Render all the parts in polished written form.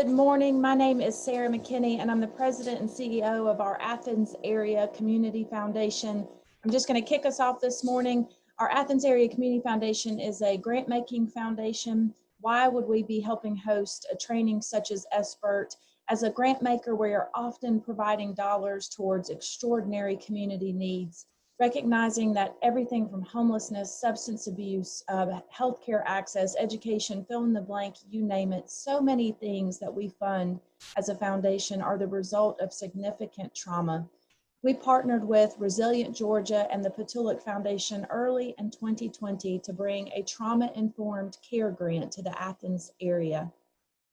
Good morning. My name is Sarah McKinney, and I'm the president and CEO of our Athens Area Community Foundation. I'm just going to kick us off this morning. Our Athens Area Community Foundation is a grant-making foundation. Why would we be helping host a training such as SBIRT? As a grant maker, we are often providing dollars towards extraordinary community needs, recognizing that everything from homelessness, substance abuse, healthcare access, education, fill in the blank, you name it, so many things that we fund as a foundation are the result of significant trauma. We partnered with Resilient Georgia and the Patulic Foundation early in 2020 to bring a trauma-informed care grant to the Athens area.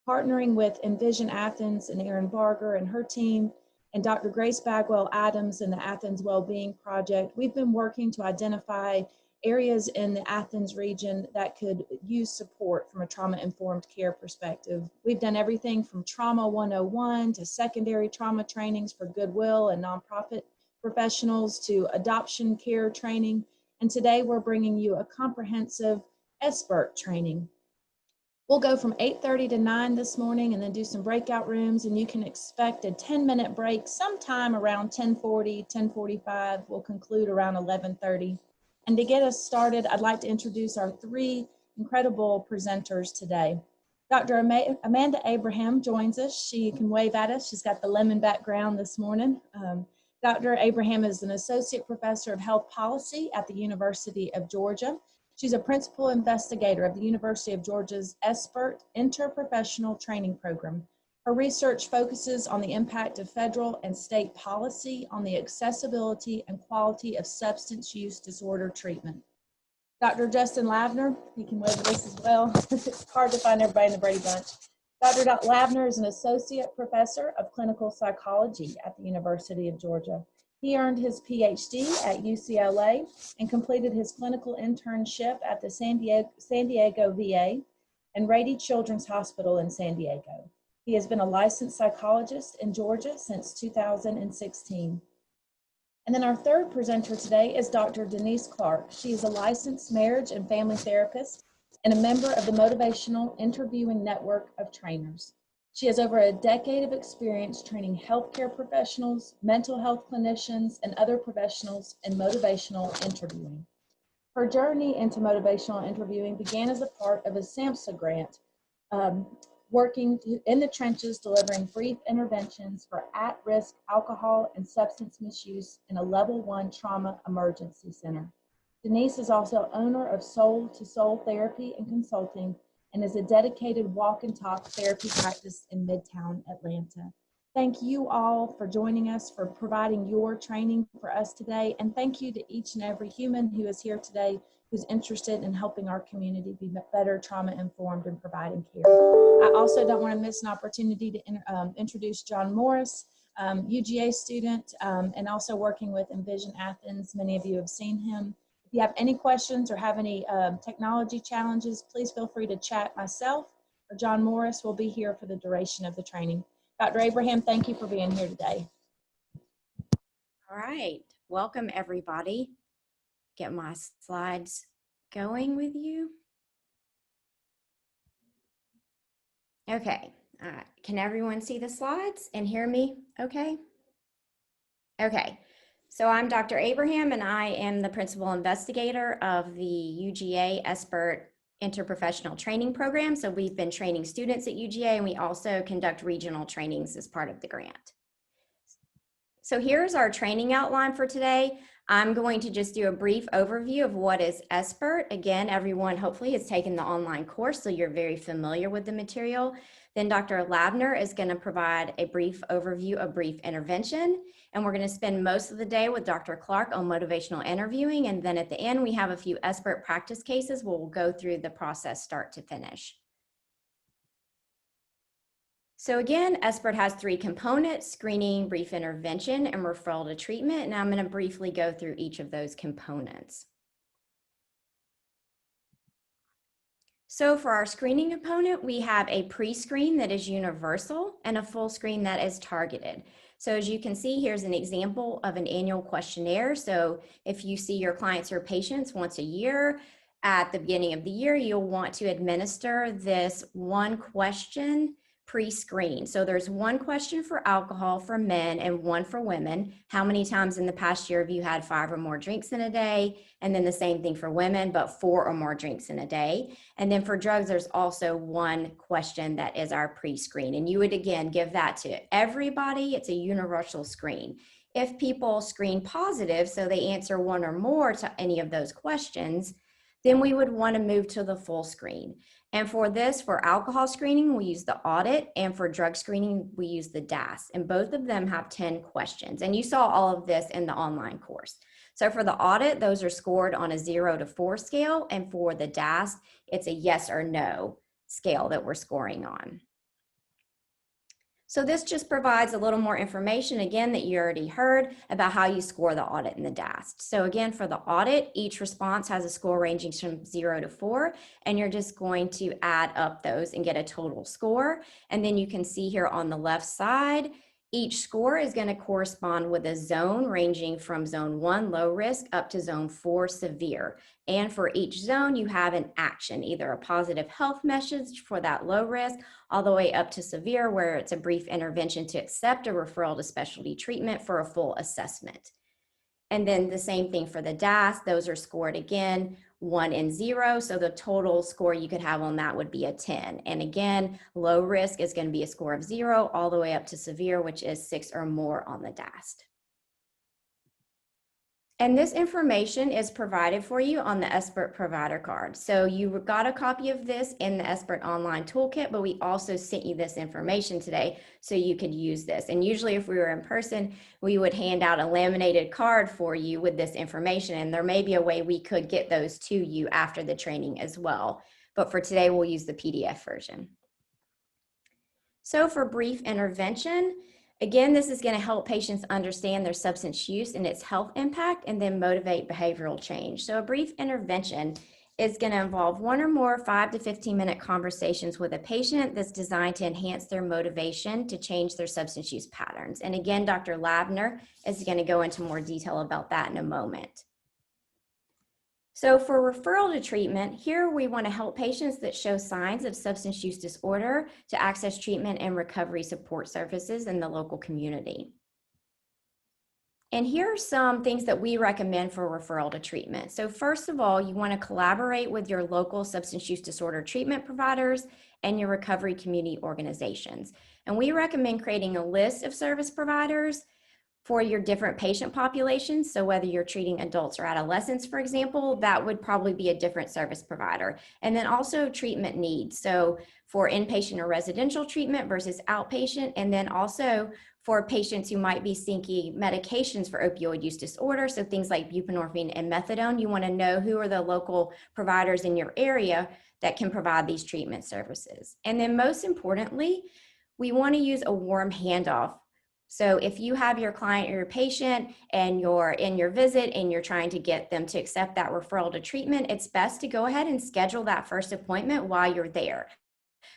Partnering with Envision Athens and Erin Barger and her team, and Dr. Grace Bagwell Adams and the Athens Wellbeing Project, we've been working to identify areas in the Athens region that could use support from a trauma-informed care perspective. We've done everything from Trauma 101 to secondary trauma trainings for Goodwill and nonprofit professionals to adoption care training. And today we're bringing you a comprehensive SBIRT training. We'll go from 8:30 to 9 this morning and then do some breakout rooms, and you can expect a 10-minute break sometime around 10:40, 10:45. We'll conclude around 11:30. And to get us started, I'd like to introduce our three incredible presenters today. Dr. Amanda Abraham joins us. She can wave at us. She's got the lemon background this morning. Dr. Abraham is an associate professor of health policy at the University of Georgia. She's a principal investigator of the University of Georgia's SBIRT Interprofessional Training Program. Her research focuses on the impact of federal and state policy on the accessibility and quality of substance use disorder treatment. Dr. Justin Lavner, he can wave this as well. It's hard to find everybody in the Brady Bunch. Dr. Lavner is an associate professor of clinical psychology at the University of Georgia. He earned his PhD at UCLA and completed his clinical internship at the San Diego VA and Rady Children's Hospital in San Diego. He has been a licensed psychologist in Georgia since 2016. And then our third presenter today is Dr. Denise Clark. She is a licensed marriage and family therapist and a member of the Motivational Interviewing Network of Trainers. She has over a decade of experience training healthcare professionals, mental health clinicians, and other professionals in motivational interviewing. Her journey into motivational interviewing began as a part of a SAMHSA grant, working in the trenches, delivering brief interventions for at-risk alcohol and substance misuse in a level 1 trauma emergency center. Denise is also owner of Soul to Soul Therapy and Consulting, and is a dedicated walk and talk therapy practice in Midtown Atlanta. Thank you all for joining us, for providing your training for us today, and thank you to each and every human who is here today who's interested in helping our community be better trauma-informed and providing care. I also don't want to miss an opportunity to introduce John Morris, UGA student, and also working with Envision Athens. Many of you have seen him. If you have any questions or have any technology challenges, please feel free to chat myself or John Morris. Will be here for the duration of the training. Dr. Abraham, thank you for being here today. All right, welcome everybody. Get my slides going with you. Okay, can everyone see the slides and hear me okay? Okay. So I'm Dr. Abraham, and I am the principal investigator of the UGA SBIRT Interprofessional Training Program. So we've been training students at UGA, and we also conduct regional trainings as part of the grant. So here's our training outline for today. I'm going to just do a brief overview of what is SBIRT. Again, everyone hopefully has taken the online course, so you're very familiar with the material. Then Dr. Lavner is going to provide a brief overview, a brief intervention, and we're going to spend most of the day with Dr. Clark on motivational interviewing, and then at the end we have a few SBIRT practice cases where we'll go through the process start to finish. So again, SBIRT has 3 components: screening, brief intervention, and referral to treatment, and I'm going to briefly go through each of those components. So for our screening component, we have a pre-screen that is universal and a full screen that is targeted. So as you can see, here's an example of an annual questionnaire. So if you see your clients or patients once a year, at the beginning of the year, you'll want to administer this one question pre-screen. So there's one question for alcohol for men and one for women. How many times in the past year have you had 5 or more drinks in a day? And then the same thing for women, but 4 or more drinks in a day. And then for drugs, there's also one question that is our pre-screen. And you would, again, give that to everybody. It's a universal screen. If people screen positive, so they answer 1 or more to any of those questions, then we would want to move to the full screen. And for this, for alcohol screening, we use the audit, and for drug screening, we use the DAS. And both of them have 10 questions. And you saw all of this in the online course. So for the audit, those are scored on a 0 to 4 scale. And for the DAS, it's a yes or no scale that we're scoring on. So this just provides a little more information, again, that you already heard about how you score the audit and the DAS. So again, for the audit, each response has a score ranging from 0 to 4, and you're just going to add up those and get a total score. And then you can see here on the left side, each score is going to correspond with a zone ranging from zone 1, low risk, up to zone 4, severe. And for each zone, you have an action, either a positive health message for that low risk, all the way up to severe, where it's a brief intervention to accept a referral to specialty treatment for a full assessment. And then the same thing for the DAS, those are scored again, 1 and 0. So the total score you could have on that would be a 10. And again, low risk is going to be a score of 0 all the way up to severe, which is 6 or more on the DAS. And this information is provided for you on the SBIRT provider card. So you got a copy of this in the SBIRT online toolkit, but we also sent you this information today so you could use this. And usually if we were in person, we would hand out a laminated card for you with this information. And there may be a way we could get those to you after the training as well. But for today, we'll use the PDF version. So for brief intervention, again, this is going to help patients understand their substance use and its health impact, and then motivate behavioral change. So a brief intervention is going to involve 1 or more 5 to 15-minute conversations with a patient that's designed to enhance their motivation to change their substance use patterns. And again, Dr. Labner is going to go into more detail about that in a moment. So for referral to treatment, here we want to help patients that show signs of substance use disorder to access treatment and recovery support services in the local community. And here are some things that we recommend for referral to treatment. So first of all, you want to collaborate with your local substance use disorder treatment providers and your recovery community organizations. And we recommend creating a list of service providers for your different patient populations. So whether you're treating adults or adolescents, for example, that would probably be a different service provider. And then also treatment needs. So for inpatient or residential treatment versus outpatient, and then also for patients who might be seeking medications for opioid use disorder. So things like buprenorphine and methadone, you want to know who are the local providers in your area that can provide these treatment services. And then most importantly, we want to use a warm handoff. So if you have your client or your patient and you're in your visit and you're trying to get them to accept that referral to treatment, it's best to go ahead and schedule that first appointment while you're there.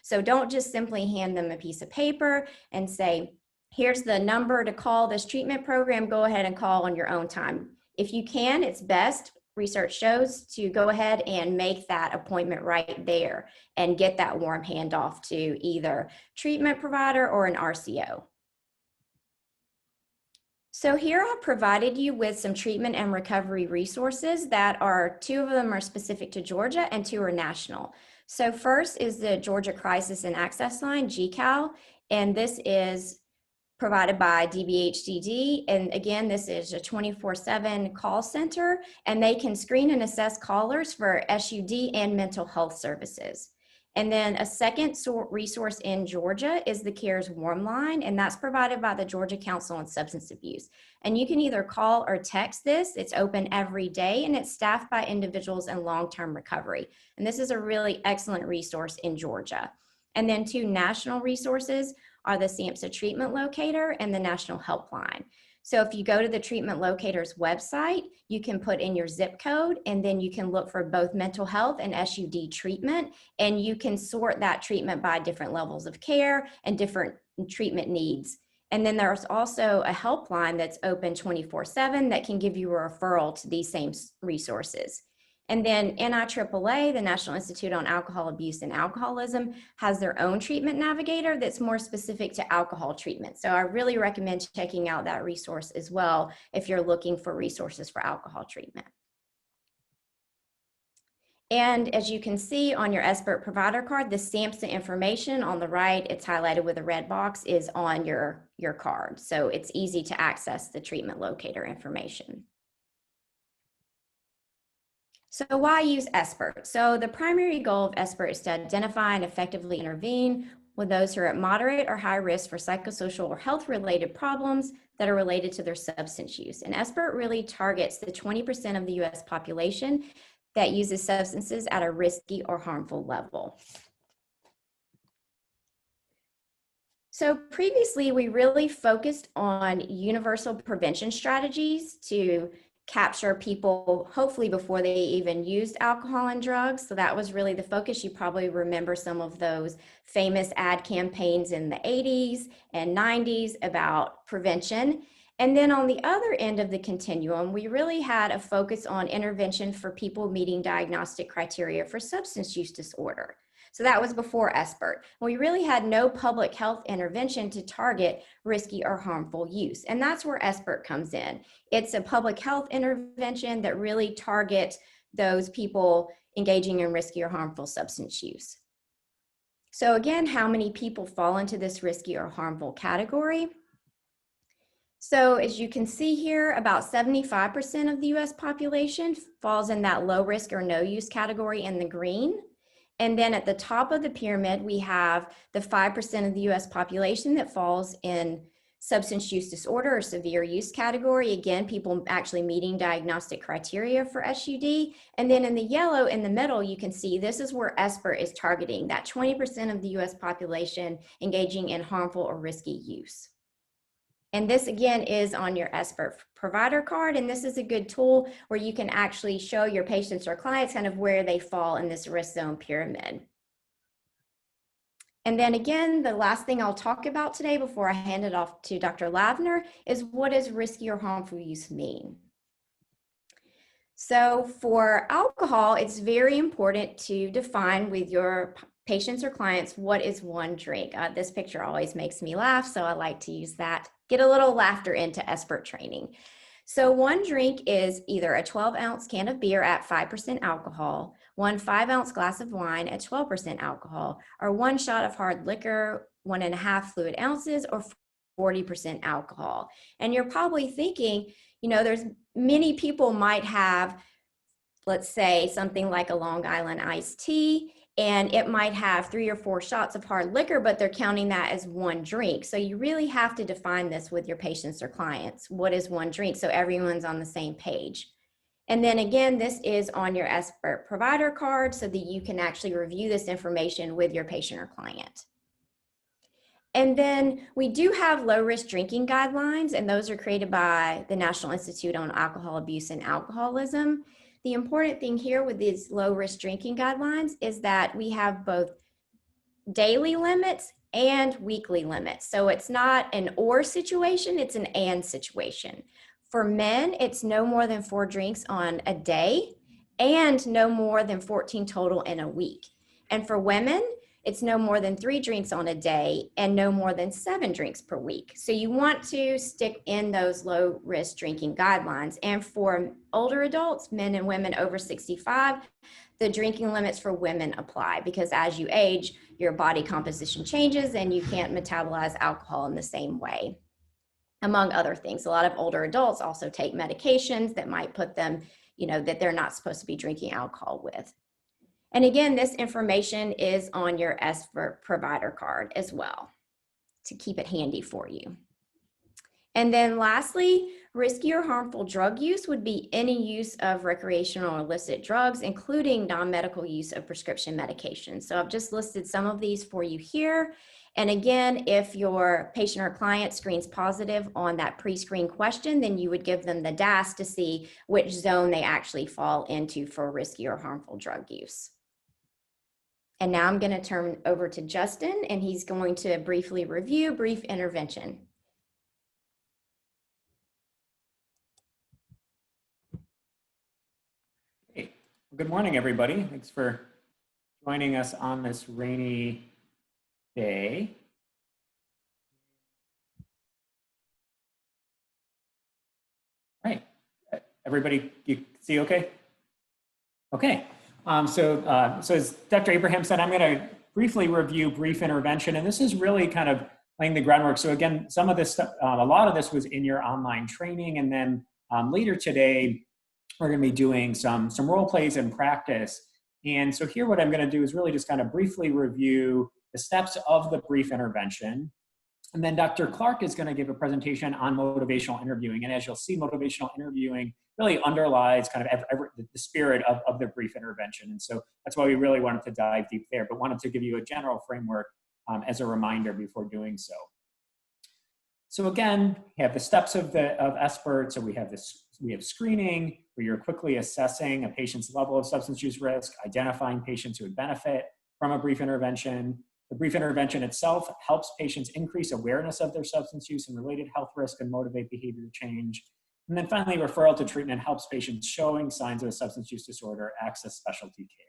So don't just simply hand them a piece of paper and say, here's the number to call this treatment program, go ahead and call on your own time. If you can, it's best, research shows, to go ahead and make that appointment right there and get that warm handoff to either treatment provider or an RCO. So here I've provided you with some treatment and recovery resources that are, 2 of them are specific to Georgia and 2 are national. So first is the Georgia Crisis and Access Line, GCAL, and this is provided by DBHDD. And again, this is a 24/7 call center, and they can screen and assess callers for SUD and mental health services. And then a second resource in Georgia is the CARES Warm Line, and that's provided by the Georgia Council on Substance Abuse. And you can either call or text this. It's open every day, and it's staffed by individuals in long-term recovery. And this is a really excellent resource in Georgia. And then 2 national resources are the SAMHSA Treatment Locator and the National Helpline. So if you go to the Treatment Locator's website, you can put in your zip code, and then you can look for both mental health and SUD treatment, and you can sort that treatment by different levels of care and different treatment needs. And then there's also a helpline that's open 24/7 that can give you a referral to these same resources. And then NIAAA, the National Institute on Alcohol Abuse and Alcoholism, has their own treatment navigator that's more specific to alcohol treatment. So I really recommend checking out that resource as well if you're looking for resources for alcohol treatment. And as you can see on your SBIRT provider card, the SAMHSA information on the right, it's highlighted with a red box, is on your card. So it's easy to access the treatment locator information. So why use SBIRT? So the primary goal of SBIRT is to identify and effectively intervene with those who are at moderate or high risk for psychosocial or health-related problems that are related to their substance use. And SBIRT really targets the 20% of the US population that uses substances at a risky or harmful level. So previously, we really focused on universal prevention strategies to capture people, hopefully before they even used alcohol and drugs. So that was really the focus. You probably remember some of those famous ad campaigns in the 80s and 90s about prevention. And then on the other end of the continuum, we really had a focus on intervention for people meeting diagnostic criteria for substance use disorder. So that was before SBIRT. We really had no public health intervention to target risky or harmful use. And that's where SBIRT comes in. It's a public health intervention that really targets those people engaging in risky or harmful substance use. So again, how many people fall into this risky or harmful category? So as you can see here, about 75% of the US population falls in that low risk or no use category in the green. And then at the top of the pyramid, we have the 5% of the US population that falls in substance use disorder or severe use category. Again, people actually meeting diagnostic criteria for SUD. And then in the yellow in the middle, you can see this is where SBIRT is targeting, that 20% of the US population engaging in harmful or risky use. And this again is on your SBIRT provider card. And this is a good tool where you can actually show your patients or clients kind of where they fall in this risk zone pyramid. And then again, the last thing I'll talk about today before I hand it off to Dr. Lavner is what does risky or harmful use mean? So for alcohol, it's very important to define with your patients or clients what is one drink. This picture always makes me laugh, so I like to use that. Get a little laughter into SBIRT training. So one drink is either a 12-ounce can of beer at 5% alcohol, one 5-ounce glass of wine at 12% alcohol, or one shot of hard liquor, 1.5 fluid ounces, or 40% alcohol. And you're probably thinking, you know, there's many people might have, let's say, something like a Long Island iced tea, and it might have 3 or 4 shots of hard liquor, but they're counting that as one drink. So you really have to define this with your patients or clients. What is one drink? So everyone's on the same page. And then again, this is on your SBIRT provider card so that you can actually review this information with your patient or client. And then we do have low risk drinking guidelines, and those are created by the National Institute on Alcohol Abuse and Alcoholism. The important thing here with these low risk drinking guidelines is that we have both daily limits and weekly limits. So it's not an or situation, it's an and situation. For men, it's no more than 4 drinks on a day and no more than 14 total in a week. And for women, it's no more than 3 drinks on a day and no more than 7 drinks per week. So you want to stick in those low risk drinking guidelines. And for older adults, men and women over 65, the drinking limits for women apply because as you age, your body composition changes and you can't metabolize alcohol in the same way, among other things. A lot of older adults also take medications that might put them, you know, that they're not supposed to be drinking alcohol with. And again, this information is on your SBIRT provider card as well to keep it handy for you. And then lastly, risky or harmful drug use would be any use of recreational or illicit drugs, including non-medical use of prescription medications. So I've just listed some of these for you here. And again, if your patient or client screens positive on that pre-screen question, then you would give them the DAS to see which zone they actually fall into for risky or harmful drug use. And now I'm going to turn over to Justin, and he's going to briefly review brief intervention. Good morning, everybody. Thanks for joining us on this rainy day. All right, everybody, you see okay? Okay, so as Dr. Abraham said, I'm going to briefly review brief intervention, and this is really kind of laying the groundwork. So again, some of this stuff, a lot of this was in your online training, and then later today, we're going to be doing some role plays and practice. And so here what I'm going to do is really just kind of briefly review the steps of the brief intervention. And then Dr. Clark is going to give a presentation on motivational interviewing. And as you'll see, motivational interviewing really underlies kind of the spirit of the brief intervention. And so that's why we really wanted to dive deep there, but wanted to give you a general framework as a reminder before doing so. So again, we have the steps of SBIRT. So we have screening, where you're quickly assessing a patient's level of substance use risk, identifying patients who would benefit from a brief intervention. The brief intervention itself helps patients increase awareness of their substance use and related health risk and motivate behavior change. And then finally, referral to treatment helps patients showing signs of a substance use disorder access specialty care.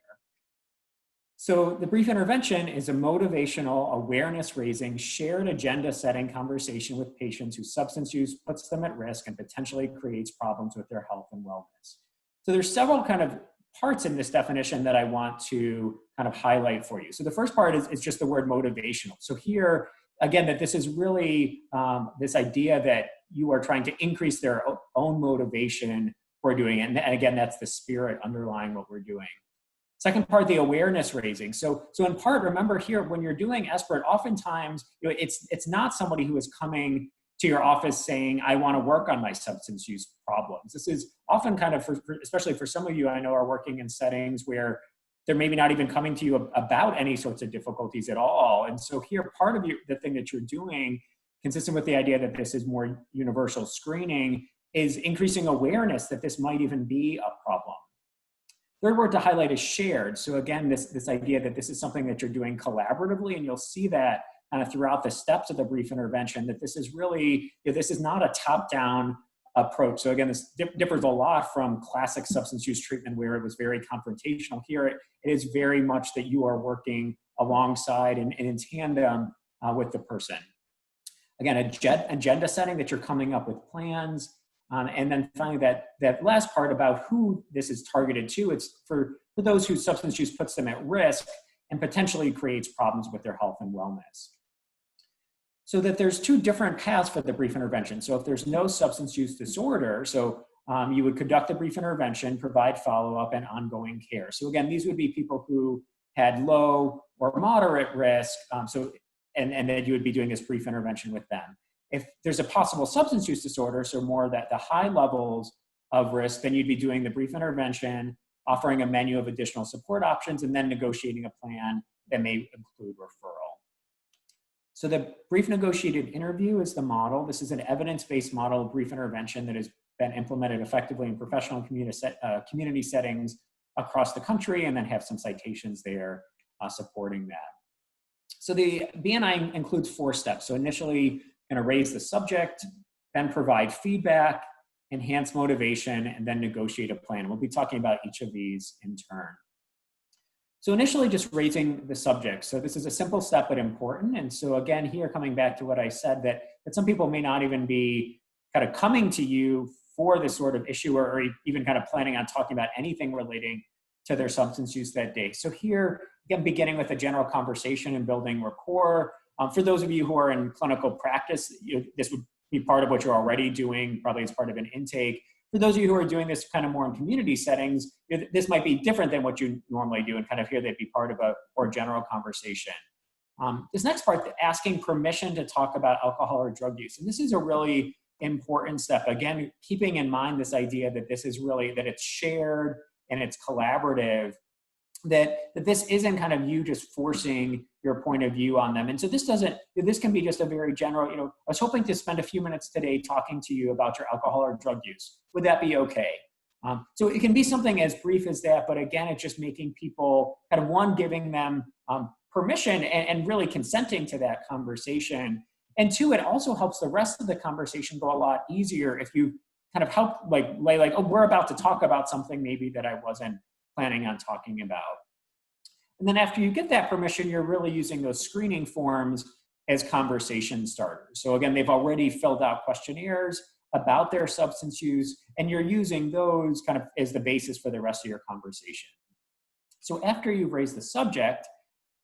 So the brief intervention is a motivational, awareness-raising, shared agenda-setting conversation with patients whose substance use puts them at risk and potentially creates problems with their health and wellness. So there's several kind of parts in this definition that I want to kind of highlight for you. So the first part is just the word motivational. So here, again, that this is really this idea that you are trying to increase their own motivation for doing it. And again, that's the spirit underlying what we're doing. Second part, the awareness raising. So in part, remember here, when you're doing SBIRT, oftentimes it's not somebody who is coming to your office saying, I want to work on my substance use problems. This is often kind of, especially for some of you I know are working in settings where they're maybe not even coming to you about any sorts of difficulties at all. And so here, part of the thing that you're doing, consistent with the idea that this is more universal screening, is increasing awareness that this might even be a problem. Third word to highlight is shared. So again, this idea that this is something that you're doing collaboratively, and you'll see that kind of throughout the steps of the brief intervention, that this is really, this is not a top-down approach. So again, this differs a lot from classic substance use treatment where it was very confrontational. Here, it is very much that you are working alongside and in tandem with the person. Again, agenda setting, that you're coming up with plans. And then finally, that last part about who this is targeted to, it's for those whose substance use puts them at risk and potentially creates problems with their health and wellness. So that there's two different paths for the brief intervention. So if there's no substance use disorder, so you would conduct a brief intervention, provide follow-up and ongoing care. So again, these would be people who had low or moderate risk, and then you would be doing this brief intervention with them. If there's a possible substance use disorder, so more that the high levels of risk, then you'd be doing the brief intervention, offering a menu of additional support options, and then negotiating a plan that may include referral. So the brief negotiated interview is the model. This is an evidence-based model of brief intervention that has been implemented effectively in professional and community settings across the country, and then have some citations there supporting that. So the BNI includes 4 steps. So initially, going to raise the subject, then provide feedback, enhance motivation, and then negotiate a plan. We'll be talking about each of these in turn. So initially, just raising the subject. So this is a simple step, but important. And so again, here coming back to what I said, that some people may not even be kind of coming to you for this sort of issue, or even kind of planning on talking about anything relating to their substance use that day. So here, again, beginning with a general conversation and building rapport. For those of you who are in clinical practice, this would be part of what you're already doing, probably as part of an intake. For those of you who are doing this kind of more in community settings, this might be different than what you normally do, and kind of here they'd be part of a more general conversation. This next part, asking permission to talk about alcohol or drug use. And this is a really important step. Again, keeping in mind this idea that this is really, that it's shared and it's collaborative, that this isn't kind of you just forcing your point of view on them. And so this can be just a very general, I was hoping to spend a few minutes today talking to you about your alcohol or drug use. Would that be okay? So it can be something as brief as that, but again, it's just making people kind of, one, giving them permission and really consenting to that conversation. And two, it also helps the rest of the conversation go a lot easier if you kind of help lay oh, we're about to talk about something maybe that I wasn't planning on talking about. And then after you get that permission, you're really using those screening forms as conversation starters. So again, they've already filled out questionnaires about their substance use, and you're using those kind of as the basis for the rest of your conversation. So after you've raised the subject,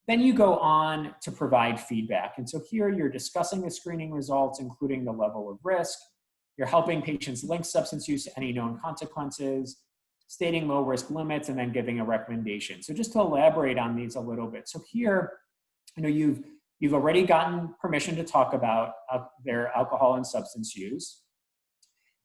then you go on to provide feedback. And so here you're discussing the screening results, including the level of risk. You're helping patients link substance use to any known consequences, stating low risk limits, and then giving a recommendation. So just to elaborate on these a little bit. So here, you've already gotten permission to talk about their alcohol and substance use.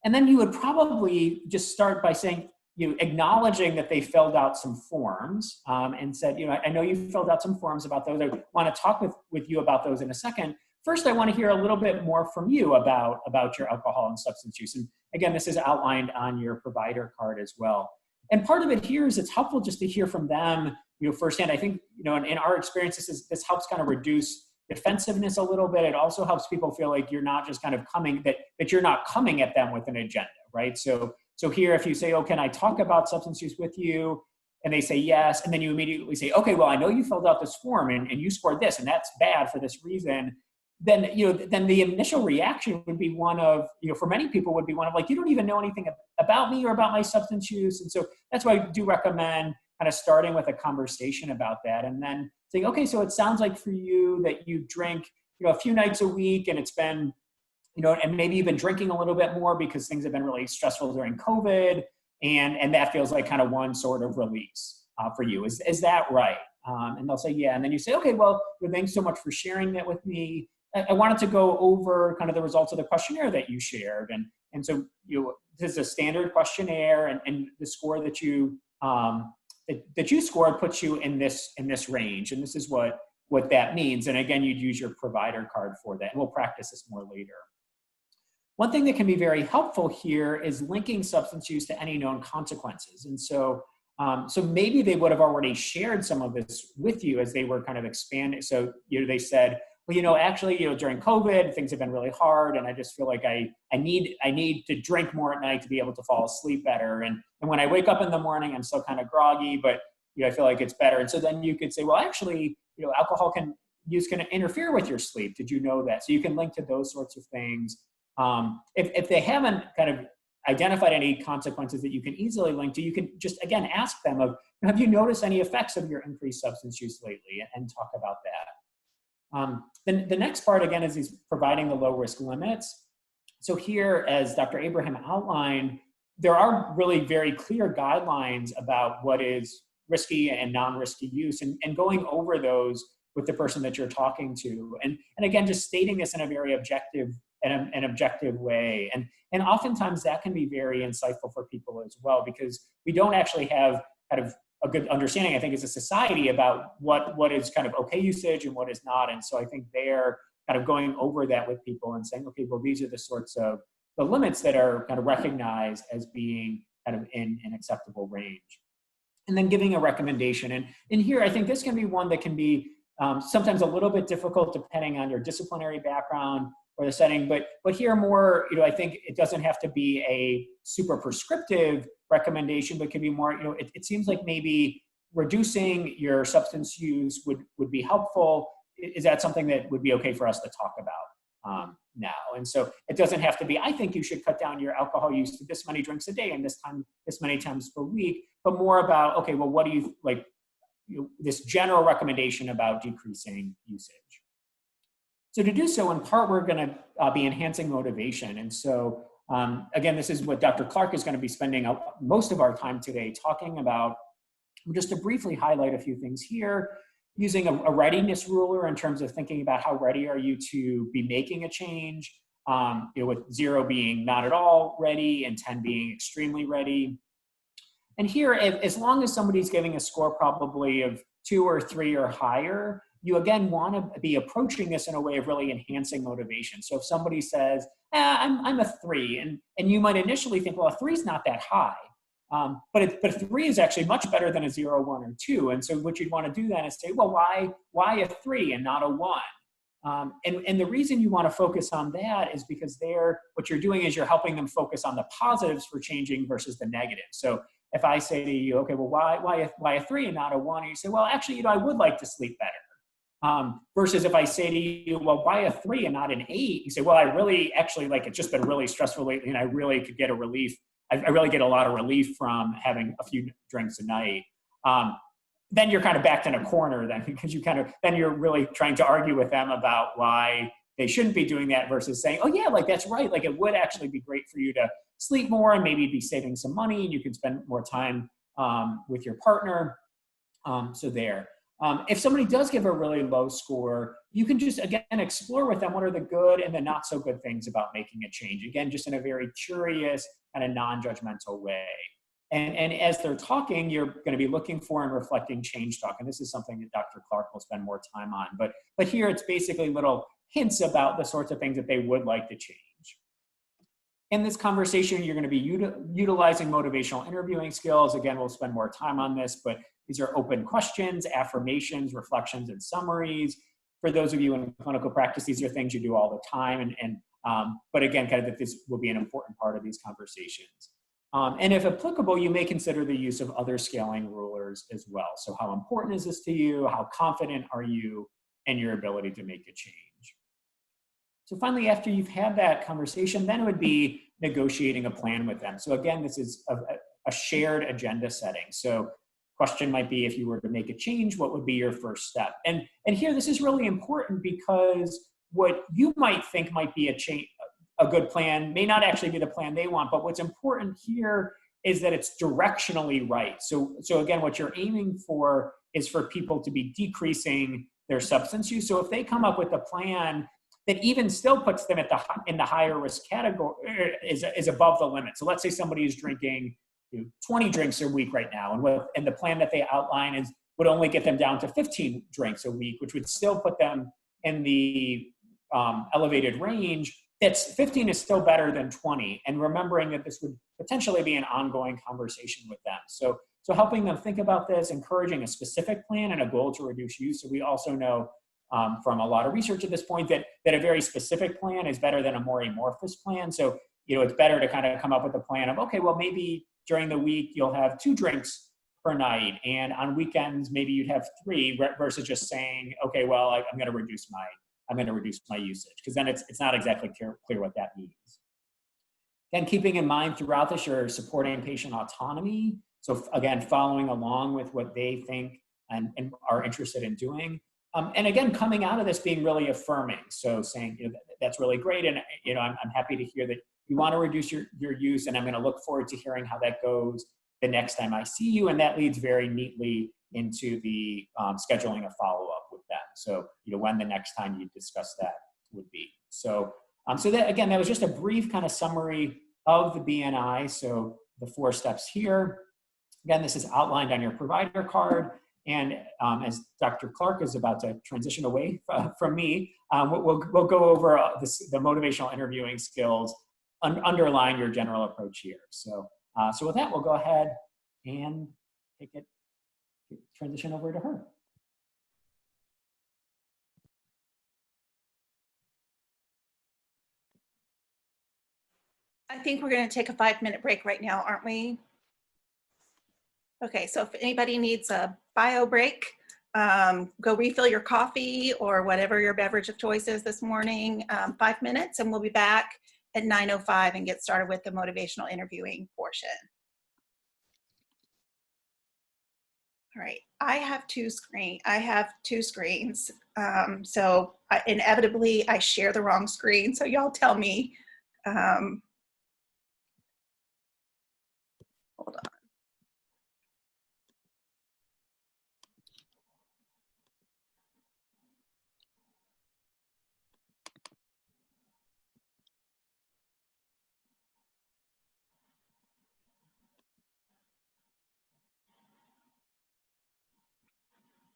And then you would probably just start by saying, acknowledging that they filled out some forms and said, I know you filled out some forms about those. I want to talk with you about those in a second. First, I want to hear a little bit more from you about your alcohol and substance use. And again, this is outlined on your provider card as well. And part of it here is it's helpful just to hear from them, firsthand. I think, in our experience, this helps kind of reduce defensiveness a little bit. It also helps people feel like you're not just kind of coming, that you're not coming at them with an agenda, right? So here, if you say, oh, can I talk about substance use with you? And they say yes, and then you immediately say, okay, well, I know you filled out this form and you scored this, and that's bad for this reason. Then, then the initial reaction would be one of, for many people would be one of like, you don't even know anything about me or about my substance use. And so that's why I do recommend kind of starting with a conversation about that, and then saying, okay, so it sounds like for you that you drink, a few nights a week, and it's been, and maybe you've been drinking a little bit more because things have been really stressful during COVID, and that feels like kind of one sort of release for you. Is that right? And they'll say, yeah. And then you say, okay, well, thanks so much for sharing that with me. I wanted to go over kind of the results of the questionnaire that you shared. And so this is a standard questionnaire, and the score that you scored puts you in this range. And this is what that means. And again, you'd use your provider card for that. And we'll practice this more later. One thing that can be very helpful here is linking substance use to any known consequences. And so maybe they would have already shared some of this with you as they were kind of expanding. So, they said, well, actually, during COVID, things have been really hard, and I just feel like I need to drink more at night to be able to fall asleep better. And when I wake up in the morning, I'm still kind of groggy, but I feel like it's better. And so then you could say, well, actually, alcohol use can interfere with your sleep. Did you know that? So you can link to those sorts of things. If they haven't kind of identified any consequences that you can easily link to, you can just, again, ask them have you noticed any effects of your increased substance use lately, and talk about that. Then the next part, again, is providing the low risk limits. So here, as Dr. Abraham outlined, there are really very clear guidelines about what is risky and non-risky use, and going over those with the person that you're talking to. And again, just stating this in a very objective way. And oftentimes that can be very insightful for people as well, because we don't actually have kind of a good understanding, I think, as a society about what is kind of okay usage and what is not. And so I think they're kind of going over that with people and saying, okay, well, these are the sorts of the limits that are kind of recognized as being kind of in an acceptable range. And then giving a recommendation. And here, I think this can be one that can be sometimes a little bit difficult depending on your disciplinary background or the setting, but here more, I think it doesn't have to be a super prescriptive recommendation, but can be more, it seems like maybe reducing your substance use would be helpful. Is that something that would be okay for us to talk about now? And so it doesn't have to be, I think you should cut down your alcohol use to this many drinks a day and this many times per week, but more about, okay, well, what do you like, this general recommendation about decreasing usage. So to do so, in part, we're going to be enhancing motivation. And so, again, this is what Dr. Clark is going to be spending most of our time today talking about. Just to briefly highlight a few things here, using a readiness ruler in terms of thinking about how ready are you to be making a change, with 0 being not at all ready and 10 being extremely ready. And here, as long as somebody's giving a score probably of 2 or 3 or higher, you again want to be approaching this in a way of really enhancing motivation. So if somebody says, I'm a 3, and you might initially think, well, a 3 is not that high. But a 3 is actually much better than a 0, 1, or 2. And so what you'd want to do then is say, well, why a 3 and not a 1? And the reason you want to focus on that is because what you're doing is you're helping them focus on the positives for changing versus the negatives. So if I say to you, okay, well, why a 3 and not a 1? And you say, well, actually, I would like to sleep better. Versus if I say to you, well, why a 3 and not an 8? You say, well, I really actually it's just been really stressful lately, and I really could get a relief. I really get a lot of relief from having a few drinks a night. Then you're kind of backed in a corner then, because then you're really trying to argue with them about why they shouldn't be doing that, versus saying, oh yeah, that's right. It would actually be great for you to sleep more, and maybe be saving some money, and you can spend more time with your partner. So there. If somebody does give a really low score, you can just, again, explore with them what are the good and the not so good things about making a change. Again, just in a very curious kind of non-judgmental way. And as they're talking, you're going to be looking for and reflecting change talk. And this is something that Dr. Clark will spend more time on. But here it's basically little hints about the sorts of things that they would like to change. In this conversation, you're going to be utilizing motivational interviewing skills. Again, we'll spend more time on this, but these are open questions, affirmations, reflections, and summaries. For those of you in clinical practice, these are things you do all the time. But again, kind of that this will be an important part of these conversations. And if applicable, you may consider the use of other scaling rulers as well. So how important is this to you? How confident are you in your ability to make a change? So finally, after you've had that conversation, then it would be negotiating a plan with them. So again, this is a shared agenda setting. So question might be, if you were to make a change, what would be your first step? And here, this is really important, because what you might think might be a good plan may not actually be the plan they want. But what's important here is that it's directionally right. So again, what you're aiming for is for people to be decreasing their substance use. So if they come up with a plan that even still puts them in the higher risk category, is above the limit. So let's say somebody is drinking 20 drinks a week right now, and the plan that they outline would only get them down to 15 drinks a week, which would still put them in the elevated range. That's 15 is still better than 20, and remembering that this would potentially be an ongoing conversation with them. So helping them think about this, encouraging a specific plan and a goal to reduce use. So we also know from a lot of research at this point that a very specific plan is better than a more amorphous plan. So it's better to kind of come up with a plan of, okay, well, maybe during the week you'll have 2 drinks per night, and on weekends maybe you'd have 3, versus just saying, okay, well, I'm going to reduce my usage, because then it's not exactly clear what that means. Again, keeping in mind throughout this, you're supporting patient autonomy. So again, following along with what they think and are interested in doing. And again, coming out of this being really affirming. So saying, that's really great. And, I'm happy to hear that you want to reduce your use, and I'm going to look forward to hearing how that goes the next time I see you. And that leads very neatly into the scheduling a follow-up with them. So, when the next time you discuss that would be. So that, again, that was just a brief kind of summary of the BNI. So the 4 steps here. Again, this is outlined on your provider card. And as Dr. Clark is about to transition away from me, we'll go over the motivational interviewing skills, underline your general approach here. So with that, we'll go ahead and transition over to her. I think we're going to take a 5-minute break right now, aren't we? Okay, so if anybody needs a bio break, go refill your coffee or whatever your beverage of choice is this morning, 5 minutes, and we'll be back at 9:05 and get started with the motivational interviewing portion. All right, I have two screens. So inevitably I share the wrong screen, so y'all tell me. Hold on.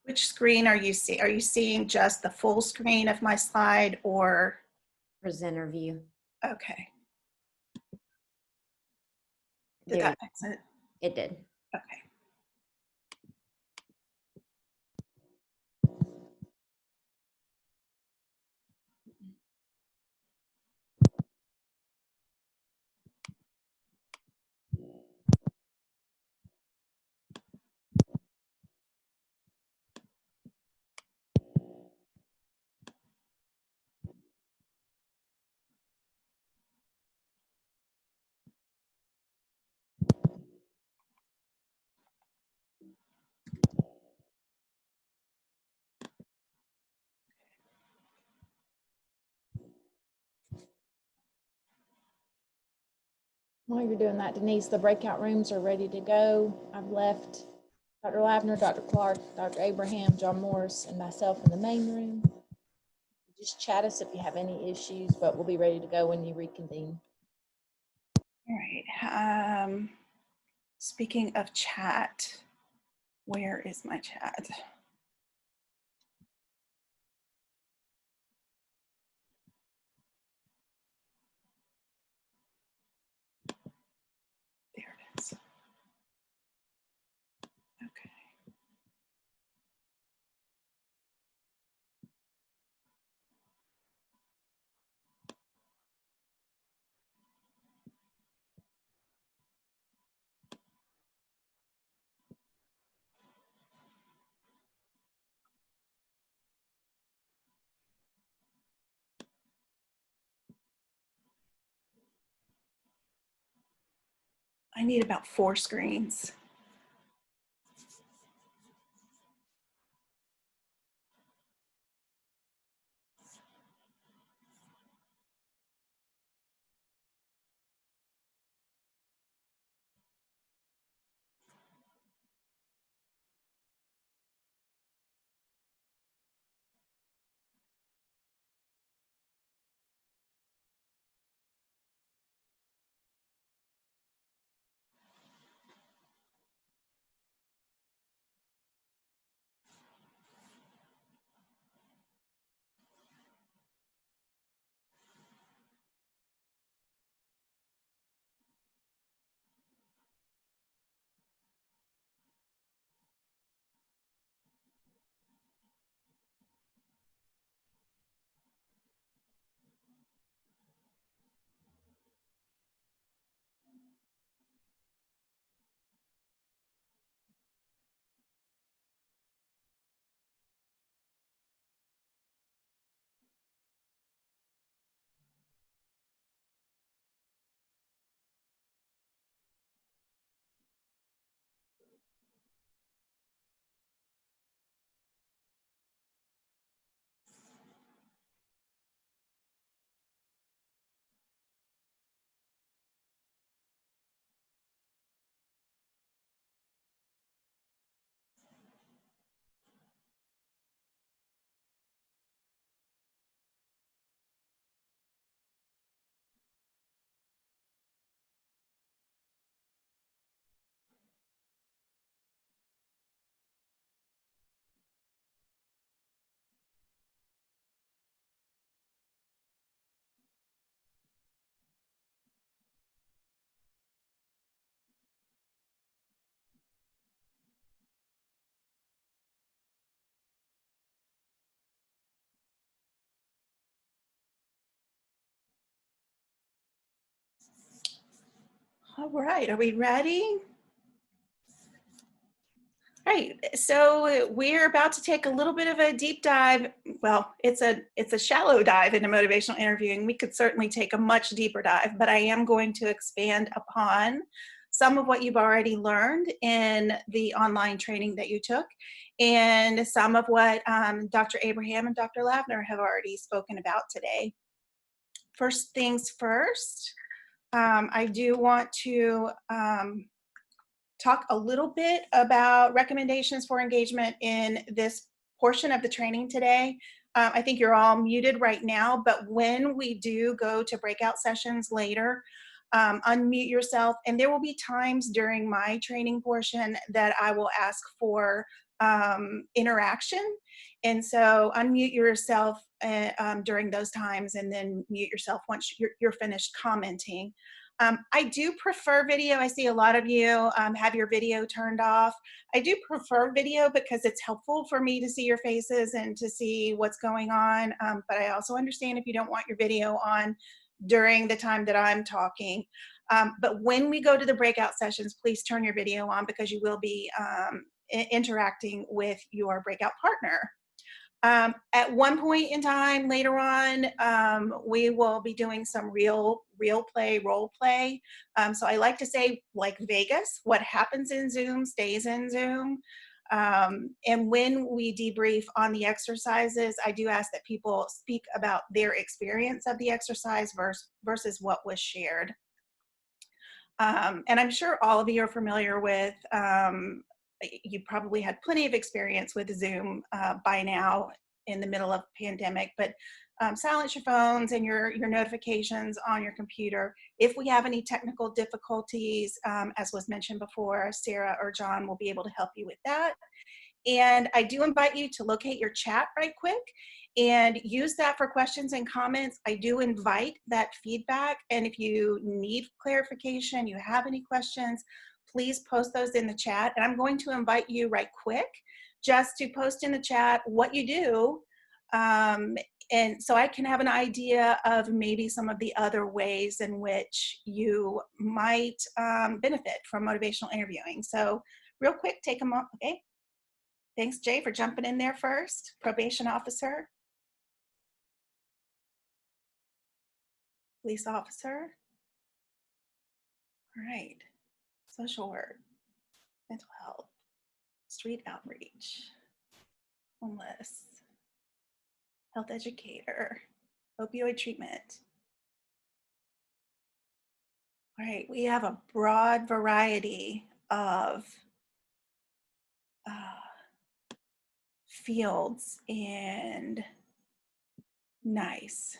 Which screen are you seeing? Are you seeing just the full screen of my slide, or? Presenter view. Okay. Did that make sense? It did. Okay. While you're doing that, Denise, the breakout rooms are ready to go. I've left Dr. Lavner, Dr. Clark, Dr. Abraham, John Morris, and myself in the main room. Just chat us if you have any issues, but we'll be ready to go when you reconvene. All right. Speaking of chat, where is my chat? There it is. Okay. I need about 4 screens. All right, are we ready? All right, so we're about to take a little bit of a deep dive. Well, it's a shallow dive into motivational interviewing. We could certainly take a much deeper dive, but I am going to expand upon some of what you've already learned in the online training that you took, and some of what Dr. Abraham and Dr. Lavner have already spoken about today. First things first, I do want to talk a little bit about recommendations for engagement in this portion of the training today. I think you're all muted right now, but when we do go to breakout sessions later, unmute yourself, and there will be times during my training portion that I will ask for interaction. And so unmute yourself during those times, and then mute yourself once you're finished commenting. I do prefer video. I see a lot of you have your video turned off. I do prefer video because it's helpful for me to see your faces and to see what's going on. But I also understand if you don't want your video on during the time that I'm talking. But when we go to the breakout sessions, please turn your video on because you will be interacting with your breakout partner. At one point in time later on, we will be doing some real play, role play. So I like to say, like Vegas, what happens in Zoom stays in Zoom. And when we debrief on the exercises, I do ask that people speak about their experience of the exercise versus what was shared. And I'm sure all of you are familiar with, you probably had plenty of experience with Zoom by now in the middle of a pandemic, but silence your phones and your notifications on your computer. If we have any technical difficulties, as was mentioned before, Sarah or John will be able to help you with that. And I do invite you to locate your chat right quick and use that for questions and comments. I do invite that feedback. And if you need clarification, you have any questions, please post those in the chat. And I'm going to invite you right quick just to post in the chat what you do. And so I can have an idea of maybe some of the other ways in which you might benefit from motivational interviewing. So real quick, take a moment, okay? Thanks, Jay, for jumping in there first. Probation officer. Police officer. All right. Social work. Mental health. Street outreach. Homeless. Health educator. Opioid treatment. All right. We have a broad variety of fields, and nice.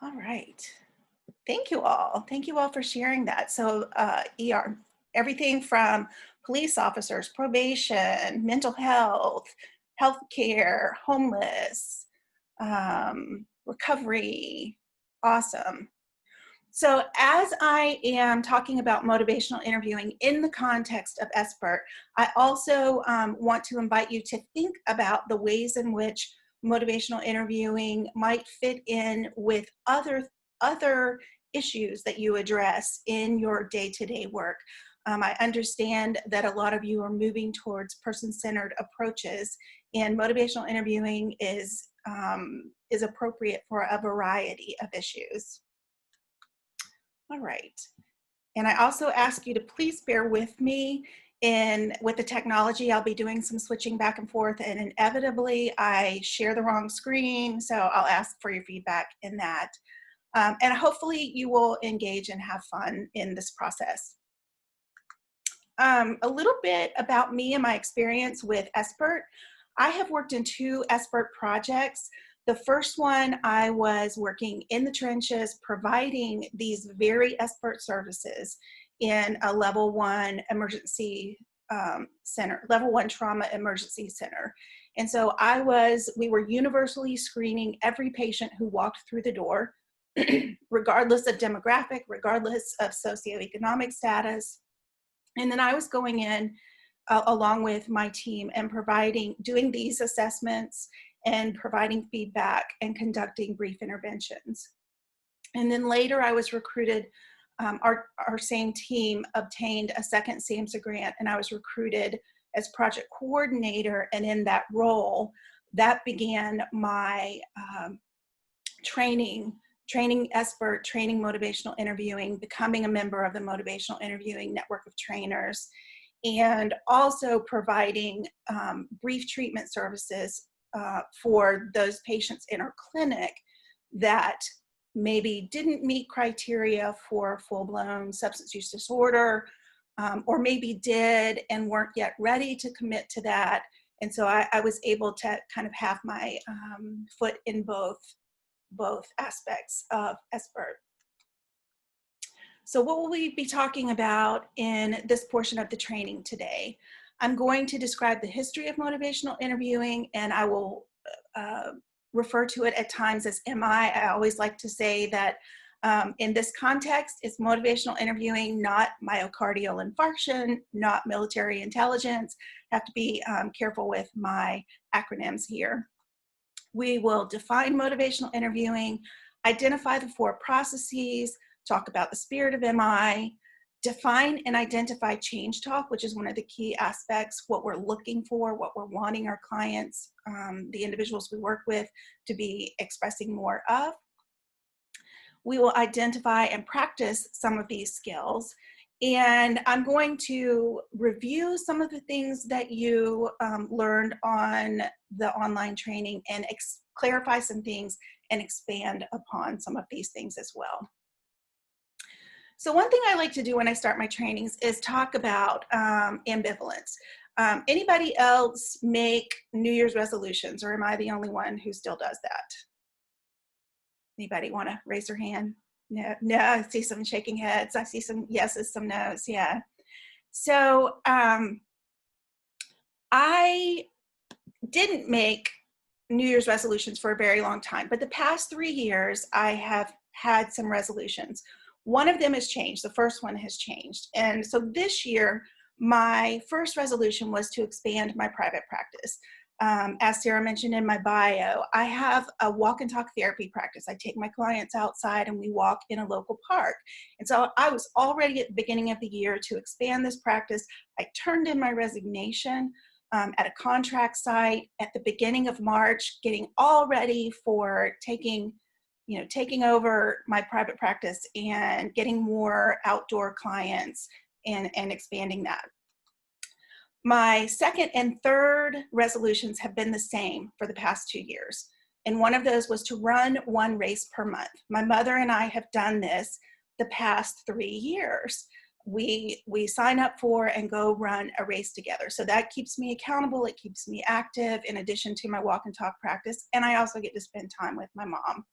All right. Thank you all. Thank you all for sharing that. So ER, everything from police officers, probation, mental health, healthcare, homeless, recovery. Awesome. So as I am talking about motivational interviewing in the context of SBIRT, I also want to invite you to think about the ways in which motivational interviewing might fit in with other issues that you address in your day-to-day work. I understand that a lot of you are moving towards person-centered approaches, and motivational interviewing is appropriate for a variety of issues. All right. And I also ask you to please bear with me with the technology. I'll be doing some switching back and forth, and inevitably I share the wrong screen, so I'll ask for your feedback in that. And hopefully you will engage and have fun in this process. A little bit about me and my experience with SBIRT. I have worked in 2 SBIRT projects. The first one, I was working in the trenches, providing these very SBIRT services in a level 1 emergency center, level 1 trauma emergency center. And so we were universally screening every patient who walked through the door, regardless of demographic, regardless of socioeconomic status. And then I was going in along with my team and doing these assessments and providing feedback and conducting brief interventions. And then later I was recruited, our same team obtained a second SAMHSA grant, and I was recruited as project coordinator. And in that role, that began my training SBIRT, training motivational interviewing, becoming a member of the motivational interviewing network of trainers, and also providing brief treatment services for those patients in our clinic that maybe didn't meet criteria for full-blown substance use disorder, or maybe did and weren't yet ready to commit to that. And so I was able to kind of have my foot in both aspects of SBIRT. So what will we be talking about in this portion of the training today? I'm going to describe the history of motivational interviewing, and I will refer to it at times as MI. I always like to say that in this context, it's motivational interviewing, not myocardial infarction, not military intelligence. I have to be careful with my acronyms here. We will define motivational interviewing, identify the 4 processes, talk about the spirit of MI, define and identify change talk, which is one of the key aspects, what we're looking for, what we're wanting our clients, the individuals we work with, to be expressing more of. We will identify and practice some of these skills, And I'm going to review some of the things that you learned on the online training and clarify some things and expand upon some of these things as well. So one thing I like to do when I start my trainings is talk about ambivalence. Anybody else make New Year's resolutions, or am I the only one who still does that? Anybody want to raise their hand? No, no, I see some shaking heads. I see some yeses, some nos, yeah. So I didn't make New Year's resolutions for a very long time, but the past 3 years I have had some resolutions. One of them has changed. The first one has changed. And so this year, my first resolution was to expand my private practice. As Sarah mentioned in my bio, I have a walk and talk therapy practice. I take my clients outside and we walk in a local park. And so I was already at the beginning of the year to expand this practice. I turned in my resignation at a contract site at the beginning of March, getting all ready for taking over my private practice and getting more outdoor clients and expanding that. My second and third resolutions have been the same for the past 2 years. And one of those was to run 1 race per month. My mother and I have done this the past 3 years. We sign up for and go run a race together. So that keeps me accountable. It keeps me active in addition to my walk and talk practice. And I also get to spend time with my mom.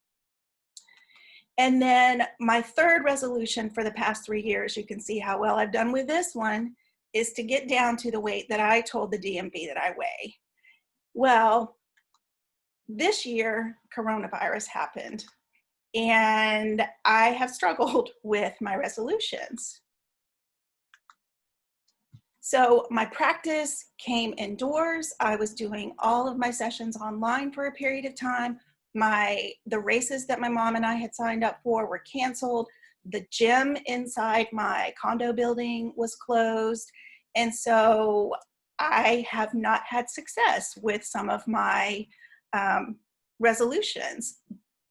And then my third resolution for the past 3 years, you can see how well I've done with this one, is to get down to the weight that I told the DMV that I weigh. Well, this year, coronavirus happened, and I have struggled with my resolutions. So my practice came indoors. I was doing all of my sessions online for a period of time. The races that my mom and I had signed up for were canceled. The gym inside my condo building was closed. And so I have not had success with some of my resolutions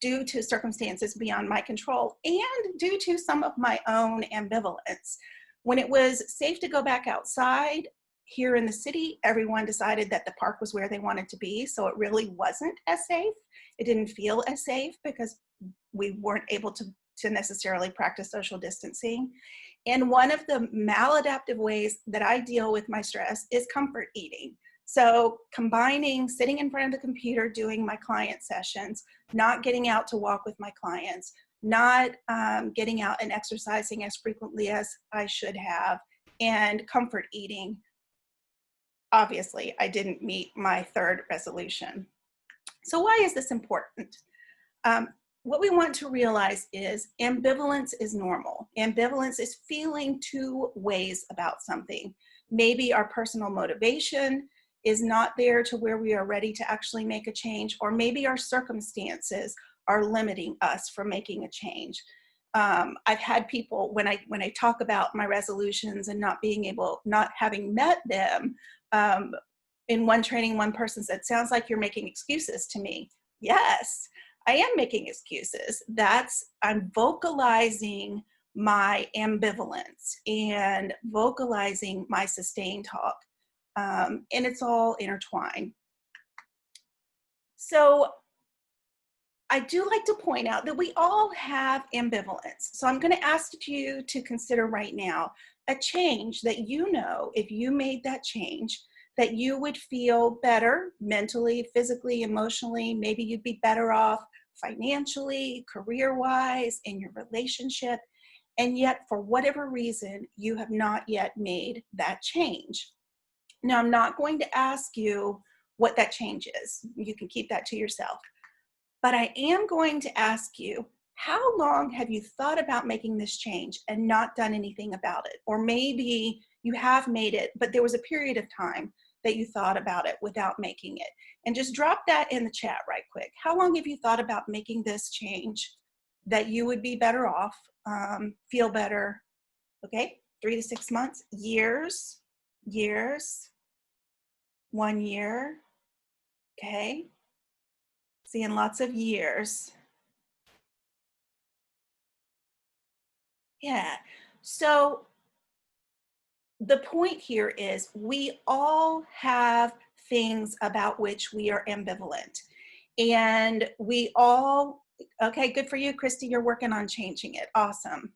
due to circumstances beyond my control and due to some of my own ambivalence. When it was safe to go back outside here in the city, everyone decided that the park was where they wanted to be. So it really wasn't as safe. It didn't feel as safe because we weren't able to necessarily practice social distancing. And one of the maladaptive ways that I deal with my stress is comfort eating. So combining sitting in front of the computer, doing my client sessions, not getting out to walk with my clients, not getting out and exercising as frequently as I should have, and comfort eating. Obviously, I didn't meet my third resolution. So why is this important? What we want to realize is ambivalence is normal. Ambivalence is feeling 2 ways about something. Maybe our personal motivation is not there to where we are ready to actually make a change, or maybe our circumstances are limiting us from making a change. I've had people, when I talk about my resolutions and not having met them, in one training, one person said, "Sounds like you're making excuses to me." Yes, I am making excuses. I'm vocalizing my ambivalence and vocalizing my sustained talk. And it's all intertwined. So I do like to point out that we all have ambivalence. So I'm going to ask you to consider right now a change that you know, if you made that change, that you would feel better mentally, physically, emotionally. Maybe you'd be better off financially, career-wise, in your relationship. And yet, for whatever reason, you have not yet made that change. Now, I'm not going to ask you what that change is. You can keep that to yourself. But I am going to ask you, how long have you thought about making this change and not done anything about it? Or maybe you have made it, but there was a period of time that you thought about it without making it. And just drop that in the chat right quick. How long have you thought about making this change that you would be better off, feel better? Okay, 3 to 6 months, years, 1 year, okay? Seeing lots of years. Yeah, so the point here is we all have things about which we are ambivalent. And we all, okay, good for you, Christy, you're working on changing it. Awesome.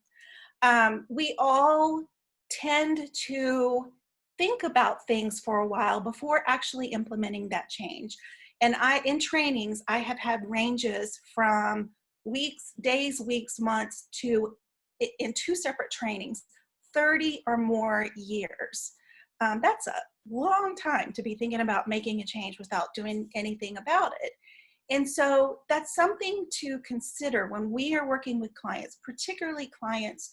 We all tend to think about things for a while before actually implementing that change. And in trainings, I have had ranges from weeks, days, weeks, months to, in 2 separate trainings, 30 or more years. That's a long time to be thinking about making a change without doing anything about it. And so that's something to consider when we are working with clients, particularly clients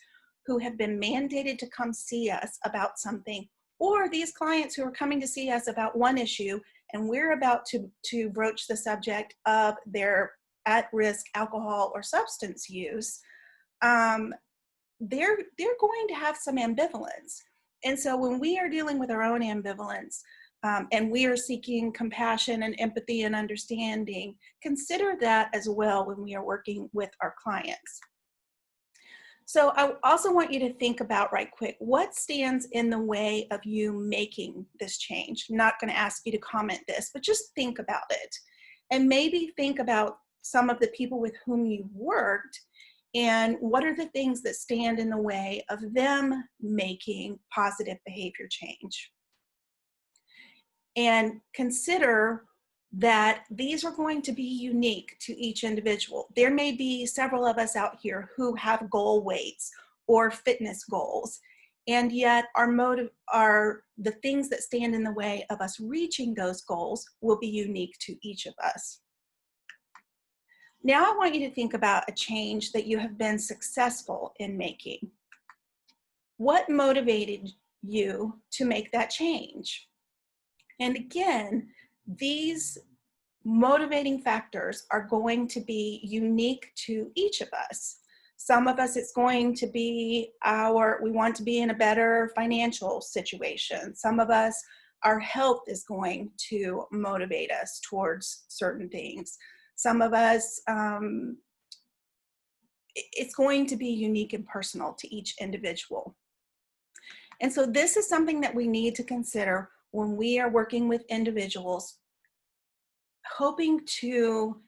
who have been mandated to come see us about something, or these clients who are coming to see us about one issue and we're about to broach the subject of their at-risk alcohol or substance use. They're going to have some ambivalence. And so when we are dealing with our own ambivalence, and we are seeking compassion and empathy and understanding, consider that as well when we are working with our clients. So I also want you to think about right quick, what stands in the way of you making this change? I'm not going to ask you to comment this, but just think about it. And maybe think about some of the people with whom you've worked and what are the things that stand in the way of them making positive behavior change. And consider that these are going to be unique to each individual. There may be several of us out here who have goal weights or fitness goals, and yet the things that stand in the way of us reaching those goals will be unique to each of us. Now I want you to think about a change that you have been successful in making. What motivated you to make that change? And again, these motivating factors are going to be unique to each of us. Some of us, it's going to be we want to be in a better financial situation. Some of us, our health is going to motivate us towards certain things. Some of us, it's going to be unique and personal to each individual. And so this is something that we need to consider when we are working with individuals, hoping to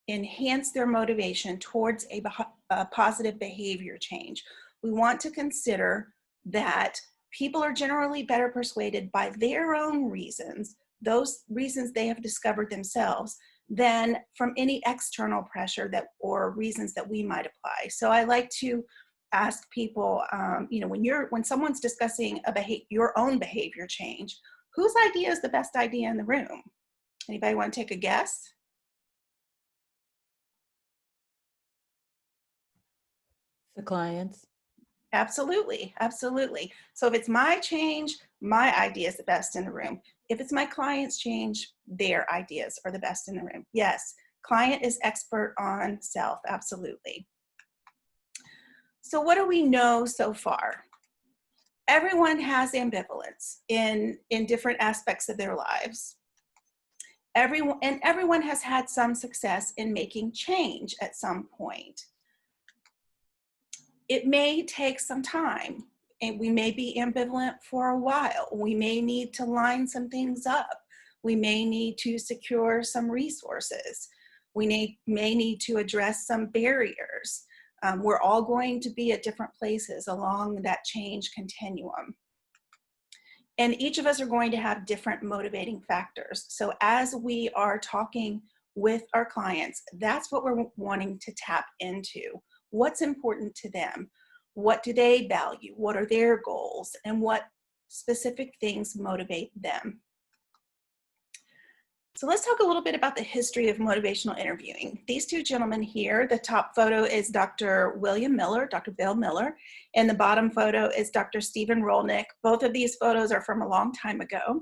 enhance their motivation towards a positive behavior change. We want to consider that people are generally better persuaded by their own reasons, those reasons they have discovered themselves, than from any external pressure or reasons that we might apply. So I like to ask people, when someone's discussing your own behavior change, whose idea is the best idea in the room? Anybody want to take a guess? The clients. Absolutely, absolutely. So if it's my change, my idea is the best in the room. If it's my client's change, their ideas are the best in the room. Yes, client is expert on self, absolutely. So what do we know so far? Everyone has ambivalence in different aspects of their lives. Everyone has had some success in making change at some point. It may take some time, and we may be ambivalent for a while. We may need to line some things up. We may need to secure some resources. We may need to address some barriers. We're all going to be at different places along that change continuum. And each of us are going to have different motivating factors. So as we are talking with our clients, that's what we're wanting to tap into. What's important to them? What do they value? What are their goals? And what specific things motivate them? So let's talk a little bit about the history of motivational interviewing. These two gentlemen here, the top photo is Dr. William Miller, Dr. Bill Miller, and the bottom photo is Dr. Stephen Rolnick. Both of these photos are from a long time ago.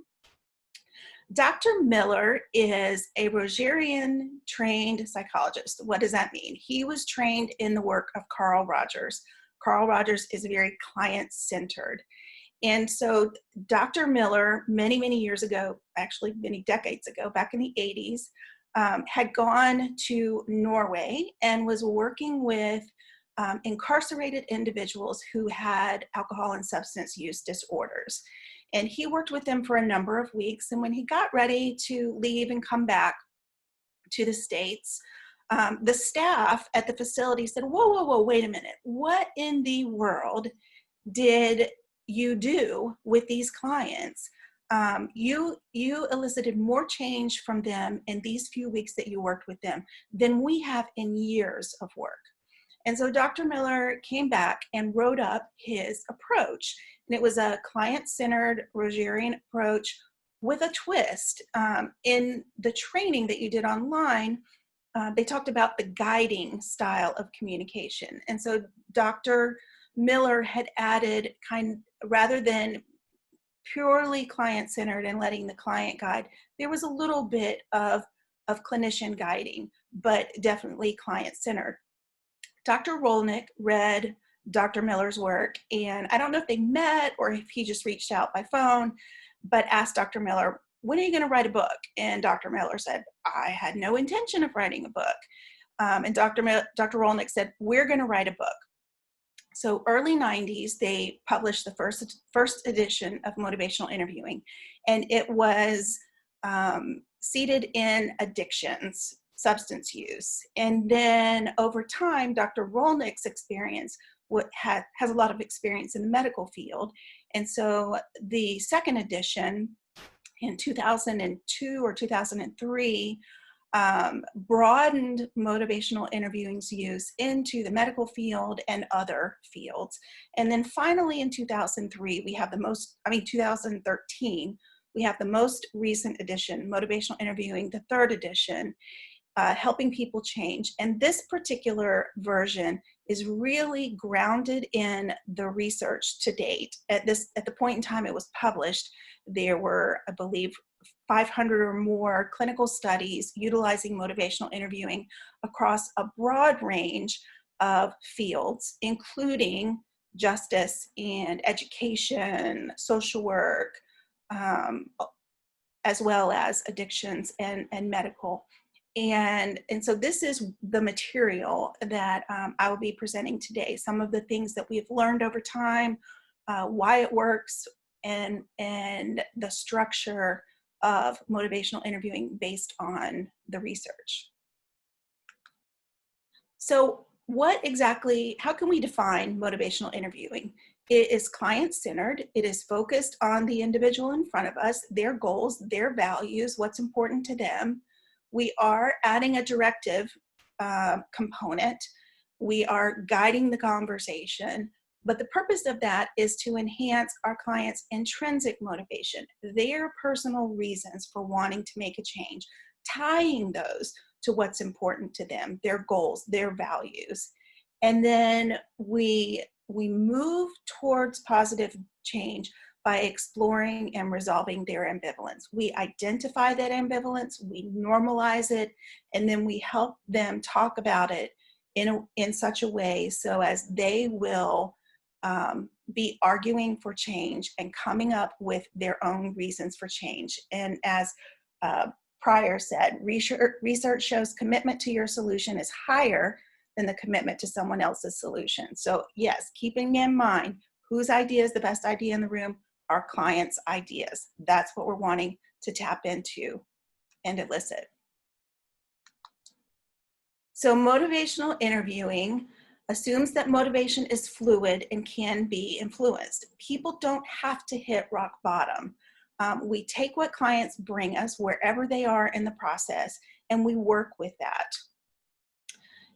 Dr. Miller is a Rogerian trained psychologist. What does that mean? He was trained in the work of Carl Rogers. Carl Rogers is very client-centered. And so Dr. Miller, many, many years ago, actually many decades ago, back in the 80s, had gone to Norway and was working with incarcerated individuals who had alcohol and substance use disorders. And he worked with them for a number of weeks. And when he got ready to leave and come back to the States, the staff at the facility said, whoa, wait a minute. What in the world did you do with these clients? You elicited more change from them in these few weeks that you worked with them than we have in years of work. And so Dr. Miller came back and wrote up his approach. And it was a client-centered Rogerian approach with a twist. In the training that you did online, they talked about the guiding style of communication. And so Dr. Miller had added rather than purely client-centered and letting the client guide, there was a little bit of clinician guiding, but definitely client-centered. Dr. Rolnick read Dr. Miller's work, and I don't know if they met or if he just reached out by phone, but asked Dr. Miller, when are you going to write a book? And Dr. Miller said, I had no intention of writing a book. And Dr. Rolnick said, we're going to write a book. So early 90s, they published the first edition of Motivational Interviewing, and it was seated in addictions, substance use. And then over time, Dr. Rolnick's experience has a lot of experience in the medical field. And so the second edition in 2002 or 2003 broadened motivational interviewing's use into the medical field and other fields. And then finally in 2013, we have the most recent edition, Motivational Interviewing, the third edition, helping people change. And this particular version is really grounded in the research to date. At the point in time it was published, there were, I believe, 500 or more clinical studies utilizing motivational interviewing across a broad range of fields, including justice and education, social work, as well as addictions and medical. And so this is the material that I will be presenting today. Some of the things that we've learned over time, why it works, and the structure of motivational interviewing based on the research. So how can we define motivational interviewing? It is client-centered. It is focused on the individual in front of us, their goals, their values, what's important to them. We are adding a directive component. We are guiding the conversation. But the purpose of that is to enhance our clients' intrinsic motivation, their personal reasons for wanting to make a change, tying those to what's important to them, their goals, their values. And then we move towards positive change by exploring and resolving their ambivalence. We identify that ambivalence, we normalize it, and then we help them talk about it in such a way so as they will be arguing for change and coming up with their own reasons for change. And as Pryor said, research shows commitment to your solution is higher than the commitment to someone else's solution. So yes, keeping in mind whose idea is the best idea in the room, our clients' ideas. That's what we're wanting to tap into and elicit. So motivational interviewing assumes that motivation is fluid and can be influenced. People don't have to hit rock bottom. We take what clients bring us wherever they are in the process, and we work with that.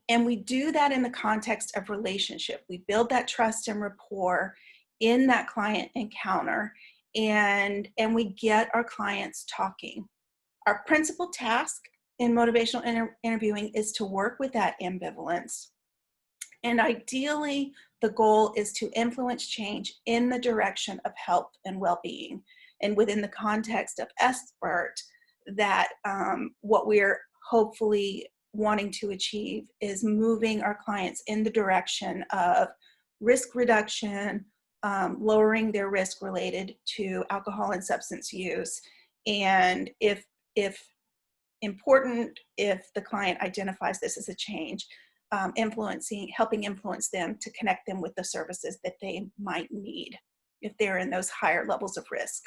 And we do that in the context of relationship. We build that trust and rapport in that client encounter, and we get our clients talking. Our principal task in motivational interviewing is to work with that ambivalence. And ideally, the goal is to influence change in the direction of health and well-being. And within the context of SBIRT, that what we're hopefully wanting to achieve is moving our clients in the direction of risk reduction, lowering their risk related to alcohol and substance use. And if important, if the client identifies this as a change, helping influence them to connect them with the services that they might need if they're in those higher levels of risk.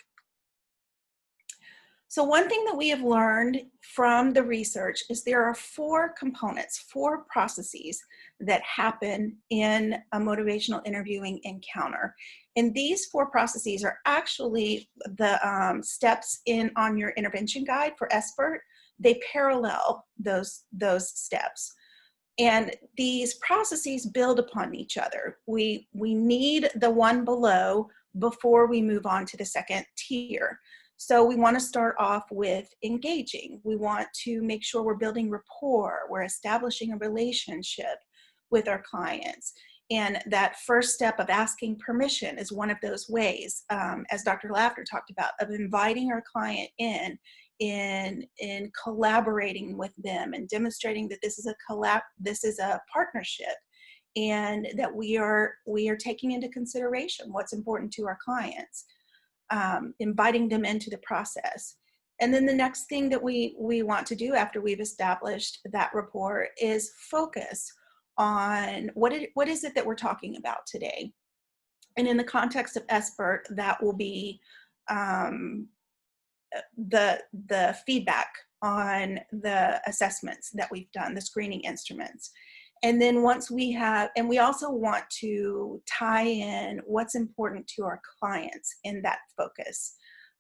So one thing that we have learned from the research is there are 4 components, 4 processes that happen in a motivational interviewing encounter. And these 4 processes are actually the steps on your intervention guide for SBIRT. They parallel those steps. And these processes build upon each other. We need the one below before we move on to the second tier. So we want to start off with engaging. We want to make sure we're building rapport, we're establishing a relationship with our clients. And that first step of asking permission is one of those ways, as Dr. Lavner talked about, of inviting our client in collaborating with them and demonstrating that this is a partnership, and that we are taking into consideration what's important to our clients. Inviting them into the process. And then the next thing that we want to do after we've established that rapport is focus on what is it that we're talking about today. And in the context of SBIRT, that will be the feedback on the assessments that we've done, the screening instruments. And then once we have, and we also want to tie in what's important to our clients in that focus.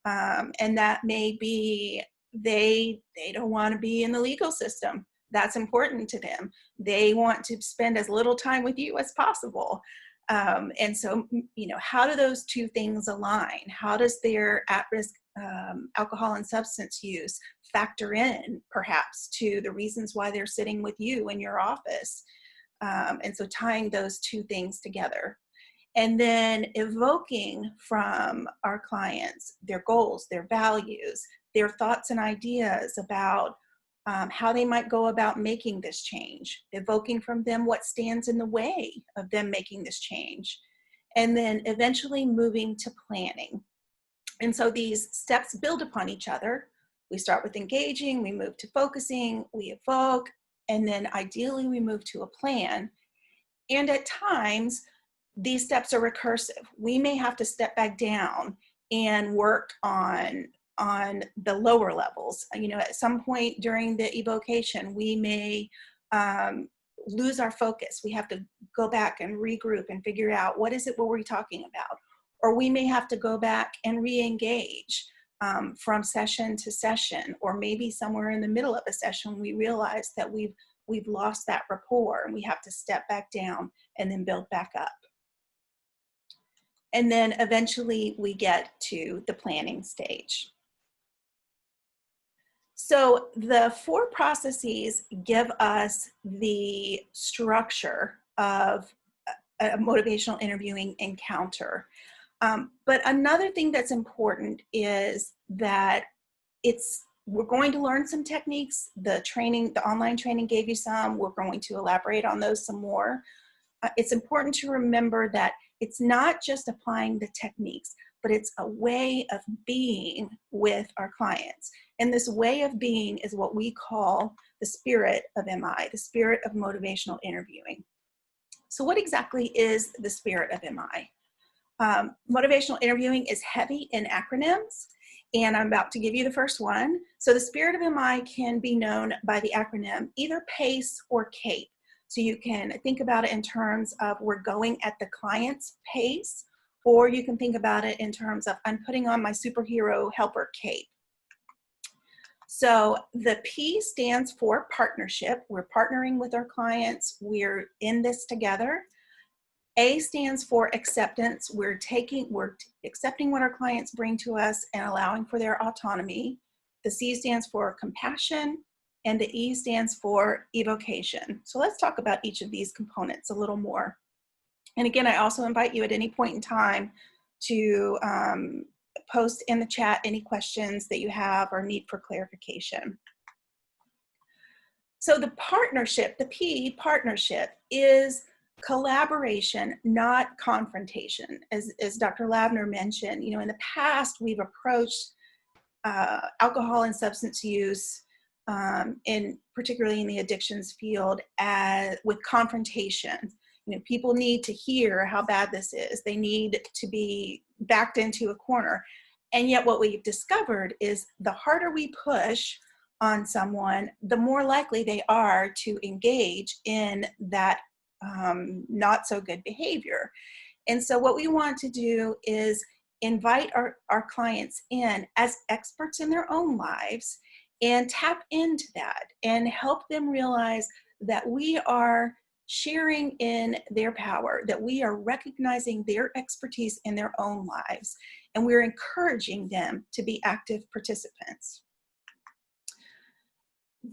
And that may be they don't want to be in the legal system. That's important to them. They want to spend as little time with you as possible. And so, how do those 2 things align? How does their at-risk alcohol and substance use factor in perhaps to the reasons why they're sitting with you in your office? And so tying those 2 things together. And then evoking from our clients their goals, their values, their thoughts and ideas about how they might go about making this change, evoking from them what stands in the way of them making this change, and then eventually moving to planning. And so these steps build upon each other. We start with engaging, we move to focusing, we evoke, and then ideally we move to a plan. And at times, these steps are recursive. We may have to step back down and work on the lower levels. At some point during the evocation, we may lose our focus. We have to go back and regroup and figure out what we're talking about. Or we may have to go back and re-engage from session to session, or maybe somewhere in the middle of a session, we realize that we've lost that rapport and we have to step back down and then build back up. And then eventually we get to the planning stage. So the 4 processes give us the structure of a motivational interviewing encounter. But another thing that's important is that we're going to learn some techniques. The online training gave you some. We're going to elaborate on those some more. It's important to remember that it's not just applying the techniques, but it's a way of being with our clients. And this way of being is what we call the spirit of MI, the spirit of motivational interviewing. So what exactly is the spirit of MI? Motivational interviewing is heavy in acronyms, and I'm about to give you the first one. So the spirit of MI can be known by the acronym either PACE or CAPE. So you can think about it in terms of we're going at the client's pace, or you can think about it in terms of I'm putting on my superhero helper cape. So the P stands for partnership. We're partnering with our clients. We're in this together. A stands for acceptance. We're accepting what our clients bring to us and allowing for their autonomy. The C stands for compassion, and the E stands for evocation. So let's talk about each of these components a little more. And again, I also invite you at any point in time to post in the chat any questions that you have or need for clarification. So the partnership, the P, partnership, is collaboration, not confrontation. As Dr. Lavner mentioned, in the past, we've approached alcohol and substance use particularly in the addictions field, with confrontation. People need to hear how bad this is. They need to be backed into a corner. And yet what we've discovered is the harder we push on someone, the more likely they are to engage in that not so good behavior. And so what we want to do is invite our clients in as experts in their own lives and tap into that and help them realize that we are sharing in their power, that we are recognizing their expertise in their own lives, and we're encouraging them to be active participants.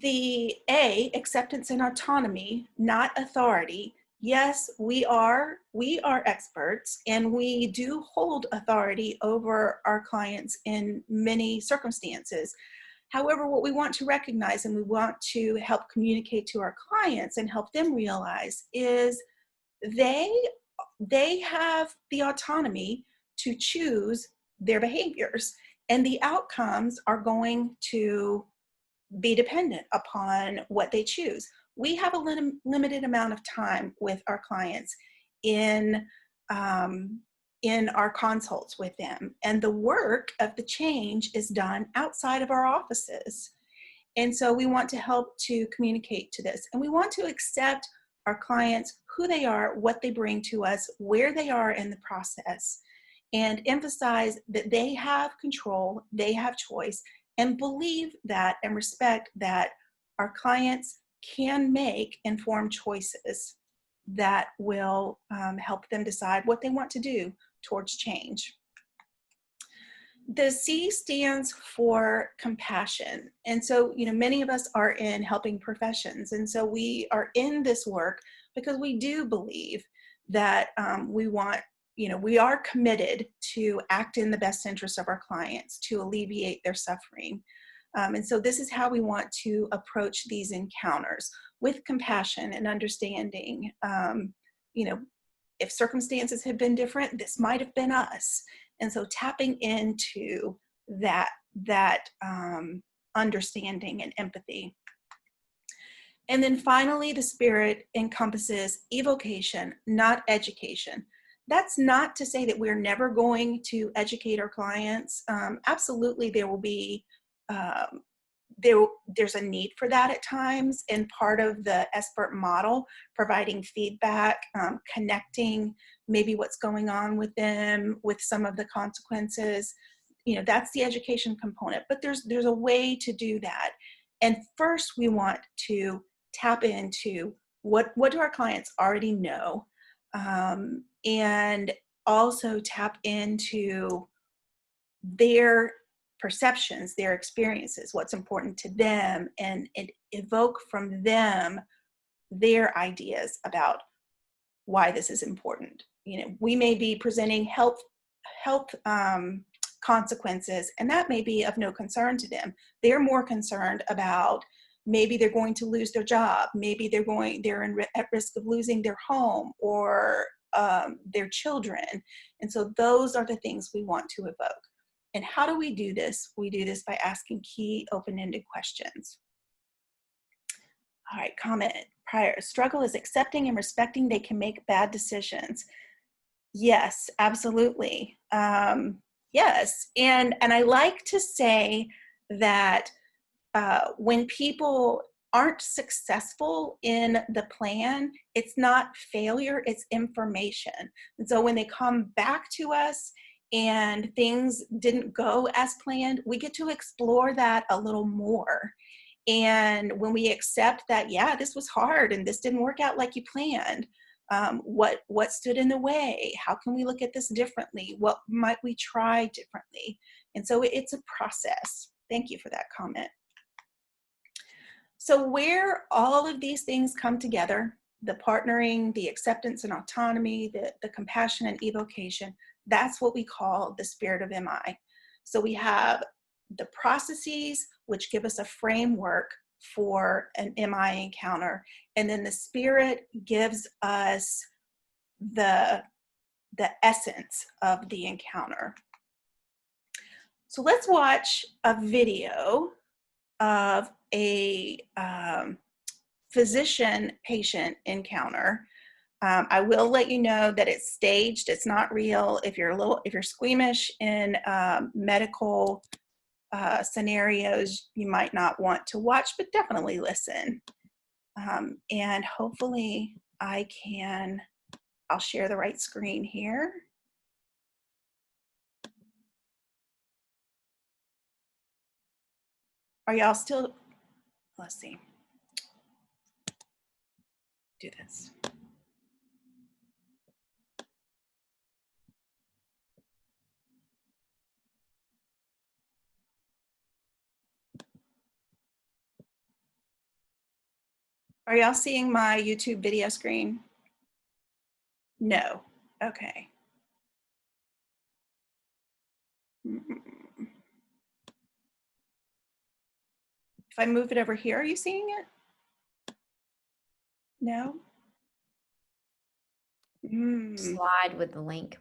The A, acceptance and autonomy, not authority. Yes, we are experts, and we do hold authority over our clients in many circumstances. However, what we want to recognize and we want to help communicate to our clients and help them realize is they have the autonomy to choose their behaviors, and the outcomes are going to be dependent upon what they choose. We have a limited amount of time with our clients in our consults with them, and the work of the change is done outside of our offices. And so we want to help to communicate to this, and we want to accept our clients, who they are, what they bring to us, where they are in the process, and emphasize that they have control, they have choice, and believe that and respect that our clients can make informed choices that will help them decide what they want to do towards change. The C stands for compassion. And so, many of us are in helping professions. And so we are in this work because we do believe that we are committed to act in the best interest of our clients, to alleviate their suffering. And so this is how we want to approach these encounters, with compassion and understanding. If circumstances had been different, this might have been us. And so tapping into that understanding and empathy. And then finally, the SBIRT encompasses evocation, not education. That's not to say that we're never going to educate our clients. Absolutely, there will be there's a need for that at times, and part of the SBIRT model, providing feedback, connecting maybe what's going on with them with some of the consequences, that's the education component. But there's a way to do that. And first, we want to tap into what do our clients already know, and also tap into their perceptions, their experiences, what's important to them, and evoke from them their ideas about why this is important. We may be presenting health consequences, and that may be of no concern to them. They're more concerned about maybe they're going to lose their job, maybe they're at risk of losing their home or their children. And so those are the things we want to evoke. And how do we do this? We do this by asking key open-ended questions. All right, comment prior. Struggle is accepting and respecting they can make bad decisions. Yes, absolutely. Yes, and I like to say that when people aren't successful in the plan, it's not failure, it's information. And so when they come back to us and things didn't go as planned, we get to explore that a little more. And when we accept that, yeah, this was hard and this didn't work out like you planned, what stood in the way? How can we look at this differently? What might we try differently? And so it's a process. Thank you for that comment. So where all of these things come together, the partnering, the acceptance and autonomy, the compassion and evocation, that's what we call the spirit of MI. So we have the processes, which give us a framework for an MI encounter, and then the spirit gives us the essence of the encounter. So let's watch a video of a physician-patient encounter. I will let you know that it's staged. It's not real. If you're squeamish in medical scenarios, you might not want to watch, but definitely listen. And hopefully I'll share the right screen here. Are y'all still, let's see, do this. Are y'all seeing my YouTube video screen? No, okay. If I move it over here, are you seeing it? No? Slide with the link.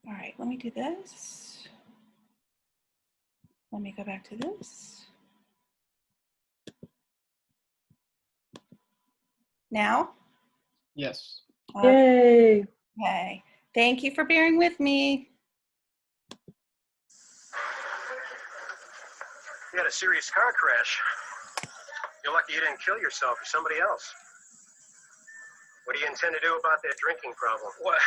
All right, let me do this. Let me go back to this. Now? Yes. Yay. Okay, thank you for bearing with me. You had a serious car crash. You're lucky you didn't kill yourself or somebody else. What do you intend to do about that drinking problem? What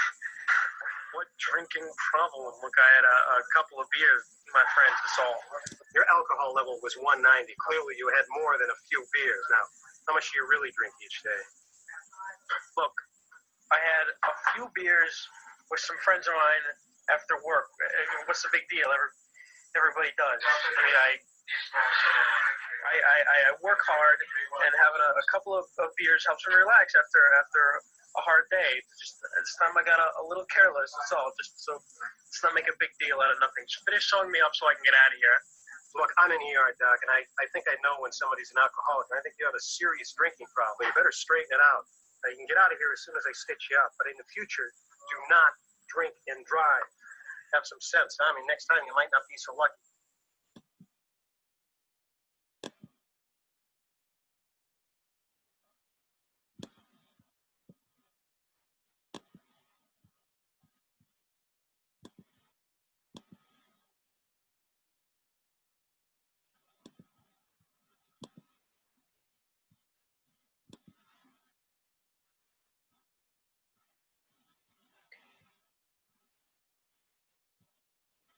drinking problem? Look, I had a couple of beers, my friend, that's all. Your alcohol level was 190. Clearly you had more than a few beers. Now, how much do you really drink each day? Look, I had a few beers with some friends of mine after work. What's the big deal? Everybody does. I mean, I work hard, and having a couple of beers helps me relax after a hard day. Just this time I got a little careless. That's all. Just so let's not make a big deal out of nothing. Just finish sewing me up so I can get out of here. Look, I'm an ER doc, and I think I know when somebody's an alcoholic, and I think you have a serious drinking problem. You better straighten it out. Now, you can get out of here as soon as I stitch you up, but in the future, do not drink and drive. Have some sense, huh? I mean, next time you might not be so lucky.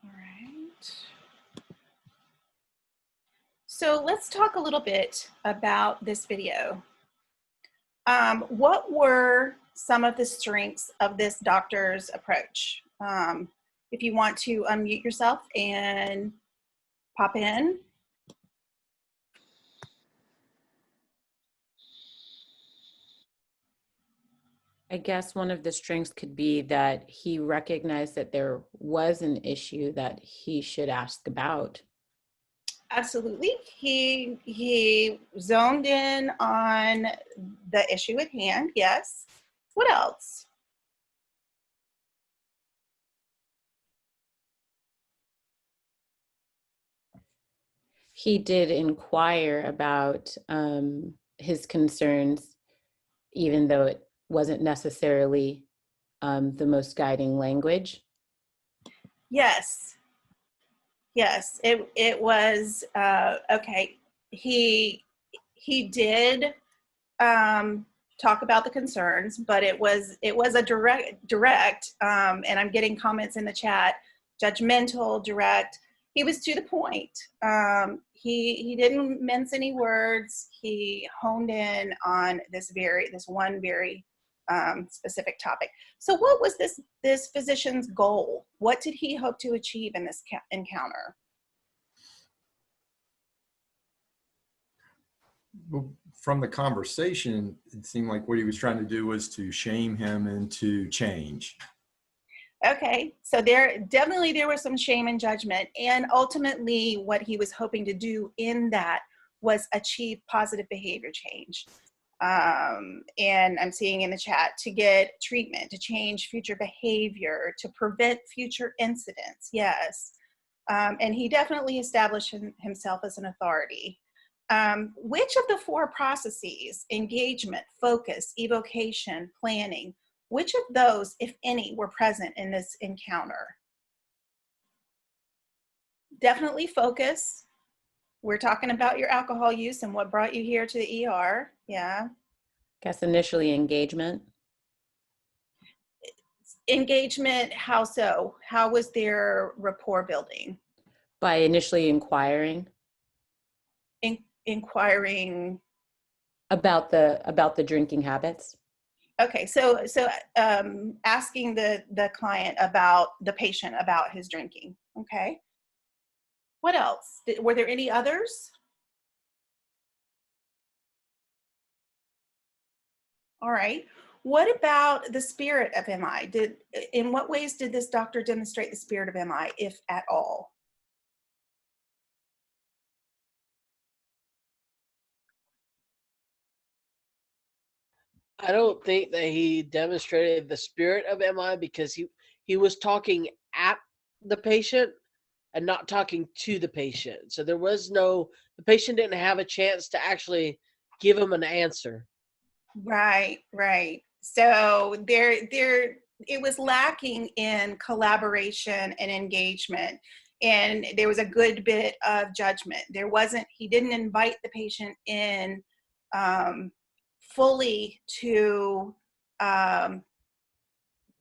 All right. So let's talk a little bit about this video. What were some of the strengths of this doctor's approach? If you want to unmute yourself and pop in. I guess one of the strengths could be that he recognized that there was an issue that he should ask about. Absolutely. He zoned in on the issue at hand. Yes. What else? He did inquire about his concerns, even though it wasn't necessarily the most guiding language. Yes. Yes, it was okay. He did talk about the concerns, but it was a direct and I'm getting comments in the chat, judgmental, direct. He was to the point. He didn't mince any words. He honed in on this one very specific topic. So what was this physician's goal? What did he hope to achieve in this encounter? Well, from the conversation, it seemed like what he was trying to do was to shame him into change. Okay, so there was some shame and judgment, and ultimately what he was hoping to do in that was achieve positive behavior change. And I'm seeing in the chat, to get treatment, to change future behavior, to prevent future incidents. Yes. And he definitely established himself as an authority. Which of the 4 processes, engagement, focus, evocation, planning, which of those, if any, were present in this encounter? Definitely focus. We're talking about your alcohol use and what brought you here to the ER. Yeah. Guess initially engagement. Engagement, how so? How was their rapport building? By initially inquiring Inquiring. about the drinking habits. Okay, so asking the client about the patient about his drinking. Okay. What else? Were there any others? All right. What about the spirit of MI? In what ways did this doctor demonstrate the spirit of MI, if at all? I don't think that he demonstrated the spirit of MI because he was talking at the patient and not talking to the patient. So the patient didn't have a chance to actually give him an answer. Right. So it was lacking in collaboration and engagement, and there was a good bit of judgment. He didn't invite the patient in fully to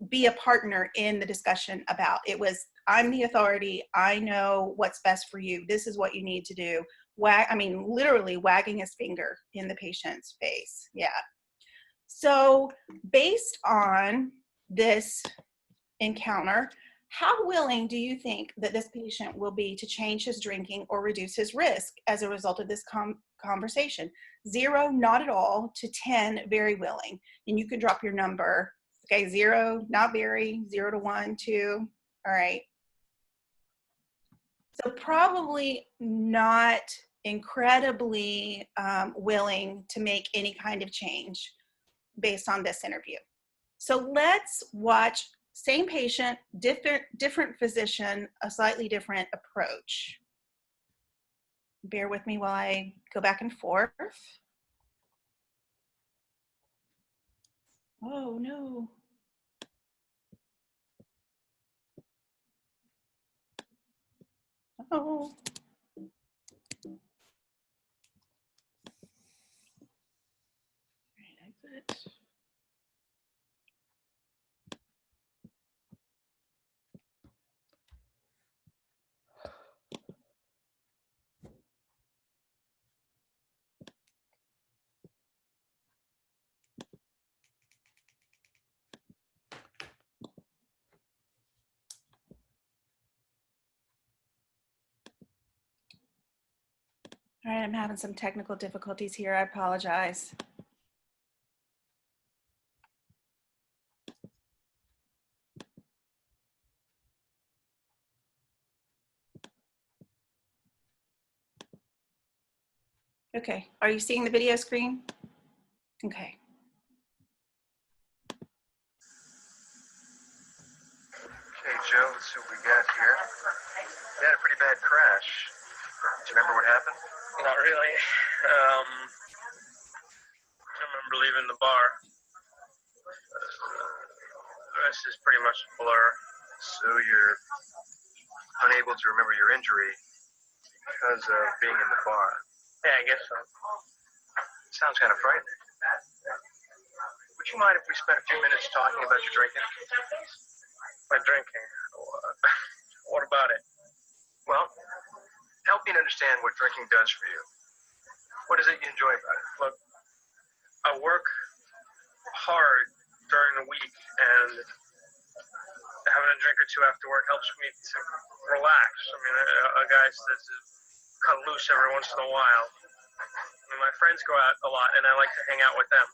be a partner in the discussion about it. Was, I'm the authority, I know what's best for you, this is what you need to do. Literally wagging his finger in the patient's face. Yeah. So based on this encounter, how willing do you think that this patient will be to change his drinking or reduce his risk as a result of this conversation? 0, not at all, to 10, very willing. And you can drop your number. Okay, 0, not very, 0 to 1, 2. All right. So probably not incredibly willing to make any kind of change based on this interview. So let's watch, same patient, different physician, a slightly different approach. Bear with me while I go back and forth. Oh no. Oh. Exit. All right, I'm having some technical difficulties here. I apologize. Okay, are you seeing the video screen? Okay. Okay, Joe, let's see what we got here. You had a pretty bad crash. Do you remember what happened? Not really. I remember leaving the bar. The rest is pretty much a blur. So you're unable to remember your injury because of being in the bar. Yeah, I guess so. Sounds kind of frightening. Would you mind if we spent a few minutes talking about your drinking? My drinking. What about it? Well, help me understand what drinking does for you. What is it you enjoy about it? Look, I work hard during the week, and having a drink or two after work helps me to relax. I mean, a guy says to cut loose every once in a while. I mean, my friends go out a lot, and I like to hang out with them.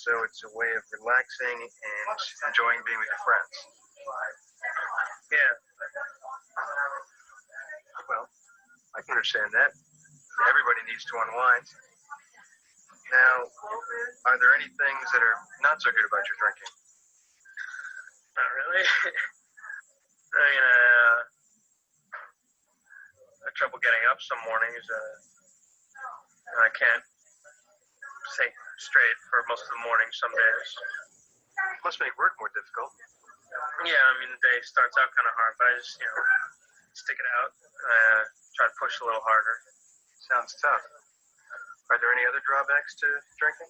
So it's a way of relaxing and enjoying being with your friends. Yeah. Well, I can understand that. Everybody needs to unwind. Now, are there any things that are not so good about your drinking? Not really. I mean, I have trouble getting up some mornings. I can't think straight for most of the morning some days. It must make work more difficult. Yeah, I mean, the day starts out kind of hard, but I just, stick it out. Try to push a little harder. Sounds tough. Are there any other drawbacks to drinking?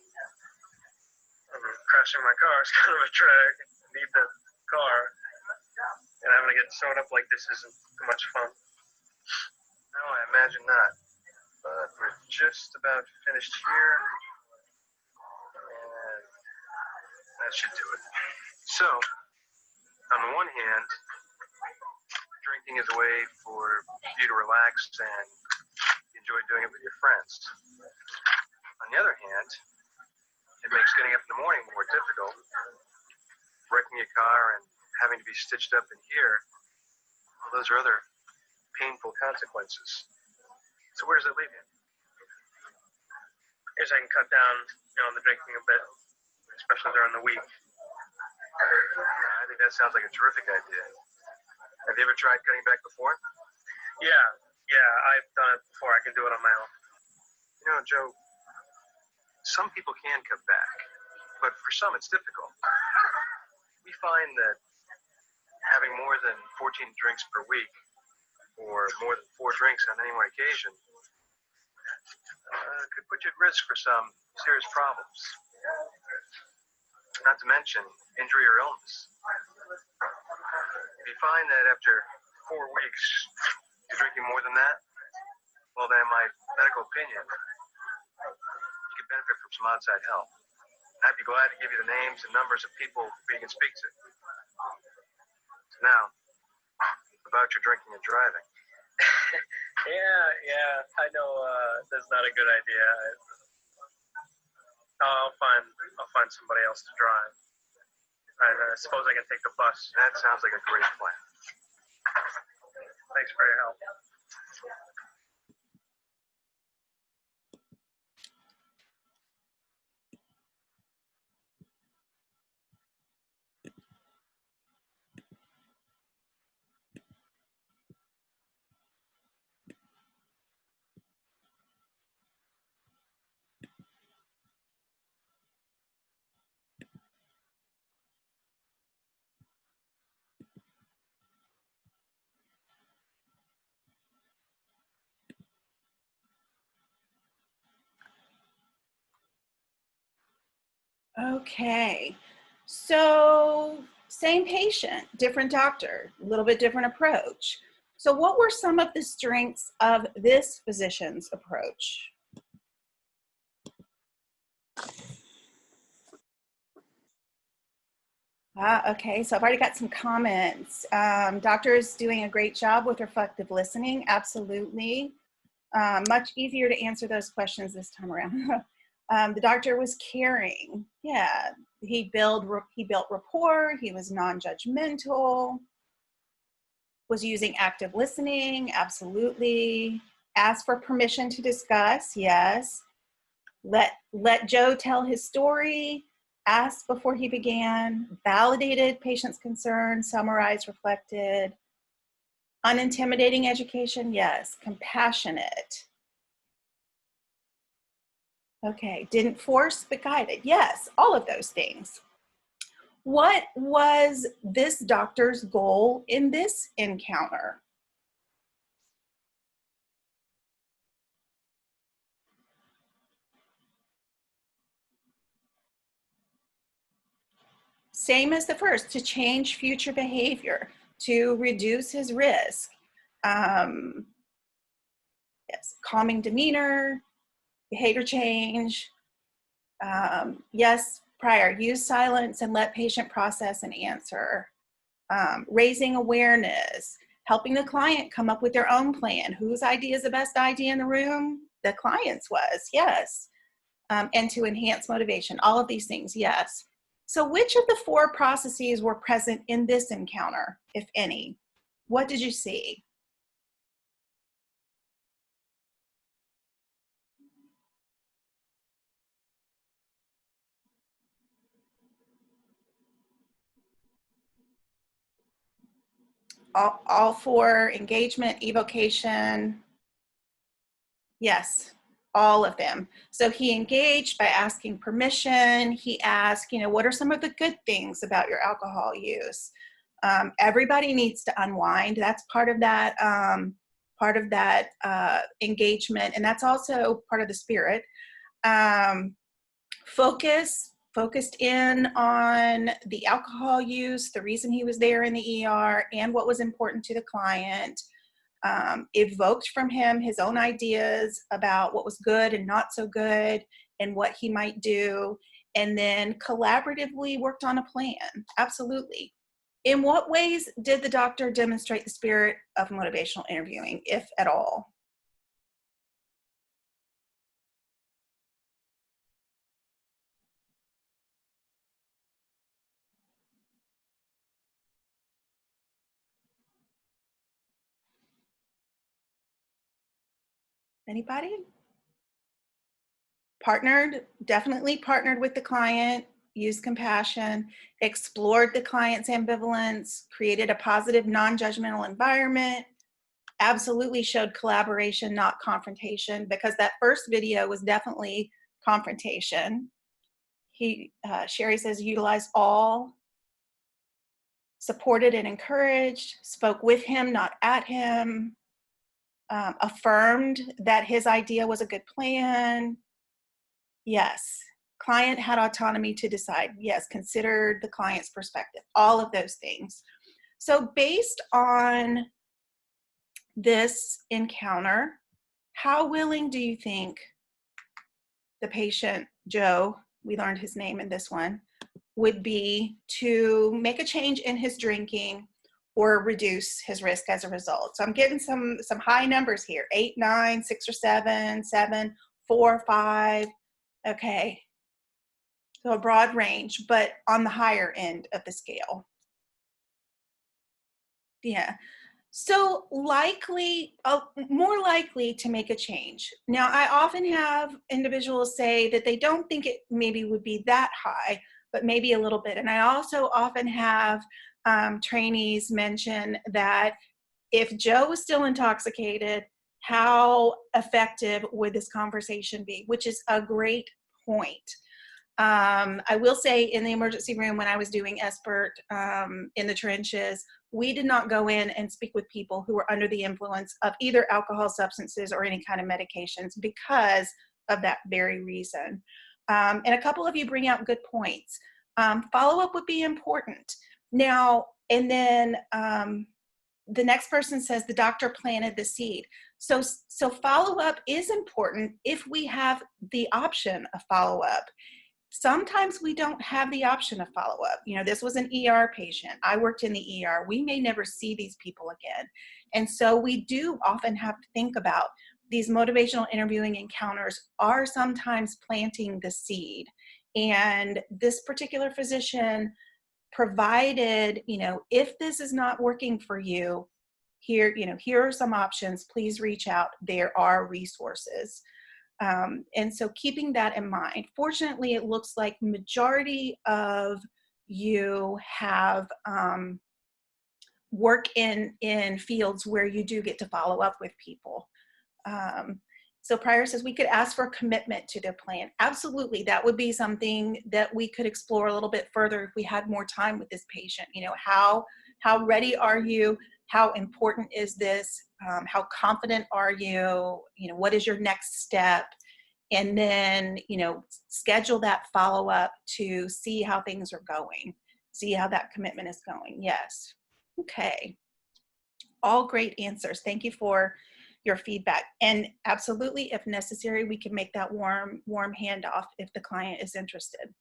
Crashing my car is kind of a drag. I need the car. And having to get sewed up like this isn't too much fun. No, I imagine not. But we're just about finished here. And that should do it. So, on the one hand, drinking is a way for you to relax and enjoy doing it with your friends. On the other hand, it makes getting up in the morning more difficult. Wrecking your car and having to be stitched up in here, well, those are other painful consequences. So where does it leave you? Guess I can cut down, on the drinking a bit, especially during the week. I think that sounds like a terrific idea. Have you ever tried cutting back before? Yeah, I've done it before. I can do it on my own. You know, Joe, some people can cut back, but for some it's difficult. We find that having more than 14 drinks per week, or more than 4 drinks on any one occasion, could put you at risk for some serious problems. Not to mention injury or illness. If you find that after 4 weeks you're drinking more than that, well then, in my medical opinion, you could benefit from some outside help. And I'd be glad to give you the names and numbers of people who you can speak to. So now, about your drinking and driving. Yeah, I know that's not a good idea. I'll find somebody else to drive. I suppose I can take the bus. That sounds like a great plan. Thanks for your help. Okay, so same patient, different doctor, a little bit different approach. So what were some of the strengths of this physician's approach? Okay, so I've already got some comments. Doctor is doing a great job with reflective listening, absolutely. Much easier to answer those questions this time around. The doctor was caring. Yeah, he built rapport. He was non-judgmental. Was using active listening. Absolutely. Asked for permission to discuss. Yes. Let Joe tell his story. Asked before he began. Validated patient's concern. Summarized. Reflected. Unintimidating education. Yes. Compassionate. Okay, didn't force but guided. Yes, all of those things. What was this doctor's goal in this encounter? Same as the first, to change future behavior, to reduce his risk. Yes, calming demeanor, behavior change. Yes, prior, use silence and let patient process and answer. Raising awareness, helping the client come up with their own plan. Whose idea is the best idea in the room? The client's was, yes. And to enhance motivation, all of these things, yes. So which of the 4 processes were present in this encounter, if any? What did you see? All for engagement, evocation. Yes, all of them. So he engaged by asking permission. He asked, what are some of the good things about your alcohol use? Everybody needs to unwind. That's part of that engagement, and that's also part of the spirit. Focused in on the alcohol use, the reason he was there in the ER, and what was important to the client. Evoked from him his own ideas about what was good and not so good and what he might do, and then collaboratively worked on a plan. Absolutely. In what ways did the doctor demonstrate the spirit of motivational interviewing, if at all? Anybody? Definitely partnered with the client, used compassion, explored the client's ambivalence, created a positive, non-judgmental environment, absolutely showed collaboration, not confrontation, because that first video was definitely confrontation. Sherry says, utilized all, supported and encouraged, spoke with him, not at him, affirmed that his idea was a good plan. Yes. Client had autonomy to decide. Yes. Considered the client's perspective. All of those things. So based on this encounter, how willing do you think the patient, Joe, we learned his name in this one, would be to make a change in his drinking or reduce his risk as a result? So I'm getting some high numbers here: 8, 9, 6 or 7, 7, 4, 5. Okay. So a broad range, but on the higher end of the scale. Yeah. So more likely to make a change. Now, I often have individuals say that they don't think it maybe would be that high, but maybe a little bit. And I also often have trainees mention that if Joe was still intoxicated, how effective would this conversation be? Which is a great point. I will say, in the emergency room when I was doing SBIRT in the trenches, we did not go in and speak with people who were under the influence of either alcohol, substances, or any kind of medications because of that very reason. And a couple of you bring out good points. Follow-up would be important. Now, and then the next person says the doctor planted the seed. So follow-up is important if we have the option of follow-up. Sometimes we don't have the option of follow-up. This was an ER patient. I worked in the ER. We may never see these people again. And so we do often have to think about these motivational interviewing encounters are sometimes planting the seed. And this particular physician provided, if this is not working for you, here are some options. Please reach out. There are resources. And so keeping that in mind. Fortunately, it looks like majority of you have work in fields where you do get to follow up with people. So Pryor says we could ask for a commitment to their plan. Absolutely, that would be something that we could explore a little bit further if we had more time with this patient. How ready are you? How important is this? How confident are you? What is your next step? And then, schedule that follow-up to see how things are going, see how that commitment is going. Yes. Okay. All great answers. Thank you for your feedback. And absolutely, if necessary, we can make that warm handoff if the client is interested.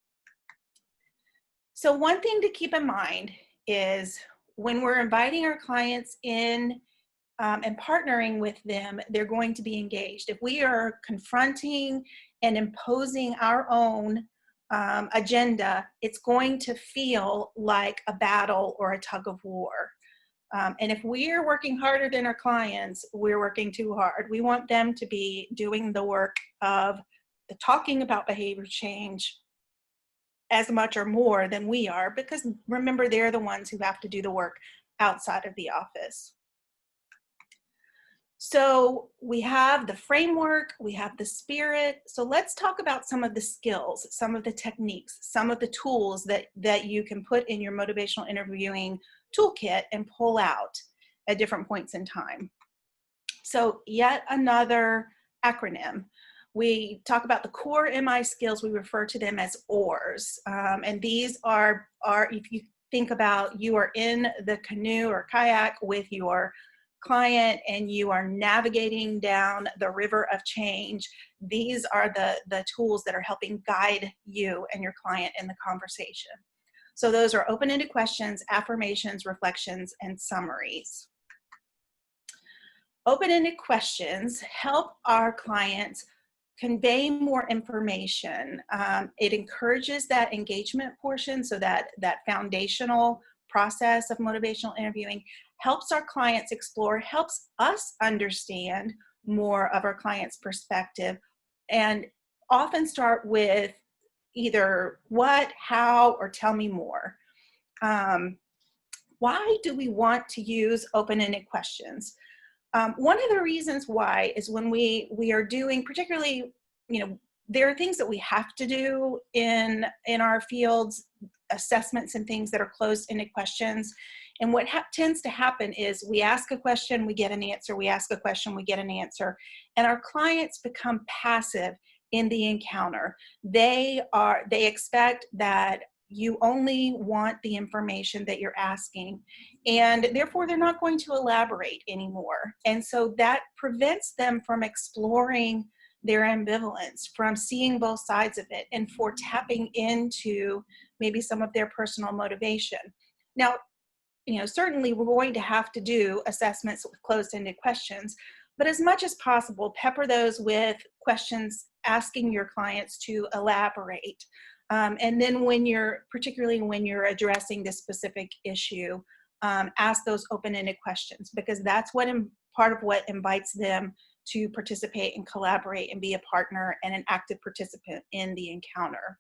So one thing to keep in mind is when we're inviting our clients in and partnering with them, they're going to be engaged. If we are confronting and imposing our own agenda, it's going to feel like a battle or a tug of war. And if we are working harder than our clients, we're working too hard. We want them to be doing the work of the talking about behavior change as much or more than we are, because remember, they're the ones who have to do the work outside of the office. So we have the framework, we have the spirit. So let's talk about some of the skills, some of the techniques, some of the tools that you can put in your motivational interviewing toolkit and pull out at different points in time. So yet another acronym. We talk about the core MI skills, we refer to them as OARs. And these are, if you think about you are in the canoe or kayak with your client and you are navigating down the river of change, these are the tools that are helping guide you and your client in the conversation. So those are open-ended questions, affirmations, reflections, and summaries. Open-ended questions help our clients convey more information. It encourages that engagement portion, so that foundational process of motivational interviewing helps our clients explore, helps us understand more of our client's perspective, and often start with either what, how, or tell me more. Why do we want to use open-ended questions? One of the reasons why is when we are doing, particularly, there are things that we have to do in our fields, assessments and things that are closed-ended questions. And what tends to happen is we ask a question, we get an answer, we ask a question, we get an answer, and our clients become passive in the encounter. They expect that you only want the information that you're asking, and therefore they're not going to elaborate anymore. And so that prevents them from exploring their ambivalence, from seeing both sides of it, and for tapping into maybe some of their personal motivation. Now, certainly we're going to have to do assessments with closed-ended questions, but as much as possible, pepper those with questions asking your clients to elaborate. And then particularly when you're addressing this specific issue, ask those open-ended questions, because that's part of what invites them to participate and collaborate and be a partner and an active participant in the encounter.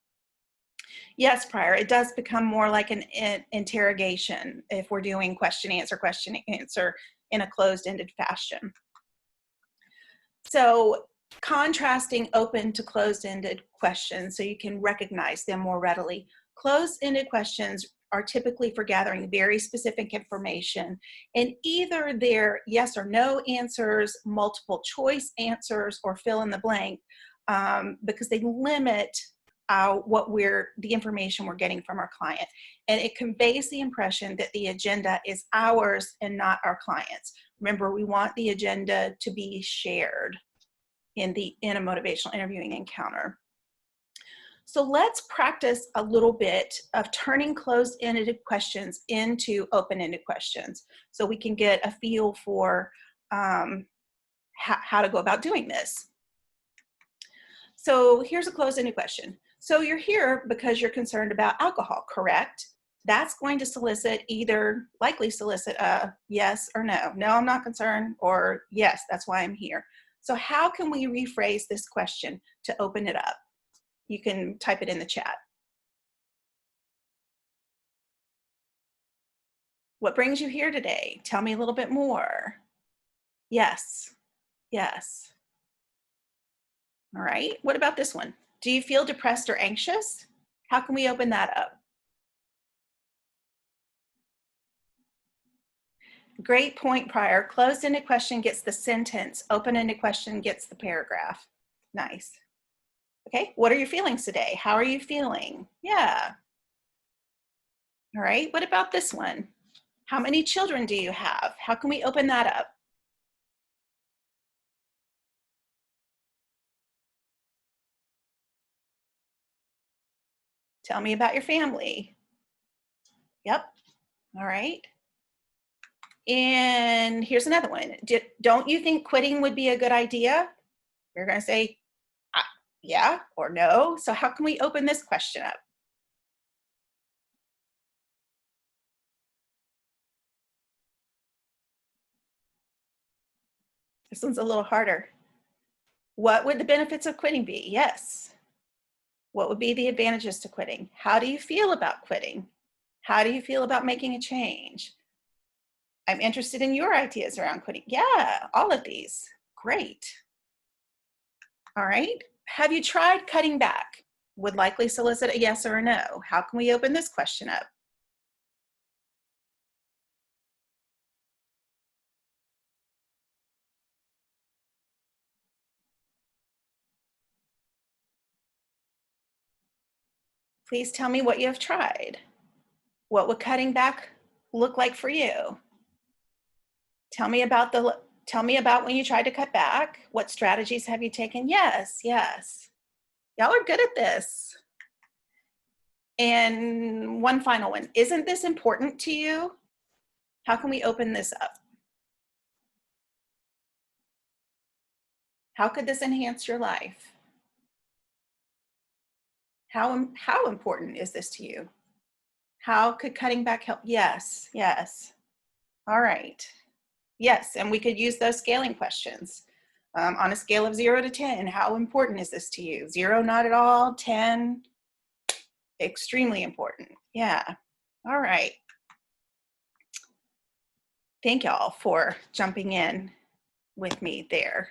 Yes, Prior, it does become more like an interrogation if we're doing question, answer in a closed-ended fashion. So contrasting open to closed-ended questions so you can recognize them more readily. Closed-ended questions are typically for gathering very specific information, and either they're yes or no answers, multiple choice answers, or fill in the blank, because they limit the information we're getting from our client. And it conveys the impression that the agenda is ours and not our client's. Remember, we want the agenda to be shared in a motivational interviewing encounter. So let's practice a little bit of turning closed-ended questions into open-ended questions so we can get a feel for how to go about doing this. So here's a closed-ended question. So you're here because you're concerned about alcohol, correct? That's going to likely solicit a yes or no. No, I'm not concerned, or yes, that's why I'm here. So how can we rephrase this question to open it up? You can type it in the chat. What brings you here today? Tell me a little bit more. Yes, yes. All right, what about this one? Do you feel depressed or anxious? How can we open that up? Great point, Prior. Closed-ended question gets the sentence. Open-ended question gets the paragraph. Nice. Okay, what are your feelings today? How are you feeling? Yeah. All right, what about this one? How many children do you have? How can we open that up? Tell me about your family. Yep. All right. And here's another one. Don't you think quitting would be a good idea? You're going to say, yeah or no. So how can we open this question up? This one's a little harder. What would the benefits of quitting be? Yes. What would be the advantages to quitting? How do you feel about quitting? How do you feel about making a change? I'm interested in your ideas around quitting. Yeah, all of these. Great. All right. Have you tried cutting back? Would likely solicit a yes or a no. How can we open this question up? Please tell me what you have tried. What would cutting back look like for you? Tell me about when you tried to cut back. What strategies have you taken? Yes, yes. Y'all are good at this. And one final one. Isn't this important to you? How can we open this up? How could this enhance your life? How important is this to you? How could cutting back help? Yes, yes. All right. Yes, and we could use those scaling questions. On a scale of 0 to 10, how important is this to you? 0, not at all. 10, extremely important. Yeah. All right. Thank y'all for jumping in with me there.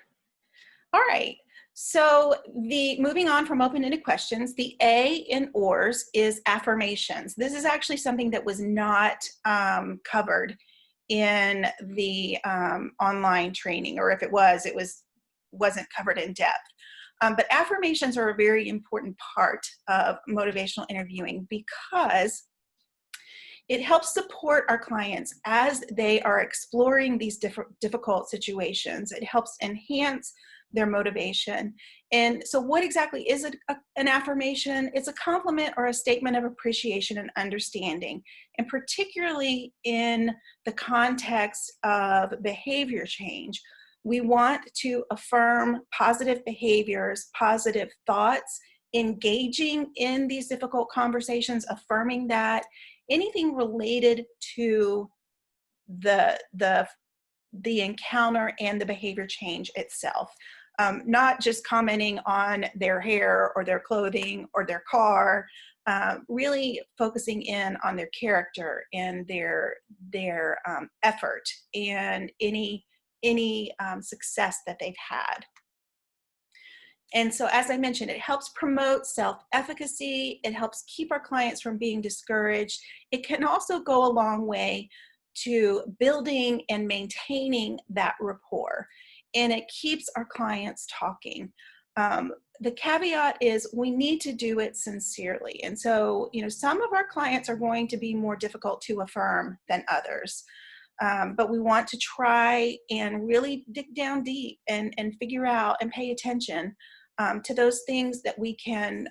All right. So moving on from open-ended questions, the A in ORS is affirmations. This is actually something that was not covered in the online training, or if it wasn't covered in depth. But affirmations are a very important part of motivational interviewing because it helps support our clients as they are exploring these difficult situations. It helps enhance their motivation. And so what exactly is an affirmation? It's a compliment or a statement of appreciation and understanding, and particularly in the context of behavior change. We want to affirm positive behaviors, positive thoughts, engaging in these difficult conversations, affirming that anything related to the encounter and the behavior change itself. Not just commenting on their hair or their clothing or their car, really focusing in on their character and their effort and any success that they've had. And so, as I mentioned, it helps promote self-efficacy. It helps keep our clients from being discouraged. It can also go a long way to building and maintaining that rapport. And it keeps our clients talking. The caveat is we need to do it sincerely. And so, some of our clients are going to be more difficult to affirm than others. But we want to try and really dig down deep and figure out and pay attention to those things that we can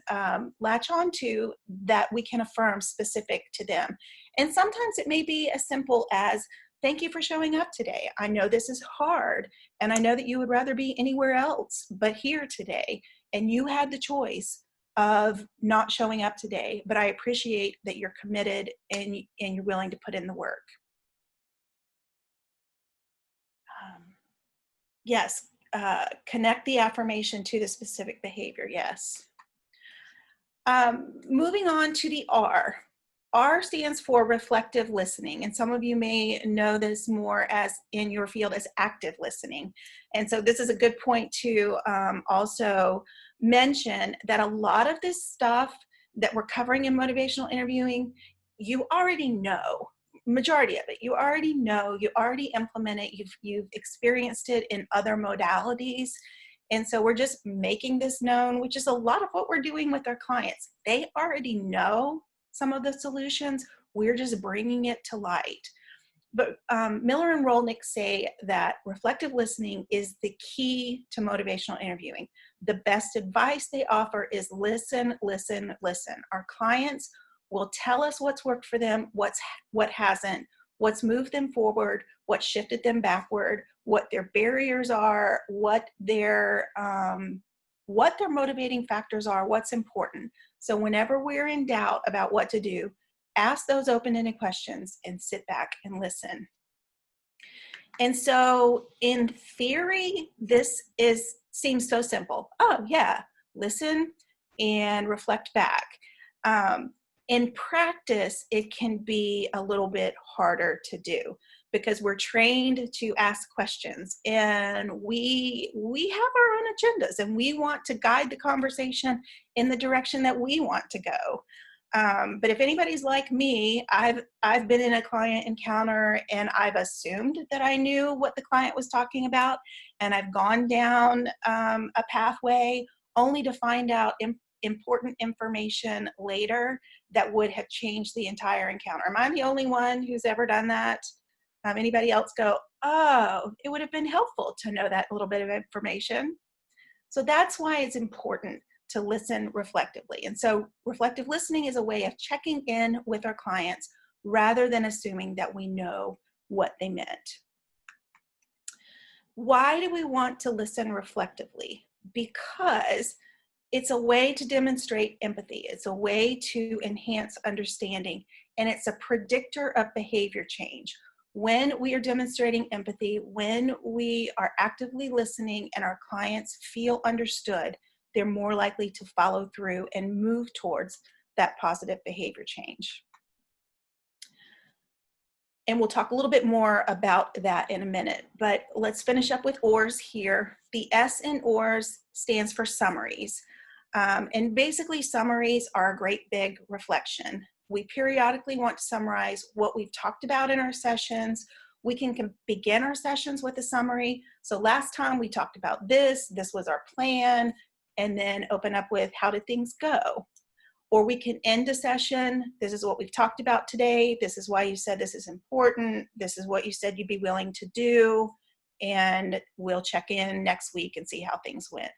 latch on to, that we can affirm specific to them. And sometimes it may be as simple as, thank you for showing up today. I know this is hard, and I know that you would rather be anywhere else but here today, and you had the choice of not showing up today, but I appreciate that you're committed and you're willing to put in the work. Yes, connect the affirmation to the specific behavior, yes. Moving on to the R. R stands for reflective listening, and some of you may know this more as in your field as active listening. And so this is a good point to also mention that a lot of this stuff that we're covering in motivational interviewing, you already know. Majority of it, you already know, you already implement it, you've experienced it in other modalities. And so we're just making this known, which is a lot of what we're doing with our clients. They already know some of the solutions. We're just bringing it to light. But Miller and Rolnick say that reflective listening is the key to motivational interviewing. The best advice they offer is listen, listen, listen. Our clients will tell us what's worked for them, what hasn't, what's moved them forward, what shifted them backward, what their barriers are, what their motivating factors are, what's important. So whenever we're in doubt about what to do, ask those open-ended questions and sit back and listen. And so in theory, this seems so simple. Oh yeah, listen and reflect back. In practice, it can be a little bit harder to do because we're trained to ask questions, and we have our own agendas, and we want to guide the conversation in the direction that we want to go. But if anybody's like me, I've been in a client encounter and I've assumed that I knew what the client was talking about, and I've gone down a pathway only to find out important information later that would have changed the entire encounter. Am I the only one who's ever done that? Anybody else go, oh, it would have been helpful to know that little bit of information? So that's why it's important to listen reflectively. And so reflective listening is a way of checking in with our clients rather than assuming that we know what they meant. Why do we want to listen reflectively? Because it's a way to demonstrate empathy. It's a way to enhance understanding, and it's a predictor of behavior change. When we are demonstrating empathy, when we are actively listening and our clients feel understood, they're more likely to follow through and move towards that positive behavior change. And we'll talk a little bit more about that in a minute, but let's finish up with ORS here. The S in ORS stands for summaries. And basically summaries are a great big reflection. We periodically want to summarize what we've talked about in our sessions. We can begin our sessions with a summary. So last time we talked about this was our plan, and then open up with how did things go? Or we can end a session. This is what we've talked about today. This is why you said this is important. This is what you said you'd be willing to do. And we'll check in next week and see how things went.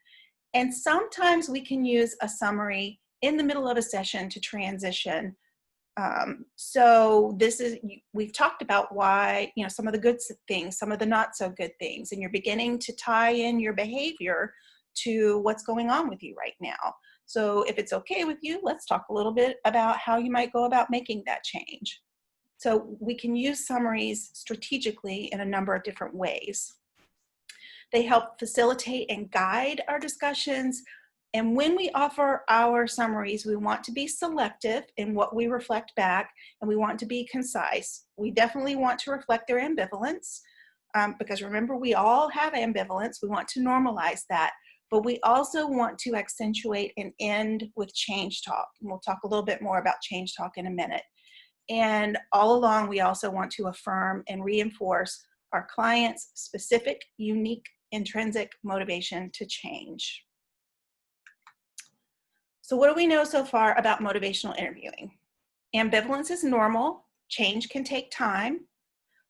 And sometimes we can use a summary in the middle of a session to transition. So we've talked about why, some of the good things, some of the not so good things, and you're beginning to tie in your behavior to what's going on with you right now. So if it's okay with you, let's talk a little bit about how you might go about making that change. So we can use summaries strategically in a number of different ways. They help facilitate and guide our discussions. And when we offer our summaries, we want to be selective in what we reflect back, and we want to be concise. We definitely want to reflect their ambivalence, because remember, we all have ambivalence. We want to normalize that, but we also want to accentuate and end with change talk. And we'll talk a little bit more about change talk in a minute. And all along, we also want to affirm and reinforce our clients' specific, unique, intrinsic motivation to change. So what do we know so far about motivational interviewing? Ambivalence is normal. Change can take time.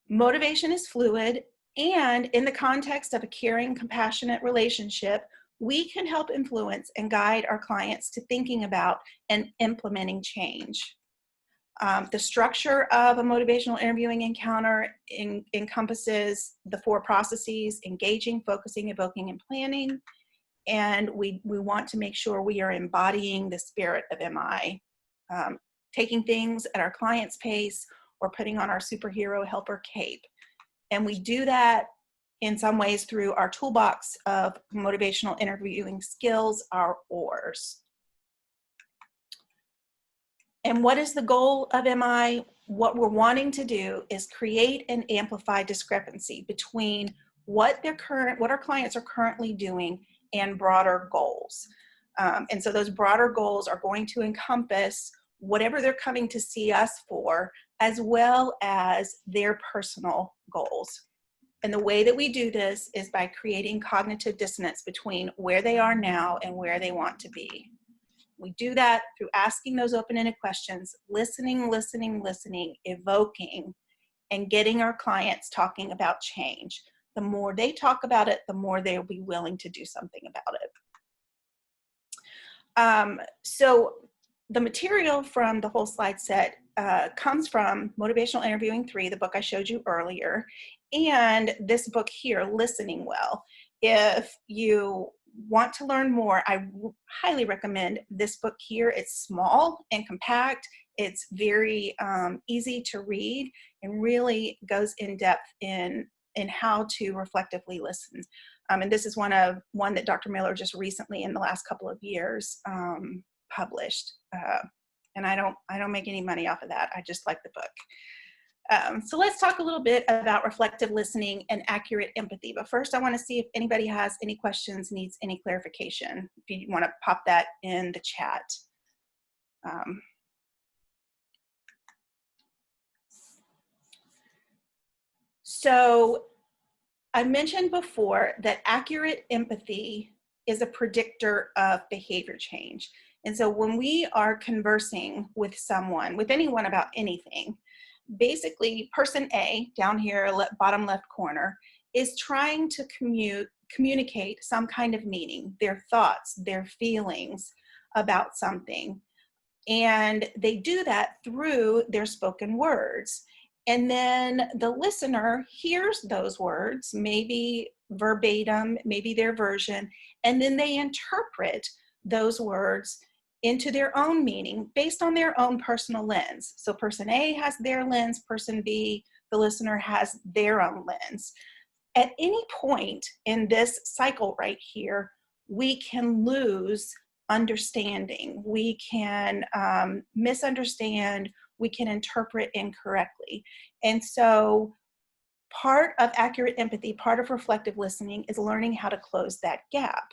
Motivation is fluid. And in the context of a caring, compassionate relationship, we can help influence and guide our clients to thinking about and implementing change. The structure of a motivational interviewing encounter encompasses the 4 processes: engaging, focusing, evoking, and planning. And we want to make sure we are embodying the spirit of MI, taking things at our client's pace or putting on our superhero helper cape. And we do that in some ways through our toolbox of motivational interviewing skills, our ORS. And what is the goal of MI? What we're wanting to do is create and amplify discrepancy between what our clients are currently doing and broader goals. And so those broader goals are going to encompass whatever they're coming to see us for, as well as their personal goals. And the way that we do this is by creating cognitive dissonance between where they are now and where they want to be. We do that through asking those open-ended questions, listening, evoking, and getting our clients talking about change. The more they talk about it, the more they'll be willing to do something about it. So the material from the whole slide set comes from Motivational Interviewing 3, the book I showed you earlier, and this book here, Listening Well. If you want to learn more, I highly recommend this book here. It's small and compact. It's very easy to read and really goes in depth in how to reflectively listen. And this is one that Dr. Miller just recently, in the last couple of years, published. And I don't make any money off of that. I just like the book. So let's talk a little bit about reflective listening and accurate empathy. But first, I want to see if anybody has any questions, needs any clarification. If you want to pop that in the chat. So I mentioned before that accurate empathy is a predictor of behavior change. And so when we are conversing with someone, with anyone about anything, basically person A down here, bottom left corner, is trying to communicate some kind of meaning, their thoughts, their feelings about something. And they do that through their spoken words. And then the listener hears those words, maybe verbatim, maybe their version, and then they interpret those words into their own meaning based on their own personal lens. So person A has their lens, person B, the listener, has their own lens. At any point in this cycle right here, we can lose understanding. We can misunderstand. We can interpret incorrectly. And so part of accurate empathy, part of reflective listening, is learning how to close that gap.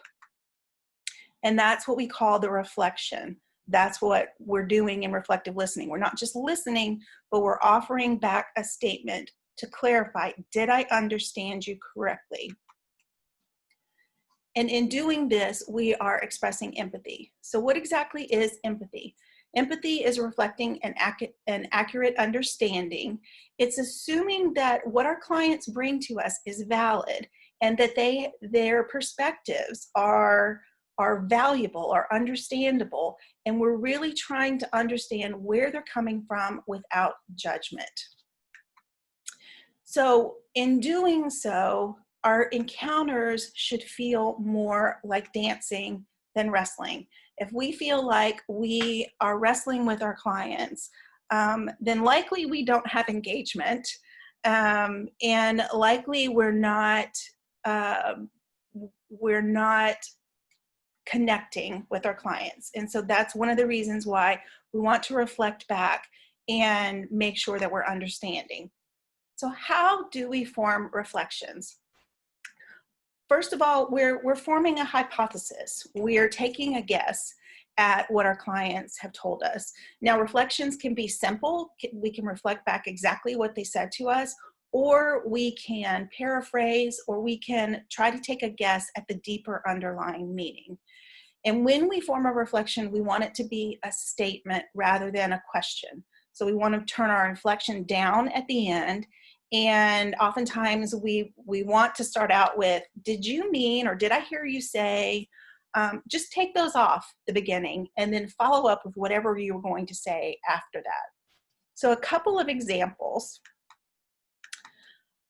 And that's what we call the reflection. That's what we're doing in reflective listening. We're not just listening, but we're offering back a statement to clarify, did I understand you correctly? And in doing this, we are expressing empathy. So what exactly is empathy? Empathy is reflecting an accurate understanding. It's assuming that what our clients bring to us is valid and that their perspectives are valuable, are understandable, and we're really trying to understand where they're coming from without judgment. So in doing so, our encounters should feel more like dancing than wrestling. If we feel like we are wrestling with our clients, then likely we don't have engagement, and likely we're not connecting with our clients. And so that's one of the reasons why we want to reflect back and make sure that we're understanding. So how do we form reflections? First of all, we're forming a hypothesis. We're taking a guess at what our clients have told us. Now, reflections can be simple. We can reflect back exactly what they said to us, or we can paraphrase, or we can try to take a guess at the deeper underlying meaning. And when we form a reflection, we want it to be a statement rather than a question. So we want to turn our inflection down at the end. And oftentimes we want to start out with, did you mean, or did I hear you say? Just take those off the beginning and then follow up with whatever you were going to say after that. So a couple of examples.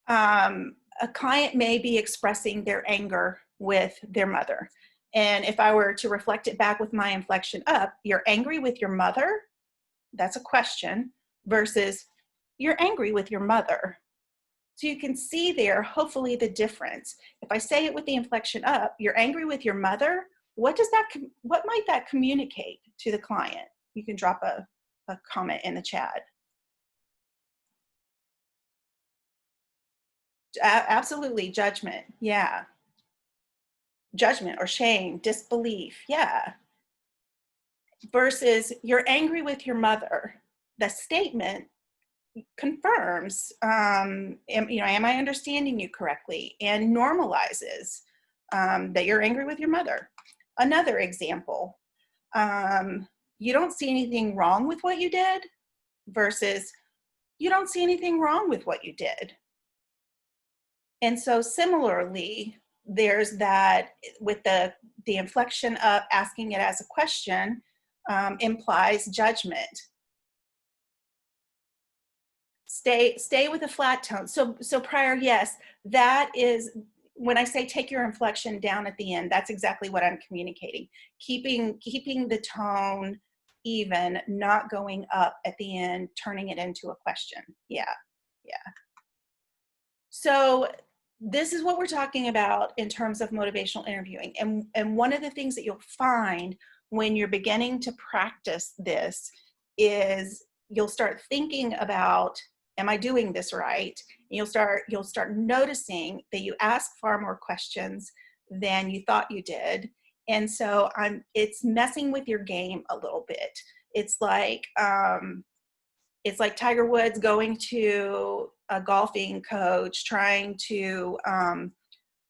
A client may be expressing their anger with their mother. And if I were to reflect it back with my inflection up, you're angry with your mother? That's a question, versus you're angry with your mother. So you can see there, hopefully, the difference. If I say it with the inflection up, you're angry with your mother, what might that communicate to the client? You can drop a comment in the chat. Absolutely, judgment, yeah. Judgment or shame, disbelief, yeah. Versus you're angry with your mother. The statement confirms, am I understanding you correctly, and normalizes that you're angry with your mother. Another example, you don't see anything wrong with what you did, versus you don't see anything wrong with what you did. And so similarly, there's that with the inflection of asking it as a question implies judgment. Stay with a flat tone. So prior, yes, that is, when I say take your inflection down at the end, that's exactly what I'm communicating. Keeping the tone even, not going up at the end, turning it into a question. Yeah. So this is what we're talking about in terms of motivational interviewing. And one of the things that you'll find when you're beginning to practice this is you'll start thinking about am I doing this right? And you'll start noticing that you ask far more questions than you thought you did. And so it's messing with your game a little bit. It's like Tiger Woods going to a golfing coach trying to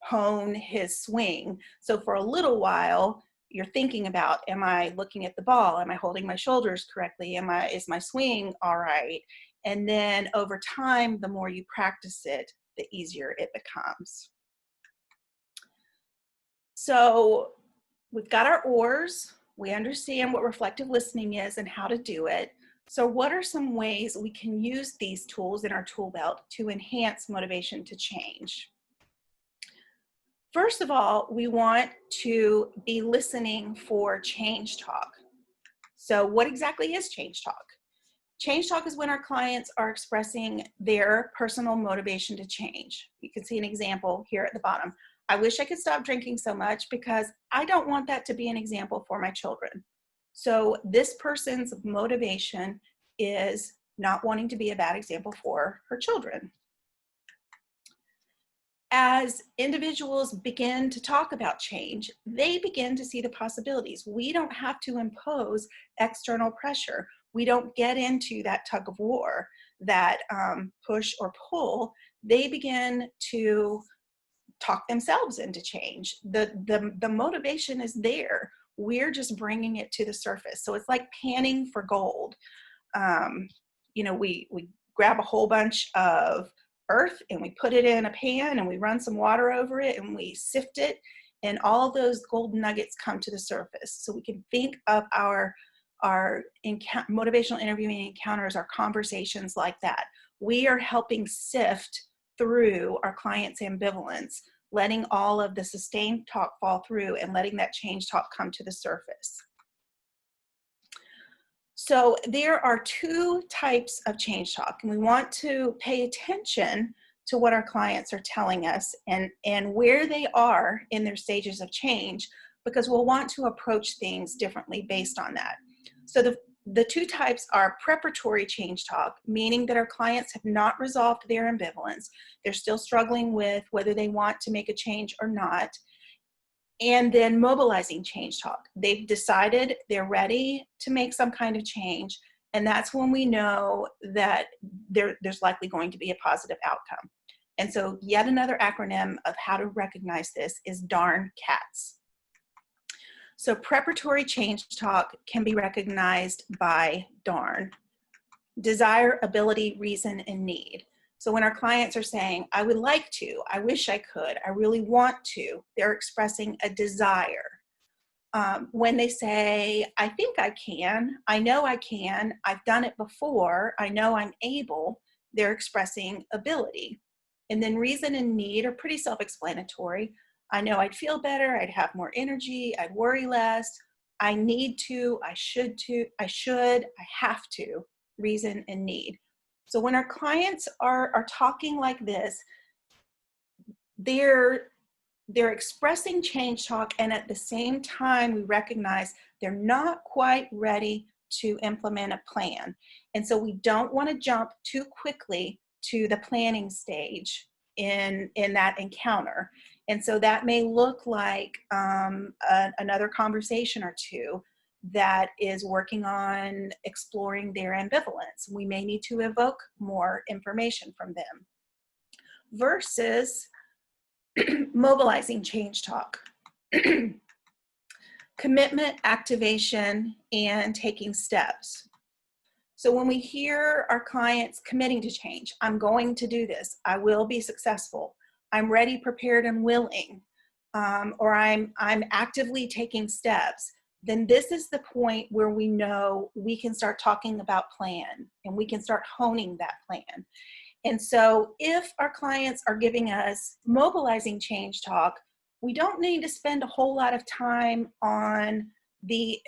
hone his swing. So for a little while, you're thinking about, am I looking at the ball? Am I holding my shoulders correctly? Is my swing all right? And then over time, the more you practice it, the easier it becomes. So we've got our oars. We understand what reflective listening is and how to do it. So what are some ways we can use these tools in our tool belt to enhance motivation to change? First of all, we want to be listening for change talk. So what exactly is change talk? Change talk is when our clients are expressing their personal motivation to change. You can see an example here at the bottom. I wish I could stop drinking so much because I don't want that to be an example for my children. So this person's motivation is not wanting to be a bad example for her children. As individuals begin to talk about change, they begin to see the possibilities. We don't have to impose external pressure. We don't get into that tug of war, that push or pull. They begin to talk themselves into change. The motivation is there. We're just bringing it to the surface. So it's like panning for gold. We grab a whole bunch of earth and we put it in a pan and we run some water over it and we sift it, and all those gold nuggets come to the surface. So we can think of our motivational interviewing encounters, our conversations like that. We are helping sift through our client's ambivalence, letting all of the sustained talk fall through and letting that change talk come to the surface. So there are two types of change talk, and we want to pay attention to what our clients are telling us and where they are in their stages of change, because we'll want to approach things differently based on that. So the two types are preparatory change talk, meaning that our clients have not resolved their ambivalence. They're still struggling with whether they want to make a change or not. And then mobilizing change talk. They've decided they're ready to make some kind of change, and that's when we know that there's likely going to be a positive outcome. And so yet another acronym of how to recognize this is DARN CATS. So preparatory change talk can be recognized by DARN: desire, ability, reason, and need. So when our clients are saying, I would like to, I wish I could, I really want to, they're expressing a desire. When they say, I think I can, I know I can, I've done it before, I know I'm able, they're expressing ability. And then reason and need are pretty self-explanatory. I know I'd feel better, I'd have more energy, I'd worry less, I need to, I should, I have to, reason and need. So when our clients are talking like this, they're expressing change talk, and at the same time we recognize they're not quite ready to implement a plan. And so we don't want to jump too quickly to the planning stage in that encounter. And so that may look like another conversation or two that is working on exploring their ambivalence. We may need to evoke more information from them versus mobilizing change talk. Commitment, activation, and taking steps. So when we hear our clients committing to change, I'm going to do this, I will be successful, I'm ready, prepared, and willing, or I'm actively taking steps, then this is the point where we know we can start talking about plan and we can start honing that plan. And so if our clients are giving us mobilizing change talk, we don't need to spend a whole lot of time on the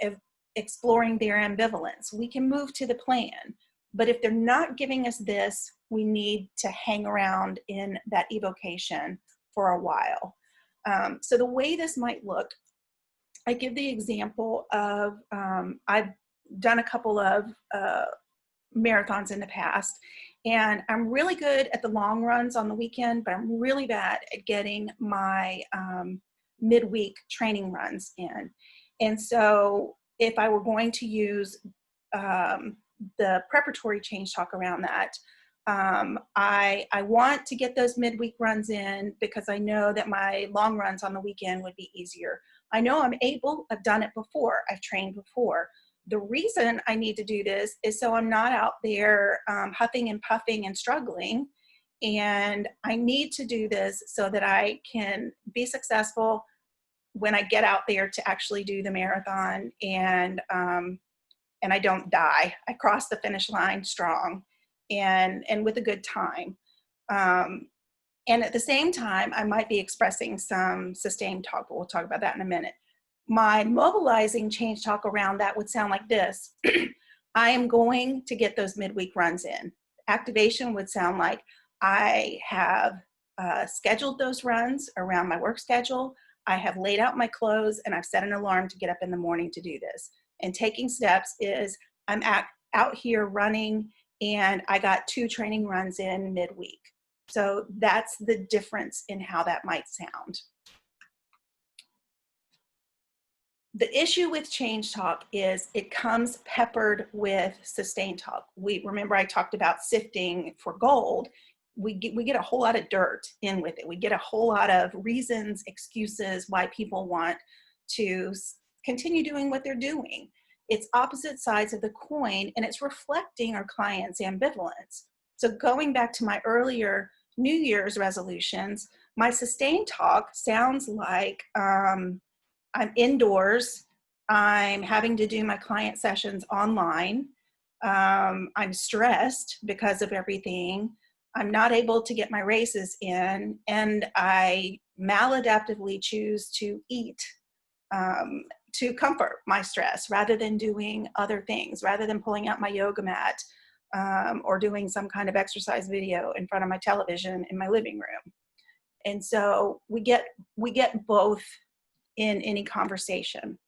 exploring their ambivalence. We can move to the plan. But if they're not giving us this, we need to hang around in that evocation for a while. So the way this might look, I give the example of, I've done a couple of marathons in the past, And I'm really good at the long runs on the weekend, but I'm really bad at getting my midweek training runs in. And so if I were going to use the preparatory change talk around that, I want to get those midweek runs in because I know that my long runs on the weekend would be easier. I know I'm able, I've done it before, I've trained before. The reason I need to do this is so I'm not out there huffing and puffing and struggling. And I need to do this so that I can be successful when I get out there to actually do the marathon, and I don't die. I cross the finish line strong and with a good time. And at the same time, I might be expressing some sustained talk, but we'll talk about that in a minute. My mobilizing change talk around that would sound like this. I am going to get those midweek runs in. Activation would sound like I have scheduled those runs around my work schedule. I have laid out my clothes and I've set an alarm to get up in the morning to do this. And taking steps is I'm out here running and I got 2 training runs in midweek. So that's the difference in how that might sound. The issue with change talk is it comes peppered with sustained talk. Remember I talked about sifting for gold. We get a whole lot of dirt in with it. We get a whole lot of reasons, excuses why people want to continue doing what they're doing. It's opposite sides of the coin, and it's reflecting our clients' ambivalence. So going back to my earlier New Year's resolutions, my sustained talk sounds like I'm indoors, I'm having to do my client sessions online, I'm stressed because of everything, I'm not able to get my races in, and I maladaptively choose to eat to comfort my stress rather than doing other things, rather than pulling out my yoga mat or doing some kind of exercise video in front of my television in my living room. And so we get both in any conversation.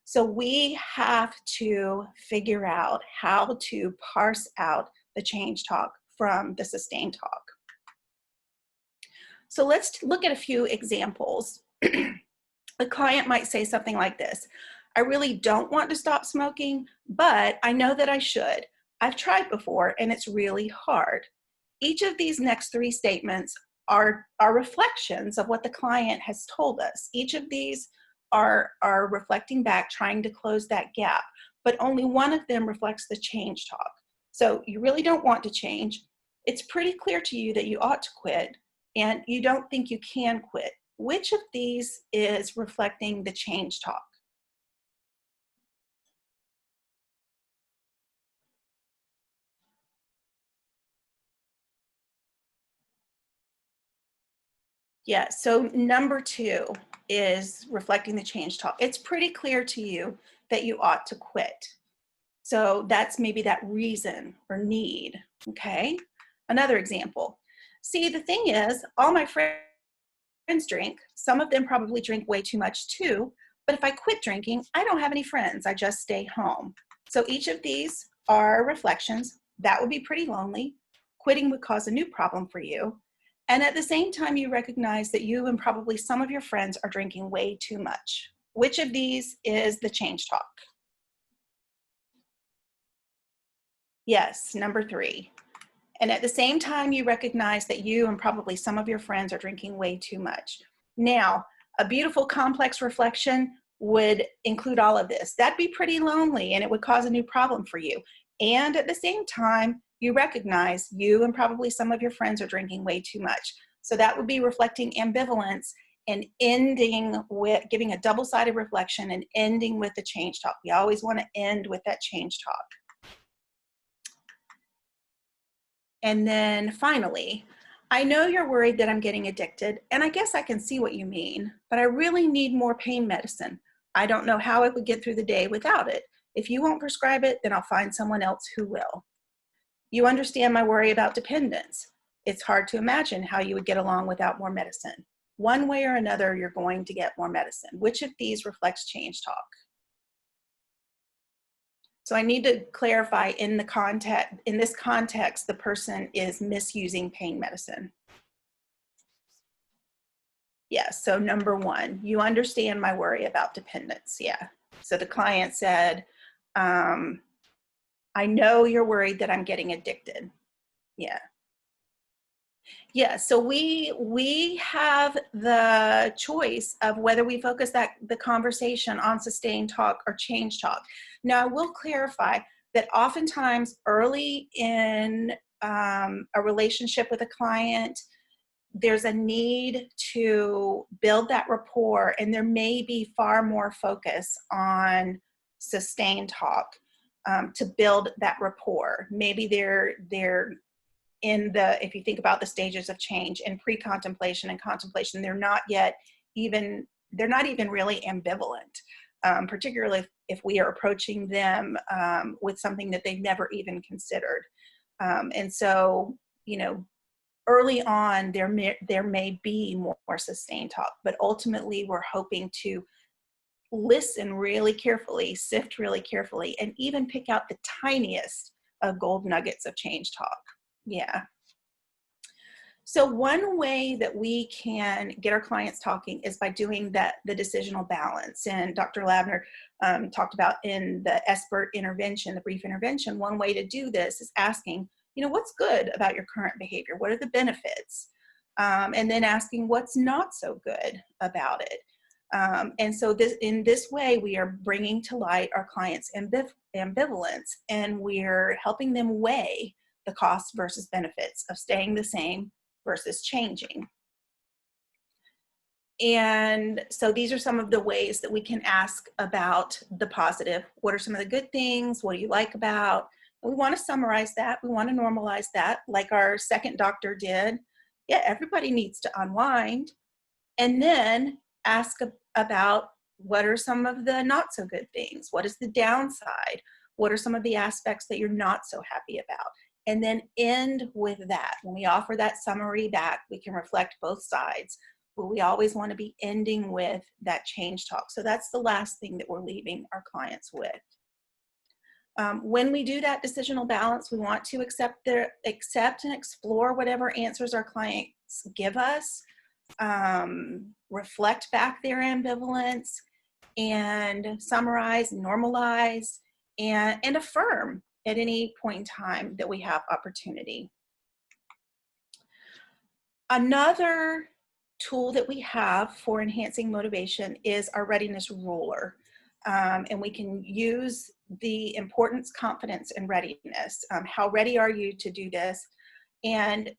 So we have to figure out how to parse out the change talk from the sustained talk. So let's look at a few examples. The client might say something like this: I really don't want to stop smoking, but I know that I should. I've tried before and it's really hard. Each of these next 3 statements are reflections of what the client has told us. Each of these are reflecting back, trying to close that gap, but only one of them reflects the change talk. So you really don't want to change. It's pretty clear to you that you ought to quit, and you don't think you can quit. Which of these is reflecting the change talk? Yeah, so number 2 is reflecting the change talk. It's pretty clear to you that you ought to quit. So that's maybe that reason or need, okay? Another example. See, the thing is, all my friends drink. Some of them probably drink way too much too, but if I quit drinking, I don't have any friends. I just stay home. So each of these are reflections. That would be pretty lonely. Quitting would cause a new problem for you. And at the same time, you recognize that you and probably some of your friends are drinking way too much. Which of these is the change talk? Yes, number 3. And at the same time, you recognize that you and probably some of your friends are drinking way too much. Now, a beautiful complex reflection would include all of this. That'd be pretty lonely and it would cause a new problem for you. And at the same time, you recognize you and probably some of your friends are drinking way too much. So that would be reflecting ambivalence and ending with giving a double-sided reflection and ending with the change talk. We always want to end with that change talk. And then finally, I know you're worried that I'm getting addicted, and I guess I can see what you mean, but I really need more pain medicine. I don't know how I would get through the day without it. If you won't prescribe it, then I'll find someone else who will. You understand my worry about dependence. It's hard to imagine how you would get along without more medicine. One way or another, you're going to get more medicine. Which of these reflects change talk? So I need to clarify in this context, the person is misusing pain medicine. Yeah, so number one, you understand my worry about dependence. Yeah. So the client said, I know you're worried that I'm getting addicted. Yeah. Yeah, so we have the choice of whether we focus the conversation on sustained talk or change talk. Now, I will clarify that oftentimes early in a relationship with a client, there's a need to build that rapport, and there may be far more focus on sustained talk to build that rapport. Maybe they're if you think about the stages of change in pre-contemplation and contemplation, they're not even really ambivalent, particularly if we are approaching them with something that they've never even considered. And so, early on, there may be more sustained talk, but ultimately we're hoping to listen really carefully, sift really carefully, and even pick out the tiniest of gold nuggets of change talk. Yeah. So one way that we can get our clients talking is by doing the decisional balance. And Dr. Labner talked about in the SBIRT intervention, the brief intervention, one way to do this is asking, what's good about your current behavior? What are the benefits? And then asking what's not so good about it. And so in this way, we are bringing to light our clients' ambivalence, and we're helping them weigh the costs versus benefits of staying the same versus changing. And so these are some of the ways that we can ask about the positive. What are some of the good things? What do you like about? We want to summarize that. We want to normalize that, like our second doctor did. Yeah, everybody needs to unwind. And then ask about what are some of the not so good things? What is the downside? What are some of the aspects that you're not so happy about? And then end with that. When we offer that summary back, we can reflect both sides, but we always want to be ending with that change talk. So that's the last thing that we're leaving our clients with. When we do that decisional balance, we want to accept and explore whatever answers our clients give us, reflect back their ambivalence, and summarize, normalize, and affirm at any point in time that we have opportunity. Another tool that we have for enhancing motivation is our readiness ruler. And we can use the importance, confidence, and readiness. How ready are you to do this? And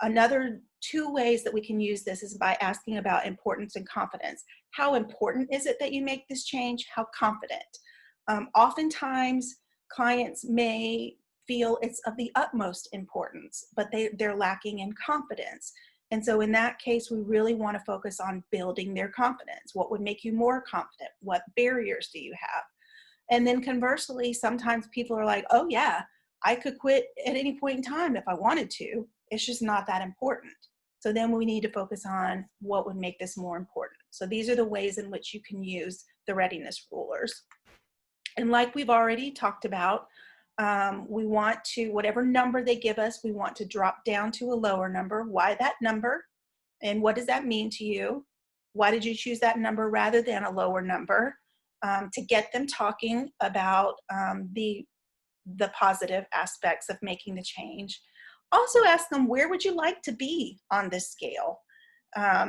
another two ways that we can use this is by asking about importance and confidence. How important is it that you make this change? How confident? Oftentimes, clients may feel it's of the utmost importance, but they're lacking in confidence. And so in that case, we really want to focus on building their confidence. What would make you more confident? What barriers do you have? And then conversely, sometimes people are like, oh yeah, I could quit at any point in time if I wanted to. It's just not that important. So then we need to focus on what would make this more important. So these are the ways in which you can use the readiness rulers. And like we've already talked about, we want to, whatever number they give us, we want to drop down to a lower number. Why that number? And what does that mean to you? Why did you choose that number rather than a lower number? To get them talking about the positive aspects of making the change. Also ask them, where would you like to be on this scale?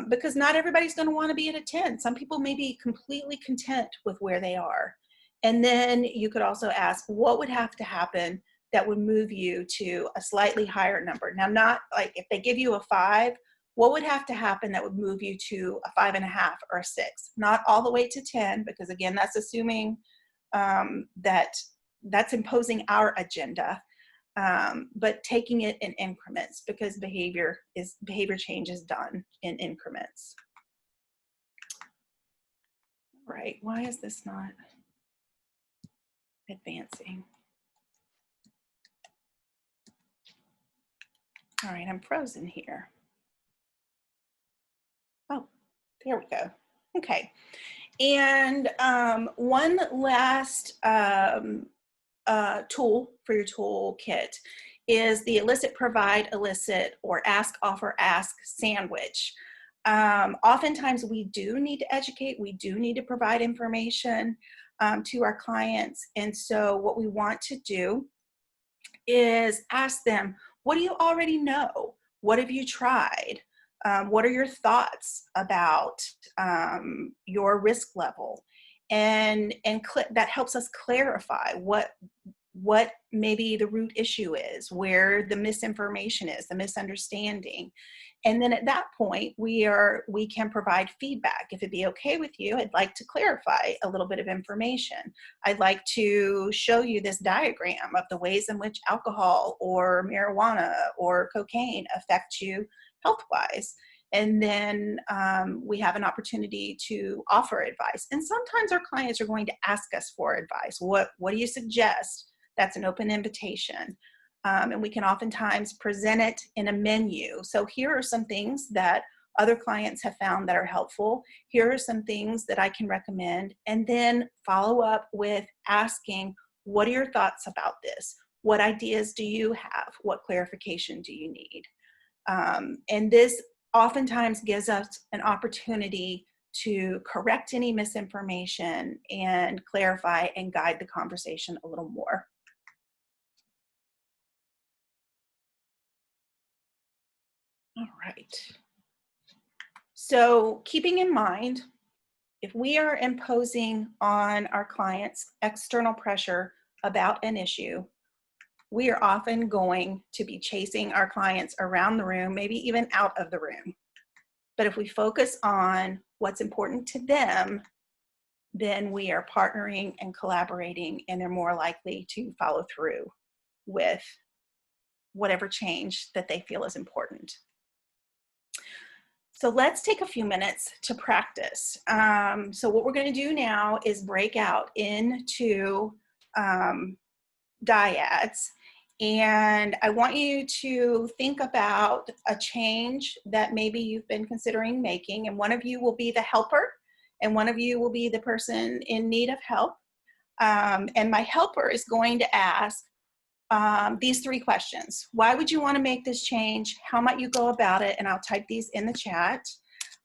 Because not everybody's going to want to be at a 10. Some people may be completely content with where they are. And then you could also ask, what would have to happen that would move you to a slightly higher number? Now, not like if they give you a 5, what would have to happen that would move you to a 5.5 or a 6? Not all the way to 10, because again, that's assuming that's imposing our agenda, but taking it in increments, because behavior change is done in increments. Right, why is this not advancing? All right, I'm frozen here. Oh, there we go. Okay. And one last tool for your toolkit is the elicit, provide, elicit, or ask, offer, ask sandwich. Oftentimes we do need to educate, we do need to provide information to our clients. And so what we want to do is ask them, what do you already know? What have you tried? What are your thoughts about your risk level? And that helps us clarify what maybe the root issue is, where the misinformation is, the misunderstanding. And then at that point, we can provide feedback. If it'd be okay with you, I'd like to clarify a little bit of information. I'd like to show you this diagram of the ways in which alcohol or marijuana or cocaine affect you health-wise. And then we have an opportunity to offer advice. And sometimes our clients are going to ask us for advice. What do you suggest? That's an open invitation. And we can oftentimes present it in a menu. So here are some things that other clients have found that are helpful. Here are some things that I can recommend. And then follow up with asking, what are your thoughts about this? What ideas do you have? What clarification do you need? And this oftentimes gives us an opportunity to correct any misinformation and clarify and guide the conversation a little more. All right. So keeping in mind, if we are imposing on our clients external pressure about an issue, we are often going to be chasing our clients around the room, maybe even out of the room. But if we focus on what's important to them, then we are partnering and collaborating, and they're more likely to follow through with whatever change that they feel is important. So let's take a few minutes to practice. So what we're going to do now is break out into dyads. And I want you to think about a change that maybe you've been considering making. And one of you will be the helper, and one of you will be the person in need of help. And my helper is going to ask these three questions. Why would you want to make this change? How might you go about it? And I'll type these in the chat.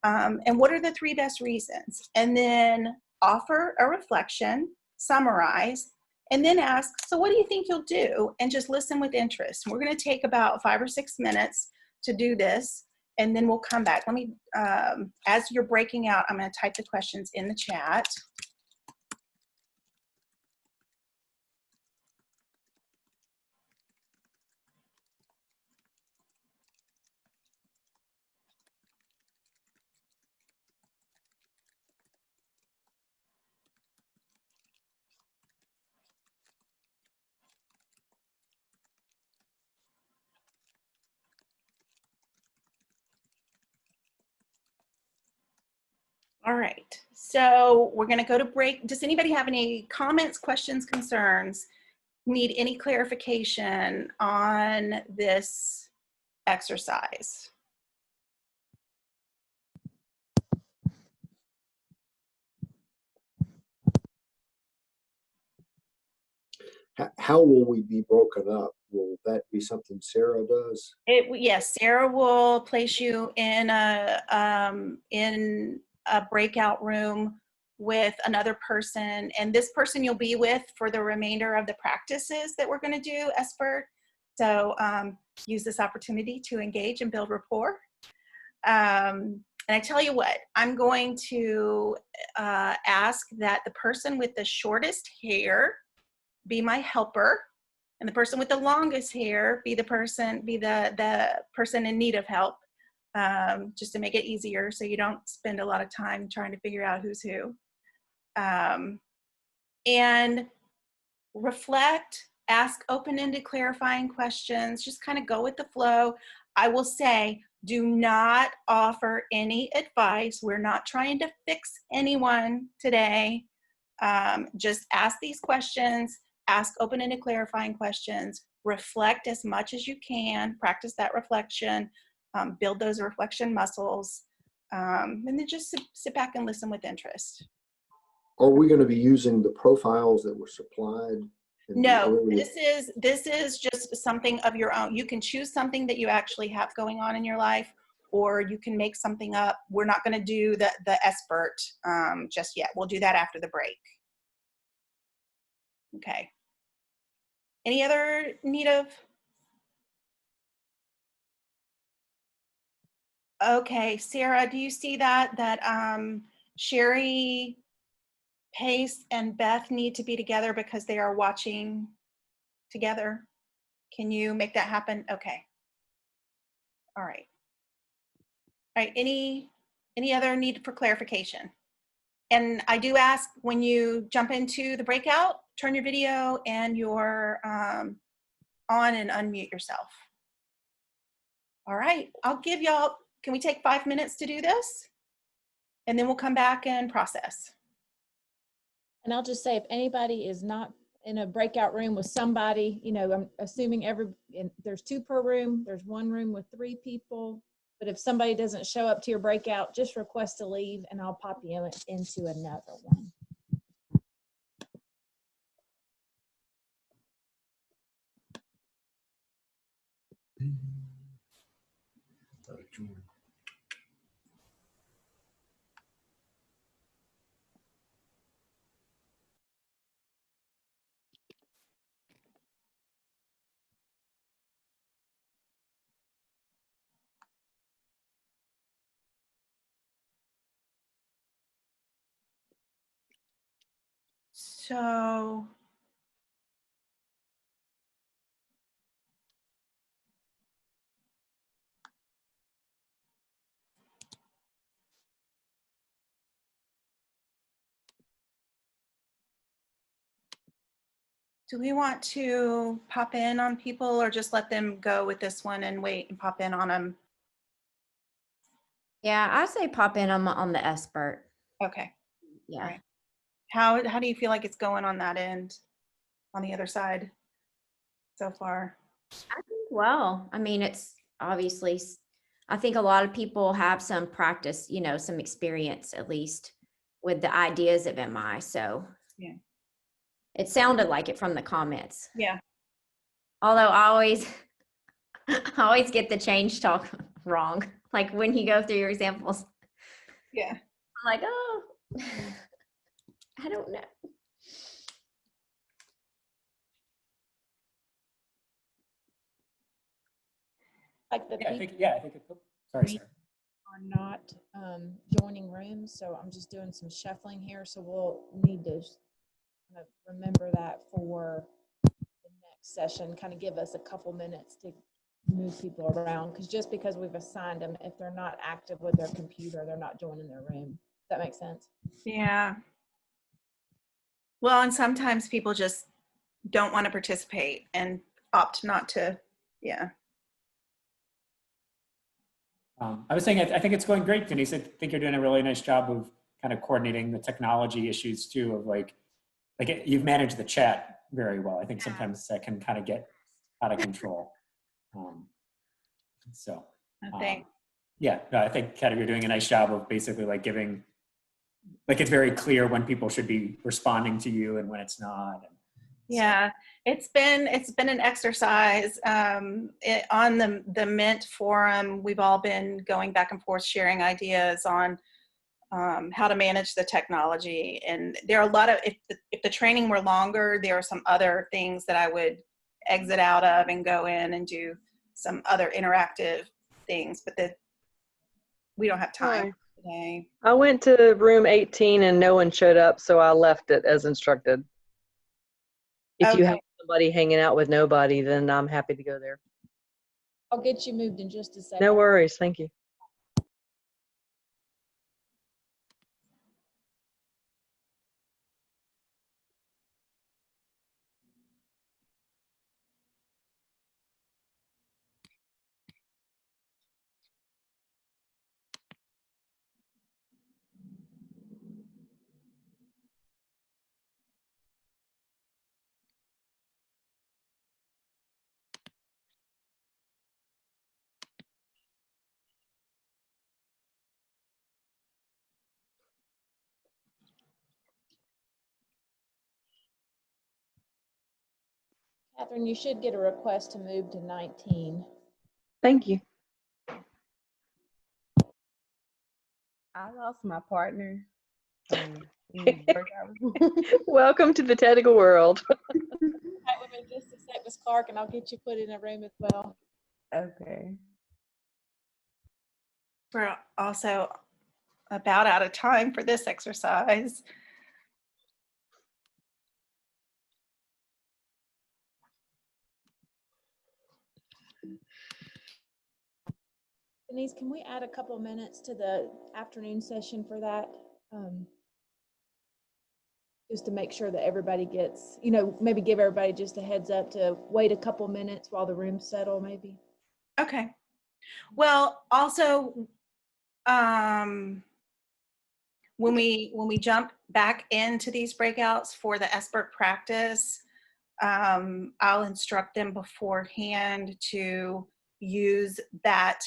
And what are the three best reasons? And then offer a reflection, summarize, and then ask, so what do you think you'll do? And just listen with interest. We're going to take about 5 or 6 minutes to do this, and then we'll come back. Let me, as you're breaking out, I'm going to type the questions in the chat. All right, so we're going to go to break. Does anybody have any comments, questions, concerns? Need any clarification on this exercise? How will we be broken up? Will that be something Sarah does? Yes, Sarah will place you in a breakout room with another person, and this person you'll be with for the remainder of the practices that we're going to do, SBIRT. So use this opportunity to engage and build rapport. And I tell you what, I'm going to ask that the person with the shortest hair be my helper, and the person with the longest hair be the person in need of help, just to make it easier so you don't spend a lot of time trying to figure out who's who. And reflect, ask open-ended clarifying questions, just kind of go with the flow. I will say, do not offer any advice. We're not trying to fix anyone today. Just ask these questions, ask open-ended clarifying questions, reflect as much as you can, practice that reflection, build those reflection muscles, and then just sit back and listen with interest. Are we going to be using the profiles that were supplied? in the No, early? this is just something of your own. You can choose something that you actually have going on in your life, or you can make something up. We're not going to do the SBIRT just yet. We'll do that after the break. Okay. Any other need of? Okay, Sarah, do you see that Sherry, Pace, and Beth need to be together because they are watching together? Can you make that happen? Okay. All right. All right. Any other need for clarification? And I do ask, when you jump into the breakout, turn your video and your on and unmute yourself. All right. I'll give y'all, can we take 5 minutes to do this? And then we'll come back and process. And I'll just say, if anybody is not in a breakout room with somebody, you know, I'm assuming there's 2 per room. There's 1 room with 3 people. But if somebody doesn't show up to your breakout, just request to leave and I'll pop you into another one. So do we want to pop in on people or just let them go with this one and wait and pop in on them? Yeah, I say pop in on the SBIRT. Okay. Yeah. All right. How do you feel like it's going on that end, on the other side so far? I think, well, I mean, it's obviously, I think a lot of people have some practice, you know, some experience at least with the ideas of MI. So Yeah. it sounded like it from the comments. Yeah. Although I always, I always get the change talk wrong. Like when you go through your examples, Yeah. I'm like, oh, I don't know. Like the Yeah, I people think, sorry, Sarah. are not joining rooms, so I'm just doing some shuffling here. So we'll need to kind of remember that for the next session, kind of give us a couple minutes to move people around, because just because we've assigned them, if they're not active with their computer, they're not joining their room. Does that make sense? Yeah. Well, and sometimes people just don't want to participate and opt not to. Yeah. I was saying, I think it's going great, Denise. I think you're doing a really nice job of kind of coordinating the technology issues too, of like you've managed the chat very well. I think sometimes that can kind of get out of control. Thanks. Yeah, no, I think Kat, you're doing a nice job of basically like giving, like it's very clear when people should be responding to you and when it's not. And Yeah, it's been an exercise on the Mint forum. We've all been going back and forth, sharing ideas on how to manage the technology. And there are a lot of, if the training were longer, there are some other things that I would exit out of and go in and do some other interactive things, but we don't have time today. I went to room 18 and no one showed up, so I left it as instructed. If you have Okay. somebody hanging out with nobody, then I'm happy to go there. I'll get you moved in just a second. No worries. Thank you. Catherine, you should get a request to move to 19. Thank you. I lost my partner. In work hours. Welcome to the technical world. Right with me just a sec, Ms. Clark, and I'll get you put in a room as well. Okay. We're also about out of time for this exercise. Denise, can we add a couple minutes to the afternoon session for that? Just to make sure that everybody gets, maybe give everybody just a heads up to wait a couple minutes while the rooms settle, maybe. Okay. Well, also, when we jump back into these breakouts for the SBIRT practice, I'll instruct them beforehand to use that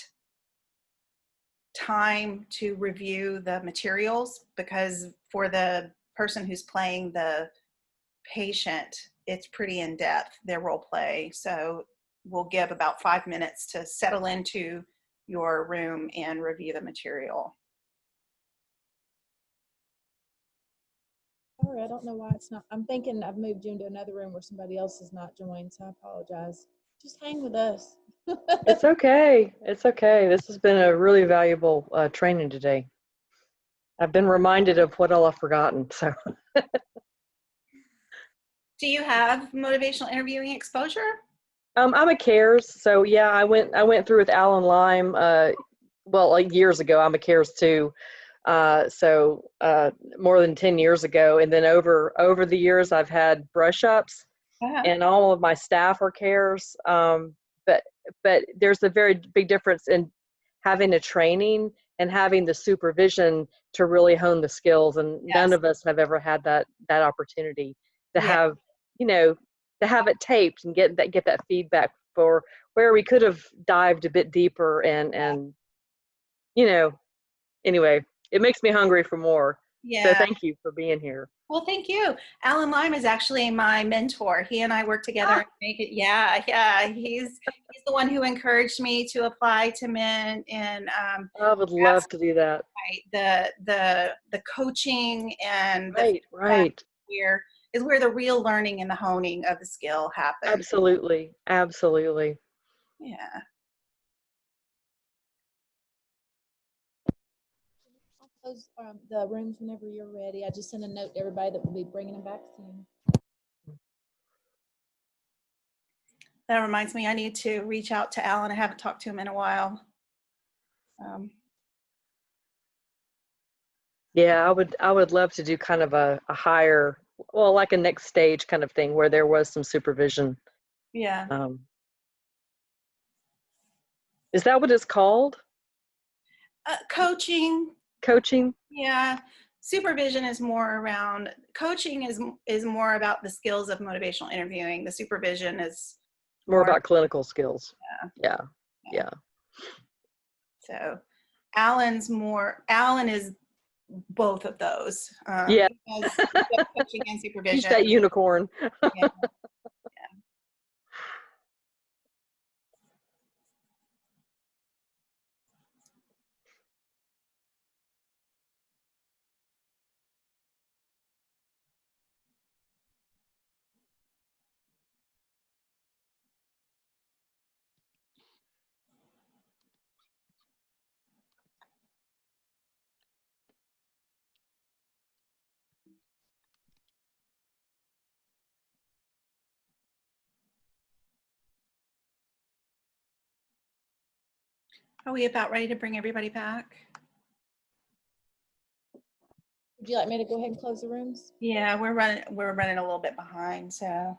time to review the materials, because for the person who's playing the patient, it's pretty in depth, their role play. So we'll give about 5 minutes to settle into your room and review the material. Sorry, I don't know why it's not. I'm thinking I've moved you into another room where somebody else is not joined, so I apologize. Just hang with us. It's okay. It's okay. This has been a really valuable training today. I've been reminded of what all I've forgotten. So, do you have motivational interviewing exposure? I'm a CARES. So yeah, I went through with Alan Lyme. Well, like years ago. I'm a CARES too. So more than 10 years ago, and then over the years, I've had brush ups, and all of my staff are CARES. But there's a very big difference in having a training and having the supervision to really hone the skills. And none of us have ever had that opportunity to have, to have it taped and get that feedback for where we could have dived a bit deeper and anyway, it makes me hungry for more. So thank you for being here. Well, thank you. Alan Lyme is actually my mentor. He and I work together. He's the one who encouraged me to apply to Mint, and I would love to do that. The coaching and right. where the real learning and the honing of the skill happens. Absolutely. Yeah. I'll close the rooms whenever you're ready. I just sent a note to everybody that we'll be bringing them back soon. That reminds me, I need to reach out to Alan. I haven't talked to him in a while. Yeah, I would love to do kind of a higher, well, like a next stage kind of thing where there was some supervision. Yeah. Is that what it's called? Coaching. Coaching? Yeah. Supervision is more around, coaching is more about the skills of motivational interviewing. The supervision is more about clinical skills. Yeah. So Alan is both of those. Yeah. He does coaching and supervision. He's that unicorn. Yeah. Are we about ready to bring everybody back? Would you like me to go ahead and close the rooms? Yeah, we're running a little bit behind, so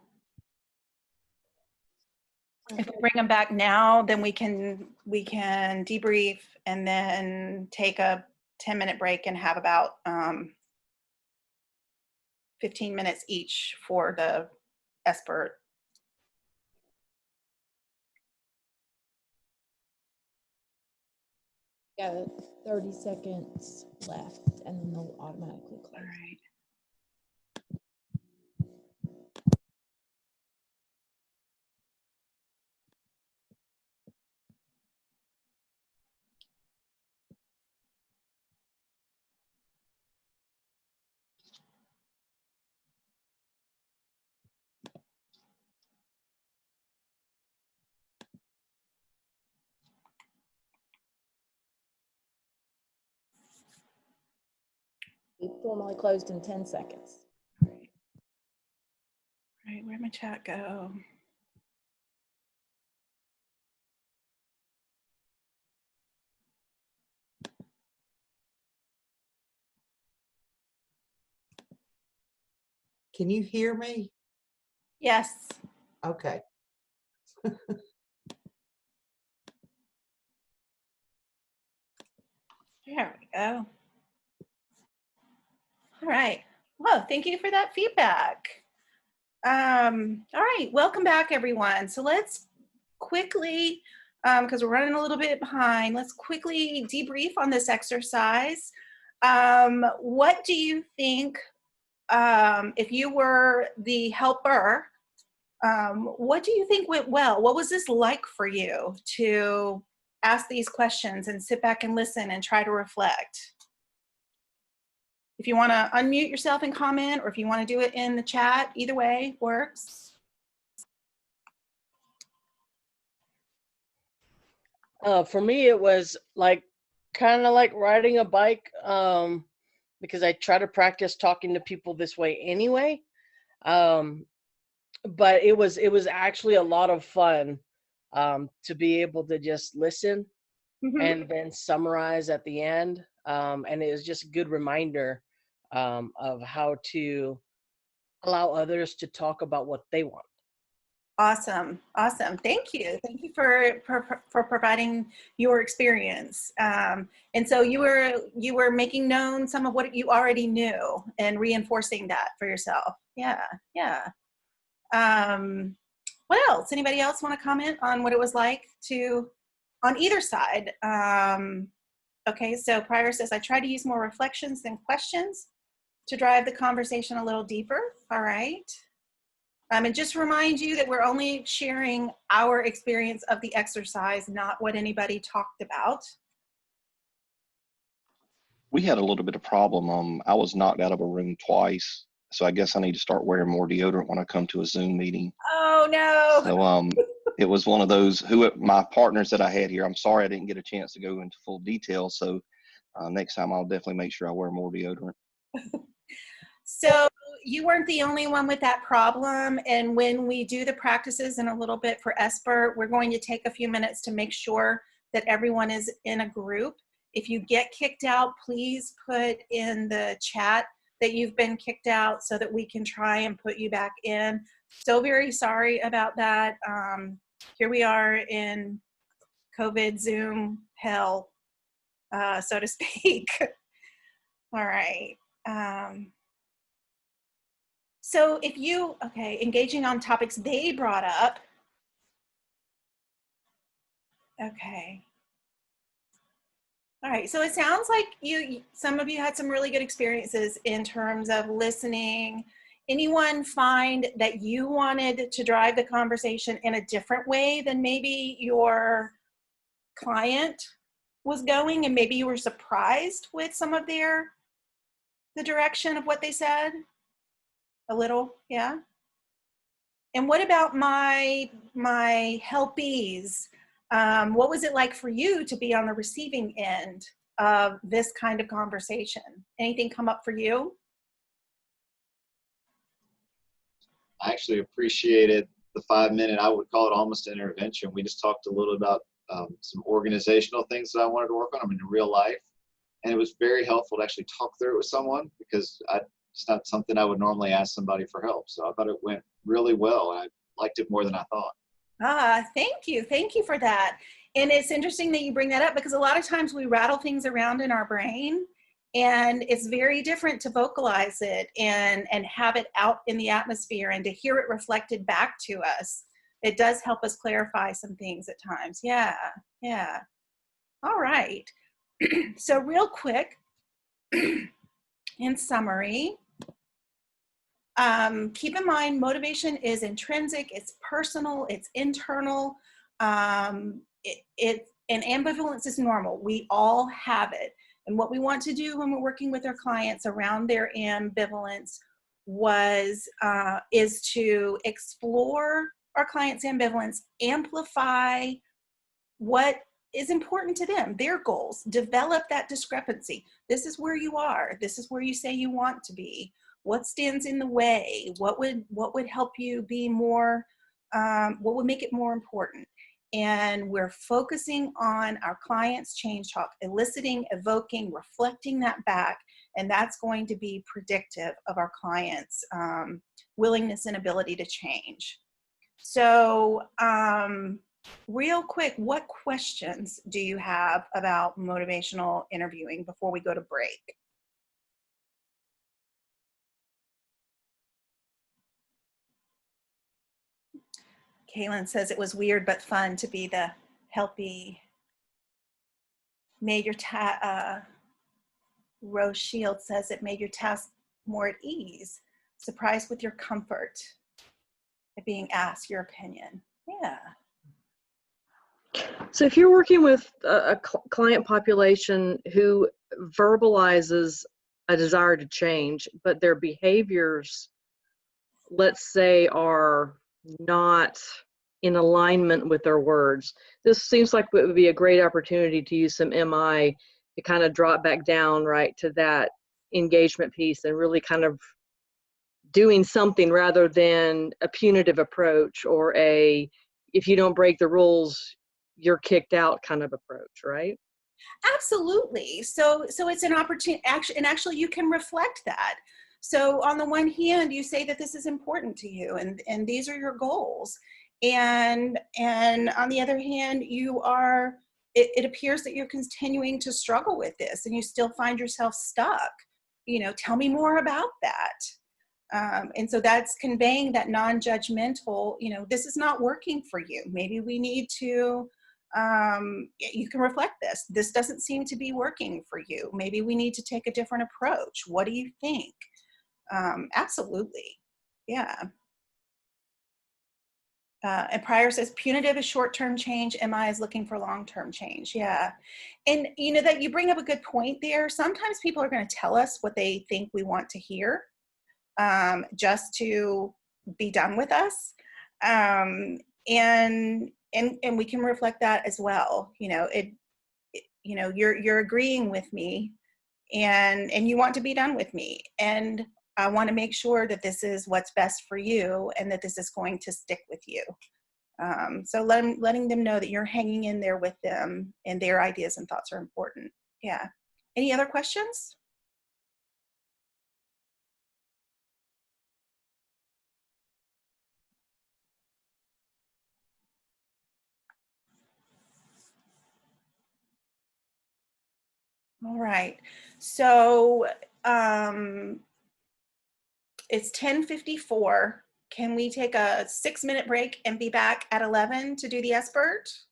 if we bring them back now, then we can debrief and then take a 10-minute break and have about 15 minutes each for the SBIRT. Got 30 seconds left, and then they'll automatically close. All right. Be formally closed in 10 seconds. All right, where'd my chat go? Can you hear me? Yes. Okay. There we go. All right. Well, thank you for that feedback. All right, welcome back, everyone. So let's quickly, because we're running a little bit behind, let's quickly debrief on this exercise. What do you think, if you were the helper, what do you think went well? What was this like for you to ask these questions and sit back and listen and try to reflect? If you want to unmute yourself and comment, or if you want to do it in the chat, either way works. For me, it was like kind of like riding a bike, because I try to practice talking to people this way anyway. But it was actually a lot of fun to be able to just listen and then summarize at the end. And it was just a good reminder of how to allow others to talk about what they want. Awesome. Awesome. Thank you. Thank you for providing your experience. And so you were making known some of what you already knew and reinforcing that for yourself. Yeah. Yeah. What else? Anybody else want to comment on what it was like to, on either side? Okay. So Pryor says, I try to use more reflections than questions to drive the conversation a little deeper. All right. And just remind you that we're only sharing our experience of the exercise, not what anybody talked about. We had a little bit of problem. I was knocked out of a room twice, so I guess I need to start wearing more deodorant when I come to a Zoom meeting. Oh no! So it was one of those. My partners that I had here. I'm sorry I didn't get a chance to go into full detail. So next time I'll definitely make sure I wear more deodorant. So you weren't the only one with that problem. And when we do the practices in a little bit for SBIRT, we're going to take a few minutes to make sure that everyone is in a group. If you get kicked out, please put in the chat that you've been kicked out so that we can try and put you back in. So very sorry about that. Here we are in COVID Zoom hell, so to speak. All right. So if you, okay, engaging on topics they brought up. Okay. All right, so it sounds like some of you had some really good experiences in terms of listening. Anyone find that you wanted to drive the conversation in a different way than maybe your client was going, and maybe you were surprised with some of the direction of what they said? A little, yeah? And what about my helpees? What was it like for you to be on the receiving end of this kind of conversation? Anything come up for you? I actually appreciated the 5-minute, I would call it almost an intervention. We just talked a little about some organizational things that I wanted to work on, in real life. And it was very helpful to actually talk through it with someone, because it's not something I would normally ask somebody for help. So I thought it went really well, and I liked it more than I thought. Thank you. Thank you for that. And it's interesting that you bring that up, because a lot of times we rattle things around in our brain, and it's very different to vocalize it and have it out in the atmosphere and to hear it reflected back to us. It does help us clarify some things at times. Yeah, yeah. All right. So real quick, in summary, keep in mind, motivation is intrinsic, it's personal, it's internal, and ambivalence is normal. We all have it. And what we want to do when we're working with our clients around their ambivalence is to explore our client's ambivalence, amplify what is important to them, their goals. Develop that discrepancy. This is where you are. This is where you say you want to be. What stands in the way? What would help you be more, what would make it more important? And we're focusing on our clients' change talk, eliciting, evoking, reflecting that back, and that's going to be predictive of our clients' willingness and ability to change. So real quick, what questions do you have about motivational interviewing before we go to break? Kaylin says it was weird but fun to be the helpy. Made your Rose Shield says it made your task more at ease. Surprised with your comfort at being asked your opinion. Yeah. So if you're working with a client population who verbalizes a desire to change, but their behaviors, let's say, are not in alignment with their words, this seems like it would be a great opportunity to use some MI to kind of drop back down, right, to that engagement piece and really kind of doing something rather than a punitive approach or a, if you don't break the rules, you're kicked out kind of approach, right? Absolutely. So it's an opportunity, actually you can reflect that. So on the one hand, you say that this is important to you and these are your goals. And on the other hand, it appears that you're continuing to struggle with this and you still find yourself stuck. You know, tell me more about that. And so that's conveying that non-judgmental, you know, this is not working for you. Maybe we need to, you can reflect this. This doesn't seem to be working for you. Maybe we need to take a different approach. What do you think? Absolutely. Yeah. And Pryor says punitive is short-term change. MI is looking for long-term change. Yeah. And you know that you bring up a good point there. Sometimes people are going to tell us what they think we want to hear, just to be done with us. And we can reflect that as well. You know, you know, you're agreeing with me and you want to be done with me. And I want to make sure that this is what's best for you and that this is going to stick with you. So letting them know that you're hanging in there with them and their ideas and thoughts are important. Yeah. Any other questions? All right. So it's 10:54. Can we take a 6-minute break and be back at 11 to do the SBIRT?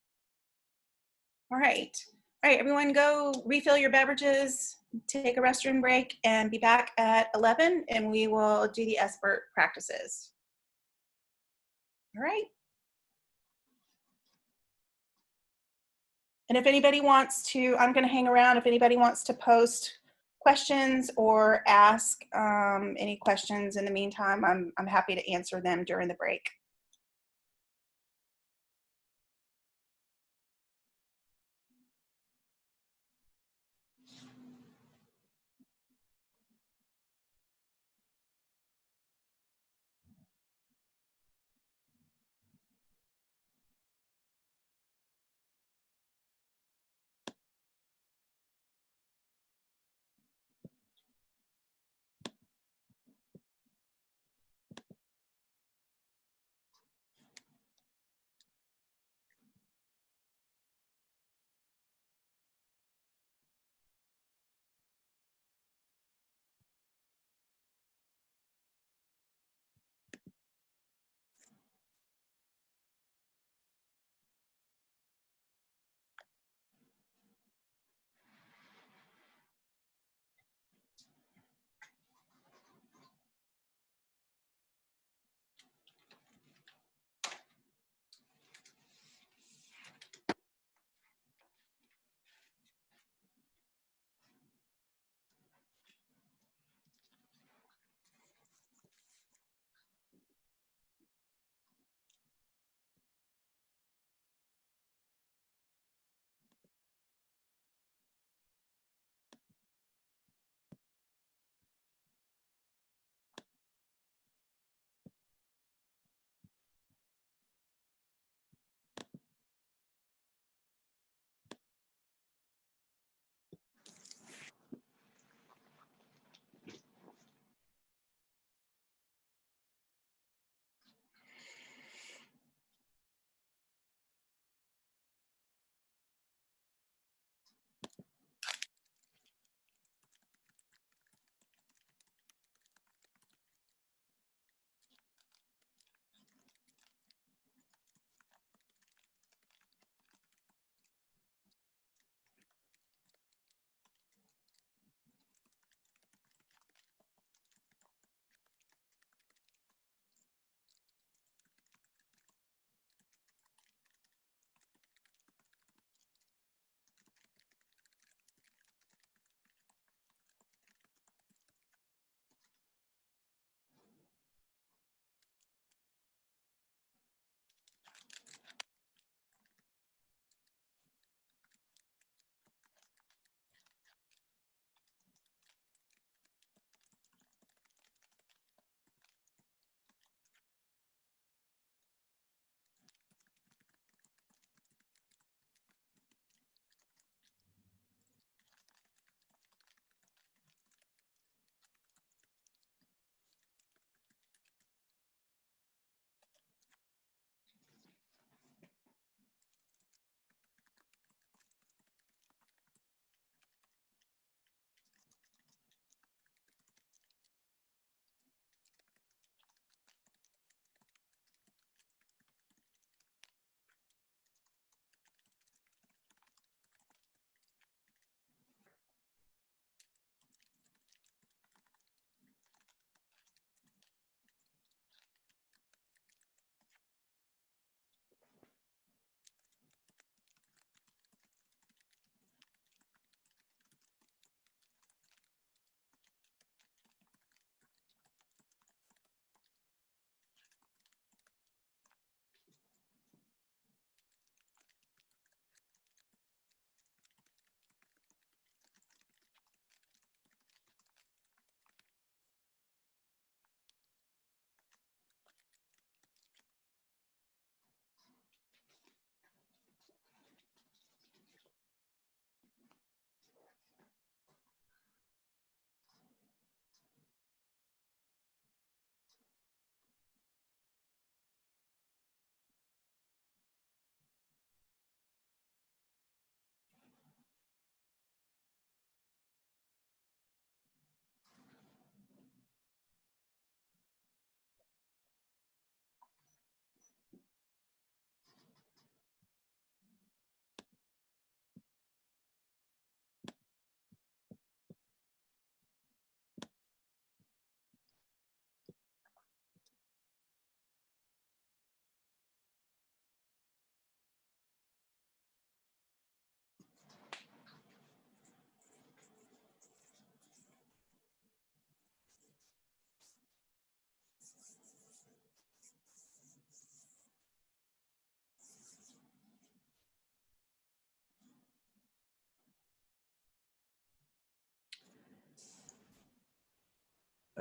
All right. All right, everyone go refill your beverages, take a restroom break, and be back at 11, and we will do the SBIRT practices. All right. And if anybody wants to, I'm going to hang around. If anybody wants to post questions or ask any questions in the meantime, I'm happy to answer them during the break.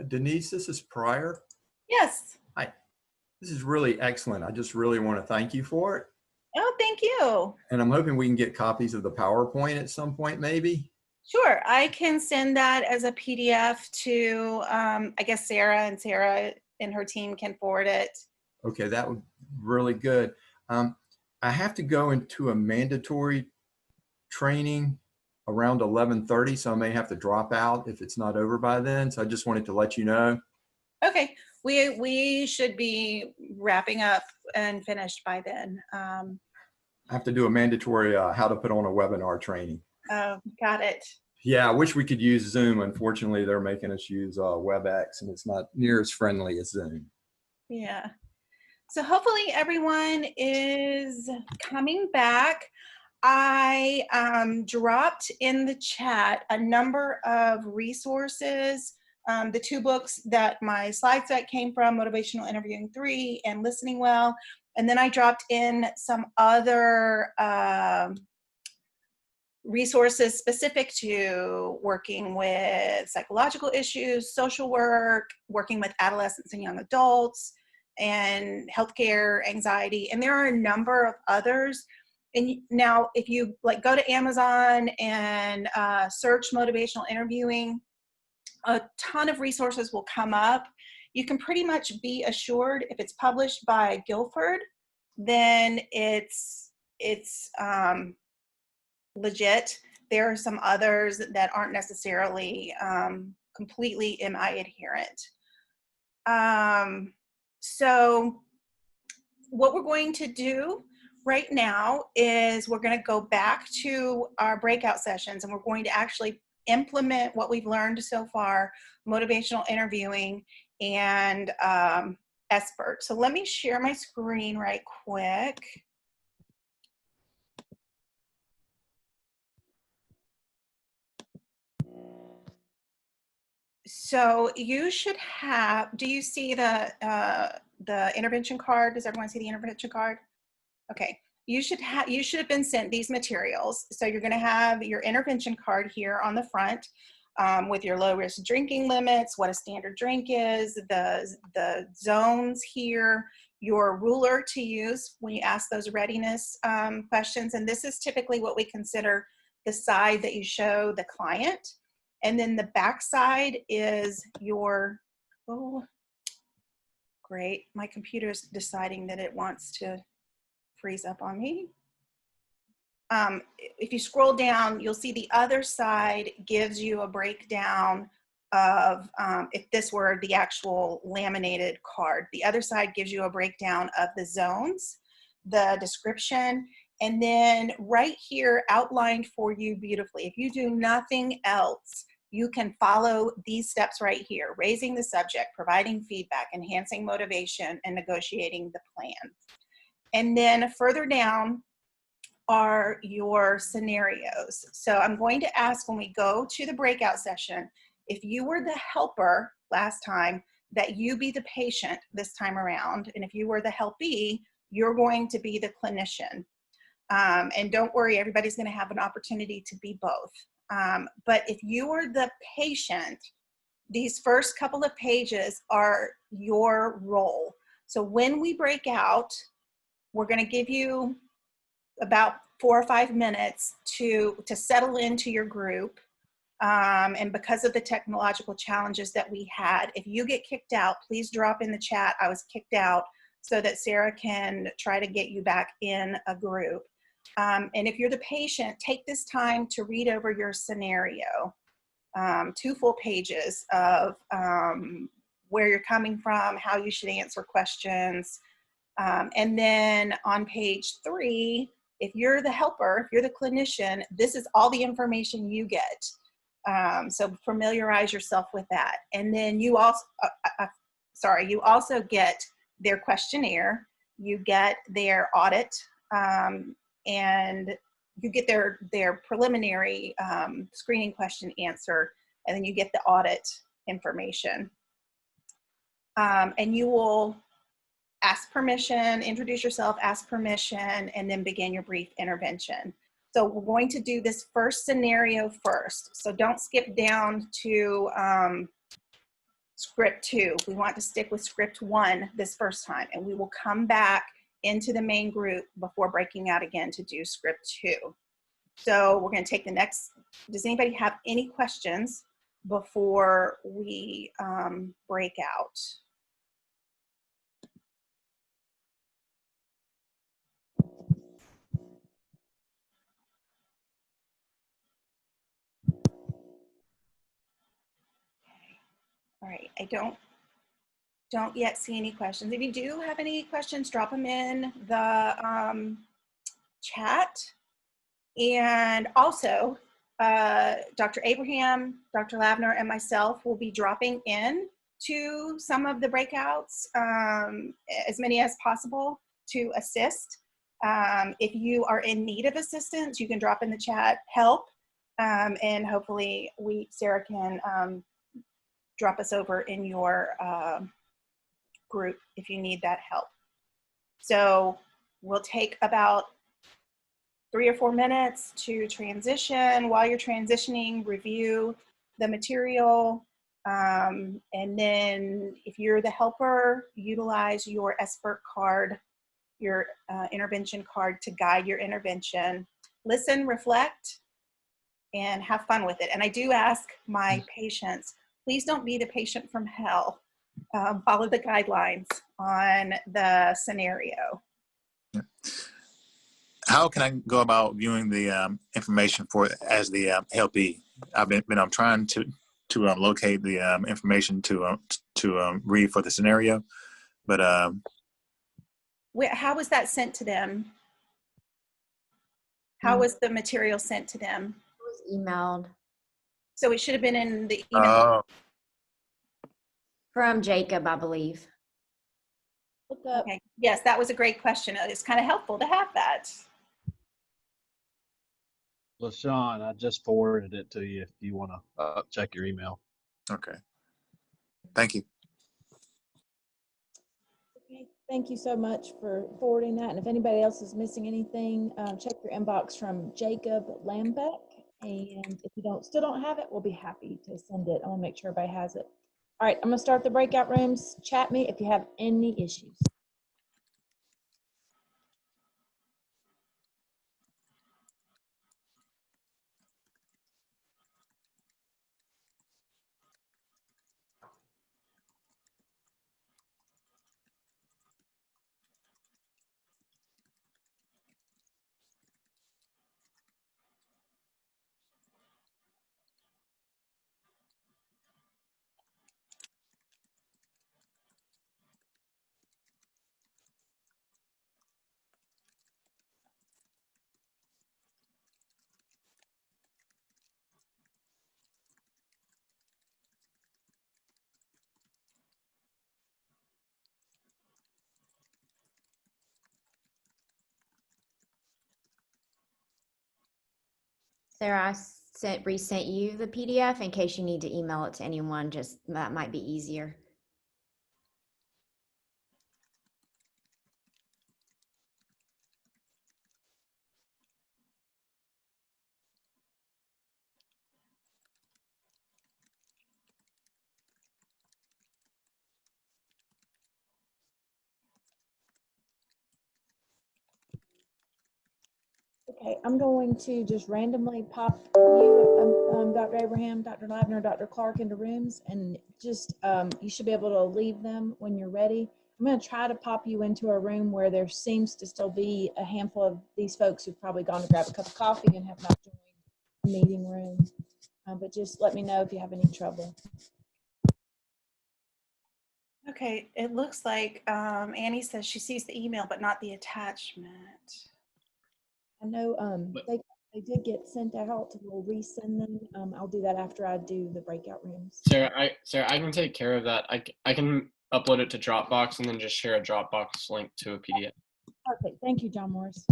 Denise, this is Pryor. Yes. Hi. This is really excellent. I just really want to thank you for it. Oh, thank you. And I'm hoping we can get copies of the PowerPoint at some point, maybe. Sure, I can send that as a PDF to, I guess Sarah, and Sarah and her team can forward it. Okay, that would be really good. I have to go into a mandatory training around 11:30, so I may have to drop out if it's not over by then. So I just wanted to let you know. Okay, we should be wrapping up and finished by then. I have to do a mandatory how to put on a webinar training. Oh, got it. Yeah, I wish we could use Zoom. Unfortunately, they're making us use WebEx, and it's not near as friendly as Zoom. Yeah. So hopefully everyone is coming back. I dropped in the chat a number of resources. The 2 books that my slide set came from, Motivational Interviewing 3 and Listening Well. And then I dropped in some other resources specific to working with psychological issues, social work, working with adolescents and young adults, and healthcare, anxiety, and there are a number of others. And now if you like go to Amazon and search motivational interviewing, a ton of resources will come up. You can pretty much be assured if it's published by Guilford, then it's legit. There are some others that aren't necessarily completely MI adherent. So what we're going to do right now is we're going to go back to our breakout sessions, and we're going to actually implement what we've learned so far, motivational interviewing and SBIRT. So let me share my screen right quick. So you should have, do you see the intervention card? Does everyone see the intervention card? Okay, you should have been sent these materials. So you're gonna have your intervention card here on the front with your low risk drinking limits, what a standard drink is, the zones here, your ruler to use when you ask those readiness questions. And this is typically what we consider the side that you show the client. And then the back side is your, oh, great. My computer's deciding that it wants to freeze up on me. If you scroll down, you'll see the other side gives you a breakdown of, if this were the actual laminated card, the other side gives you a breakdown of the zones, the description, and then right here outlined for you beautifully. If you do nothing else, you can follow these steps right here: raising the subject, providing feedback, enhancing motivation, and negotiating the plan. And then further down are your scenarios. So I'm going to ask when we go to the breakout session, if you were the helper last time, that you be the patient this time around. And if you were the helpee, you're going to be the clinician. And don't worry, everybody's going to have an opportunity to be both. But if you are the patient, these first couple of pages are your role. So when we break out, we're going to give you about 4 or 5 minutes to settle into your group. And because of the technological challenges that we had, if you get kicked out, please drop in the chat, I was kicked out, so that Sarah can try to get you back in a group. And if you're the patient, take this time to read over your scenario. 2 full pages of where you're coming from, how you should answer questions. And then on page 3, if you're the helper, if you're the clinician, this is all the information you get. So familiarize yourself with that. And then you also, you also get their questionnaire, you get their audit, and you get their preliminary screening question answer, and then you get the audit information. And you will ask permission, introduce yourself, ask permission, and then begin your brief intervention. So we're going to do this first scenario first. So don't skip down to script 2. We want to stick with script 1 this first time, and we will come back into the main group before breaking out again to do script 2. So we're going to take the next. Does anybody have any questions before we break out? All right, I don't yet see any questions. If you do have any questions, drop them in the chat. And also, Dr. Abraham, Dr. Lavner, and myself will be dropping in to some of the breakouts, as many as possible, to assist. If you are in need of assistance, you can drop in the chat help, and hopefully Sarah can drop us over in your group if you need that help. So we'll take about 3 or 4 minutes to transition. While you're transitioning, review the material. And then if you're the helper, utilize your SBIRT card, your intervention card to guide your intervention. Listen, reflect, and have fun with it. And I do ask my patients, please don't be the patient from hell. Follow the guidelines on the scenario. How can I go about viewing the information for as the helpee? I've been I'm trying to locate the information to read for the scenario, but how was that sent to them? How was the material sent to them? It was emailed. So it should have been in the email. From Jacob, I believe. Okay. Yes, that was a great question. It's kind of helpful to have that. LaShawn, I just forwarded it to you if you want to check your email. Okay. Thank you. Okay, thank you so much for forwarding that. And if anybody else is missing anything, check your inbox from Jacob Lambeck. And if you still don't have it, we'll be happy to send it. I want to make sure everybody has it. All right, I'm going to start the breakout rooms. Chat me if you have any issues. Sarah, I resent you the PDF in case you need to email it to anyone. Just that might be easier. Okay, I'm going to just randomly pop you, Dr. Abraham, Dr. Lavner, Dr. Clark into rooms, and just you should be able to leave them when you're ready. I'm going to try to pop you into a room where there seems to still be a handful of these folks who've probably gone to grab a cup of coffee and have not joined the meeting room. But just let me know if you have any trouble. Okay, it looks like Annie says she sees the email, but not the attachment. I know they did get sent out. We'll resend them. I'll do that after I do the breakout rooms. Sarah, I can take care of that. I can upload it to Dropbox and then just share a Dropbox link to a PDF. Perfect. Thank you, John Morris.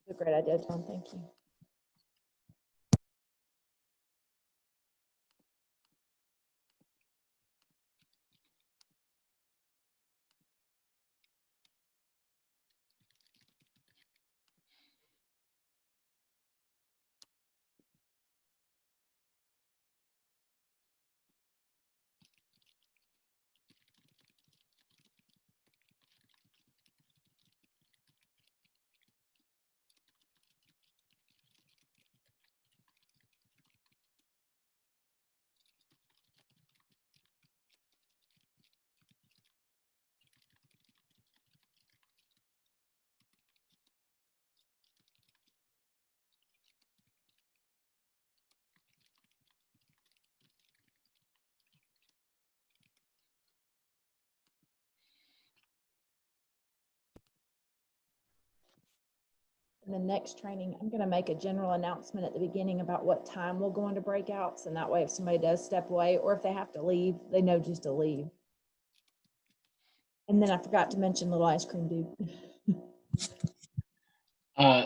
A great idea, John. Thank you. In the next training, I'm going to make a general announcement at the beginning about what time we'll go into breakouts. And that way, if somebody does step away or if they have to leave, they know just to leave. And then I forgot to mention little ice cream dude.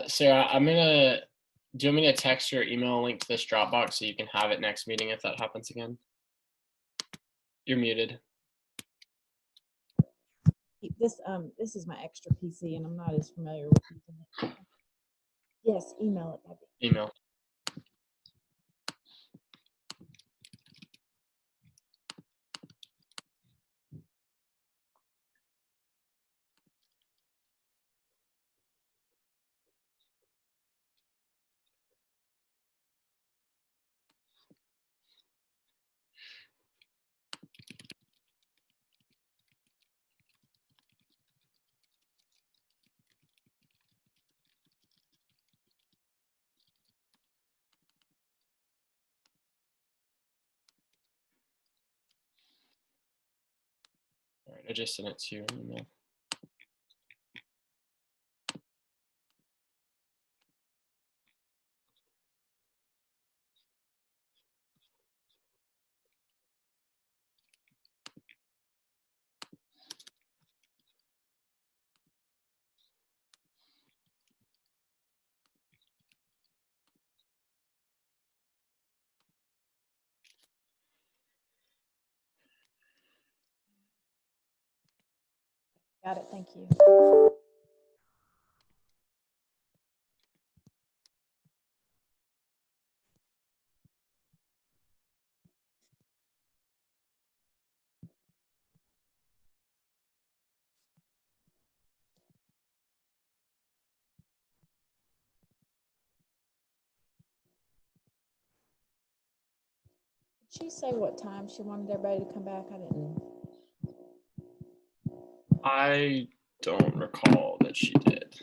Sarah, do you want me to text your email link to this Dropbox so you can have it next meeting if that happens again? You're muted. This is my extra PC and I'm not as familiar with using it. Yes, email it, Debbie. Email. All right, I just sent it to your email. Got it. Thank you. Did she say what time she wanted everybody to come back? I didn't. I don't recall that she did.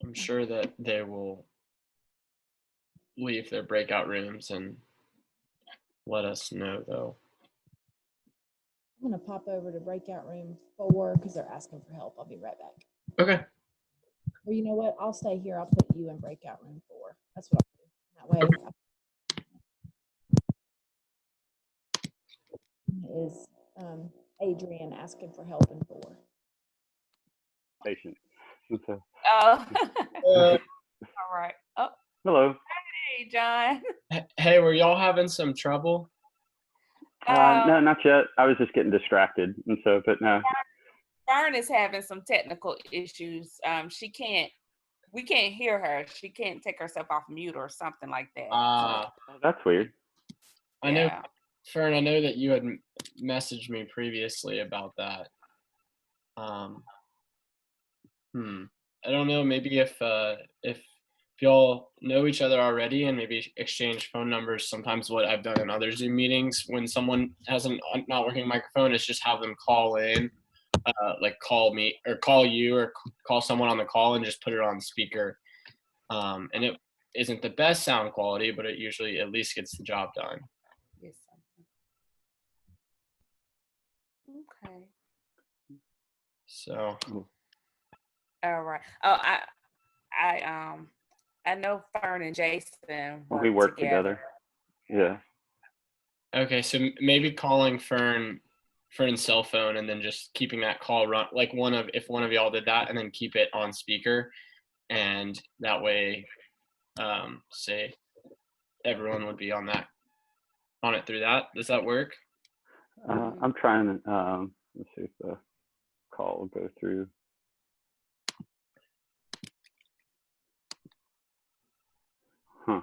I'm sure that they will leave their breakout rooms and let us know, though. I'm going to pop over to breakout room 4 because they're asking for help. I'll be right back. Okay. Or you know what? I'll stay here. I'll put you in breakout room 4. That's what I'll do. That way, is Adrian asking for help in 4. Patient. And so, Oh. All right. Oh, hello. hey, John. Hey, were y'all having some trouble? No, not yet. I was just getting distracted, and so, but no. Fern is having some technical issues. We can't hear her. She can't take herself off mute or something like that. Oh, that's weird. I know, Fern, I know that you had messaged me previously about that. I don't know, maybe if y'all know each other already and maybe exchange phone numbers. Sometimes what I've done in other Zoom meetings when someone has a not working microphone is just have them call in, like call me or call you or call someone on the call and just put it on speaker. And it isn't the best sound quality, but it usually at least gets the job done. Yes. Okay. So. All right. Oh, I know Fern and Jason We work together. Yeah. Okay, so maybe calling Fern's cell phone and then just keeping that call run, like if one of y'all did that, and then keep it on speaker, and that way, say everyone would be on it through that. Does that work? I'm trying to, let's see if the call will go through. Huh.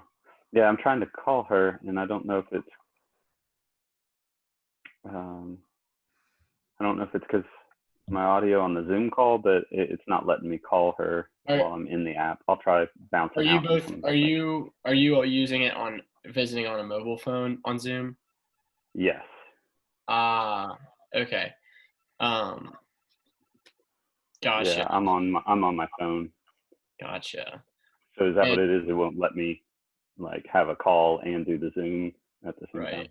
Yeah, I'm trying to call her, and I don't know if it's, I don't know if it's because my audio on the Zoom call, but it's not letting me call her while I'm in the app. I'll try bouncing out. Are you using it visiting on a mobile phone on Zoom? Yes. Okay. Gotcha. Yeah, I'm on my phone. Gotcha. So is that what it is? It won't let me like have a call and do the Zoom at the same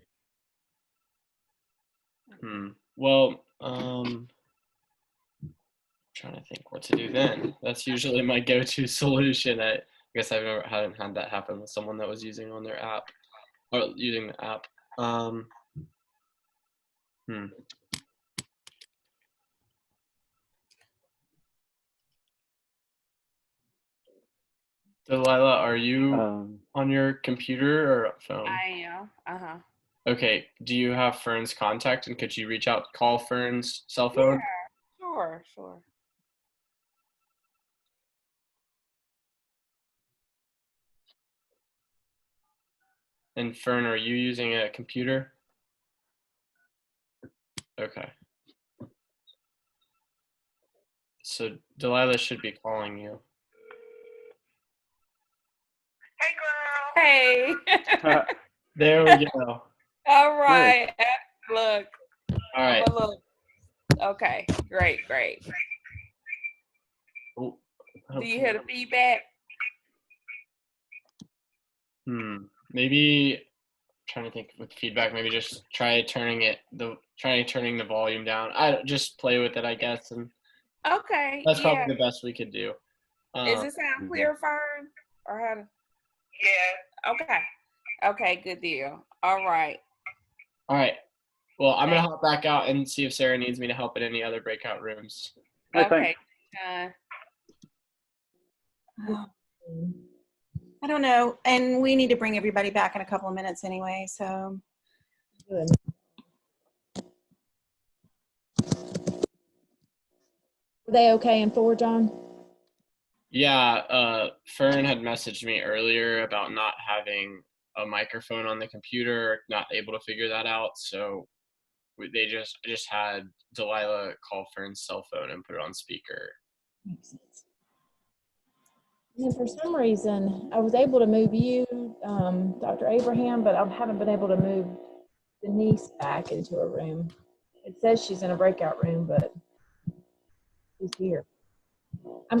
time. Well, trying to think what to do then. That's usually my go-to solution. I guess haven't had that happen with someone that was using on their app or using the app. Delilah, are you on your computer or phone? I am. Okay. Do you have Fern's contact, and could you reach out, call Fern's cell phone? Yeah, sure. And Fern, are you using a computer? Okay. So Delilah should be calling you. Hey. There we go. All right. Look. All right. Okay. Great. Oh, do you hear the feedback? Maybe trying to think with feedback. Maybe just try turning the volume down. I just play with it, I guess, and Okay. that's probably the best we could do. Is it sound clear, Fern? Or how? Yeah. Okay. Good deal. All right. Well, I'm gonna hop back out and see if Sarah needs me to help in any other breakout rooms. Okay. I don't know. And we need to bring everybody back in a couple of minutes anyway, so. Good. Were they okay in 4, John? Yeah, Fern had messaged me earlier about not having a microphone on the computer, not able to figure that out. So I just had Delilah call Fern's cell phone and put it on speaker. Makes sense. And for some reason, I was able to move you, Dr. Abraham, but I haven't been able to move Denise back into a room. It says she's in a breakout room, but she's here.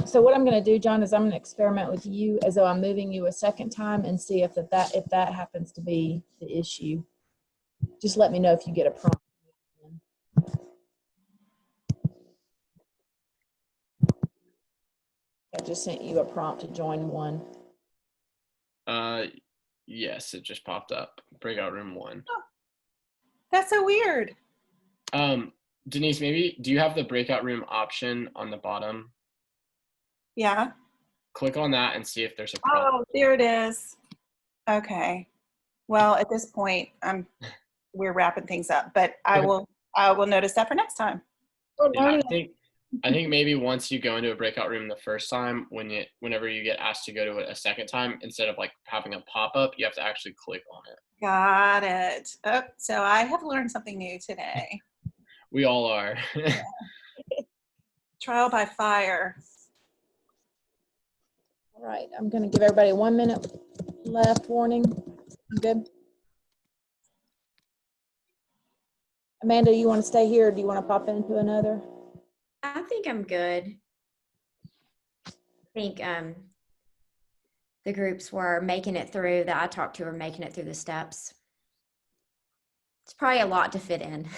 So what I'm going to do, John, is I'm going to experiment with you as though I'm moving you a second time and see if that happens to be the issue. Just let me know if you get a prompt. I just sent you a prompt to join one. Yes, it just popped up. Breakout room 1. Oh, that's so weird. Denise, maybe do you have the breakout room option on the bottom? Yeah. Click on that and see if there's a prompt. Oh, there it is. Okay. Well, at this point, we're wrapping things up, but I will notice that for next time. Yeah, I think maybe once you go into a breakout room the first time, whenever you get asked to go to it a second time, instead of like having a pop-up, you have to actually click on it. Got it. Oh, so I have learned something new today. We all are. Trial by fire. All right, I'm going to give everybody 1 minute left warning. You good? Amanda, you want to stay here or do you want to pop into another? I think I'm good. I think the groups were making it through, that I talked to are making it through the steps. It's probably a lot to fit in.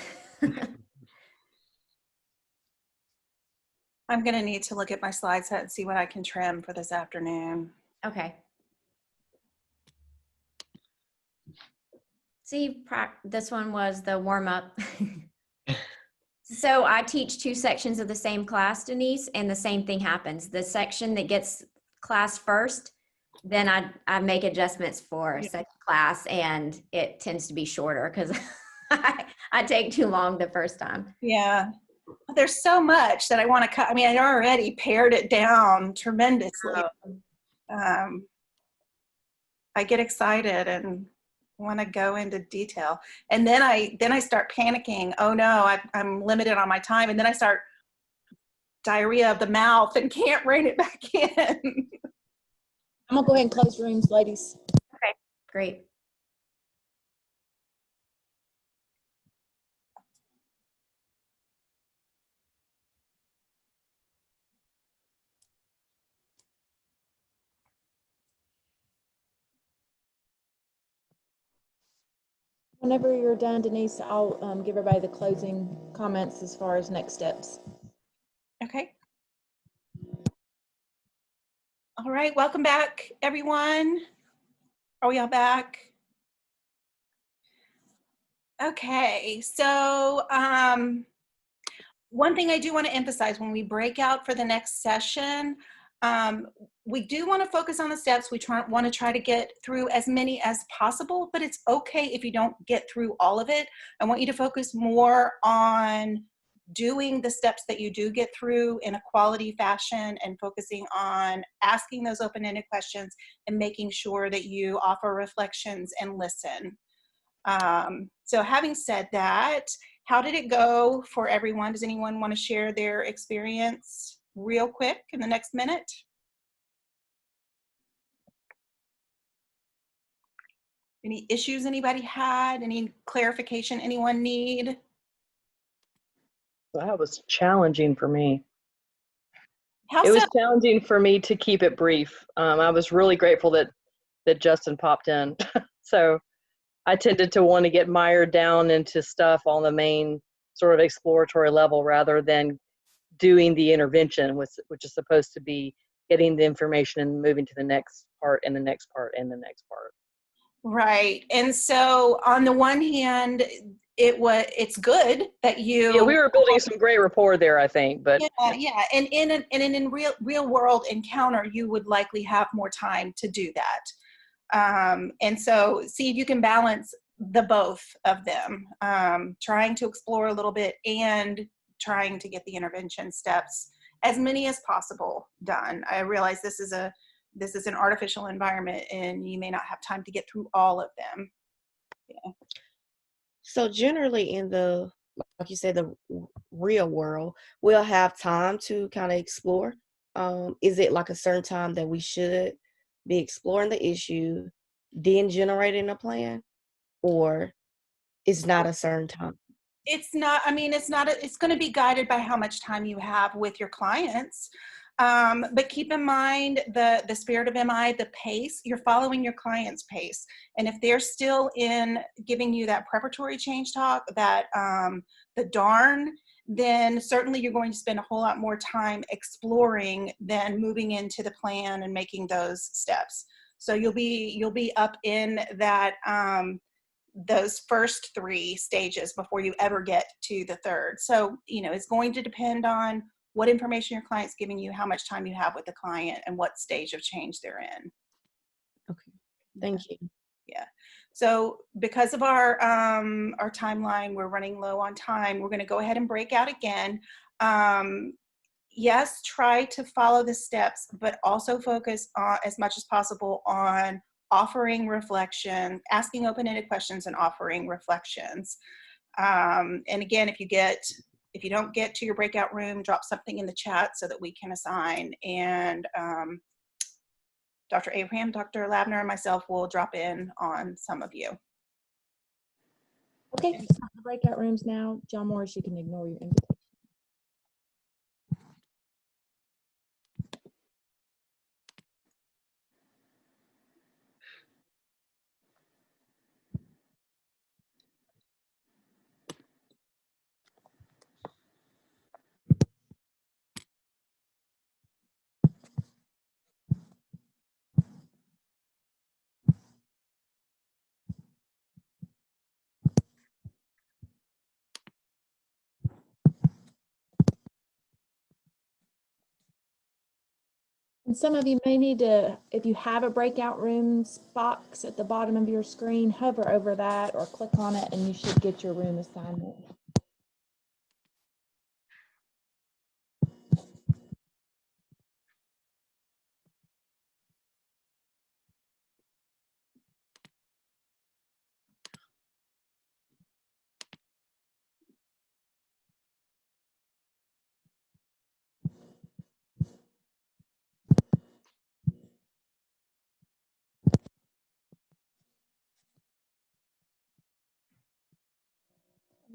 I'm going to need to look at my slide set and see what I can trim for this afternoon. Okay. See, this one was the warm up. So I teach 2 sections of the same class, Denise, and the same thing happens. The section that gets class first, then I make adjustments for second class, and it tends to be shorter because I take too long the first time. Yeah. There's so much that I want to cut. I mean, I already pared it down tremendously. I get excited and want to go into detail, and then I start panicking. Oh no, I'm limited on my time, and then I start diarrhea of the mouth and can't rein it back in. I'm gonna go ahead and close rooms, ladies. Okay, great. Whenever you're done, Denise, I'll give everybody the closing comments as far as next steps. Okay. All right, welcome back, everyone. Are we all back? Okay, so one thing I do want to emphasize when we break out for the next session, we do want to focus on the steps. We want to try to get through as many as possible, but it's okay if you don't get through all of it. I want you to focus more on doing the steps that you do get through in a quality fashion and focusing on asking those open-ended questions and making sure that you offer reflections and listen. So having said that, how did it go for everyone? Does anyone want to share their experience real quick in the next minute? Any issues anybody had? Any clarification anyone need? That was challenging for me. How It was so? challenging for me to keep it brief. I was really grateful that Justin popped in. So I tended to want to get mired down into stuff on the main sort of exploratory level rather than doing the intervention, which is supposed to be getting the information and moving to the next part and the next part and the next part. Right. And so on the one hand, it's good that you Yeah, we were building some great rapport there, I think. But yeah. And in real world encounter, you would likely have more time to do that. And so see if you can balance the both of them, trying to explore a little bit and trying to get the intervention steps, as many as possible, done. I realize this is an artificial environment and you may not have time to get through all of them. Yeah. So generally in the, like you said, the real world, we'll have time to kind of explore. Is it like a certain time that we should be exploring the issue, then generating a plan, or it's not a certain time? It's not, I mean, it's going to be guided by how much time you have with your clients. But keep in mind the spirit of MI, the pace, you're following your client's pace. And if they're still in giving you that preparatory change talk, that the darn, then certainly you're going to spend a whole lot more time exploring than moving into the plan and making those steps. So you'll be up in that, those first 3 stages before you ever get to the third. So, it's going to depend on what information your client's giving you, how much time you have with the client, and what stage of change they're in. Okay, thank you. Yeah. So because of our timeline, we're running low on time. We're going to go ahead and break out again. Yes, try to follow the steps, but also focus on, as much as possible, on offering reflection, asking open-ended questions and offering reflections. And again, if you don't get to your breakout room, drop something in the chat so that we can assign. And Dr. Abraham, Dr. Lavner, and myself will drop in on some of you. Okay, the breakout rooms now. John Morris, you can ignore your invitation. And some of you may need to, if you have a breakout rooms box at the bottom of your screen, hover over that or click on it and you should get your room assignment.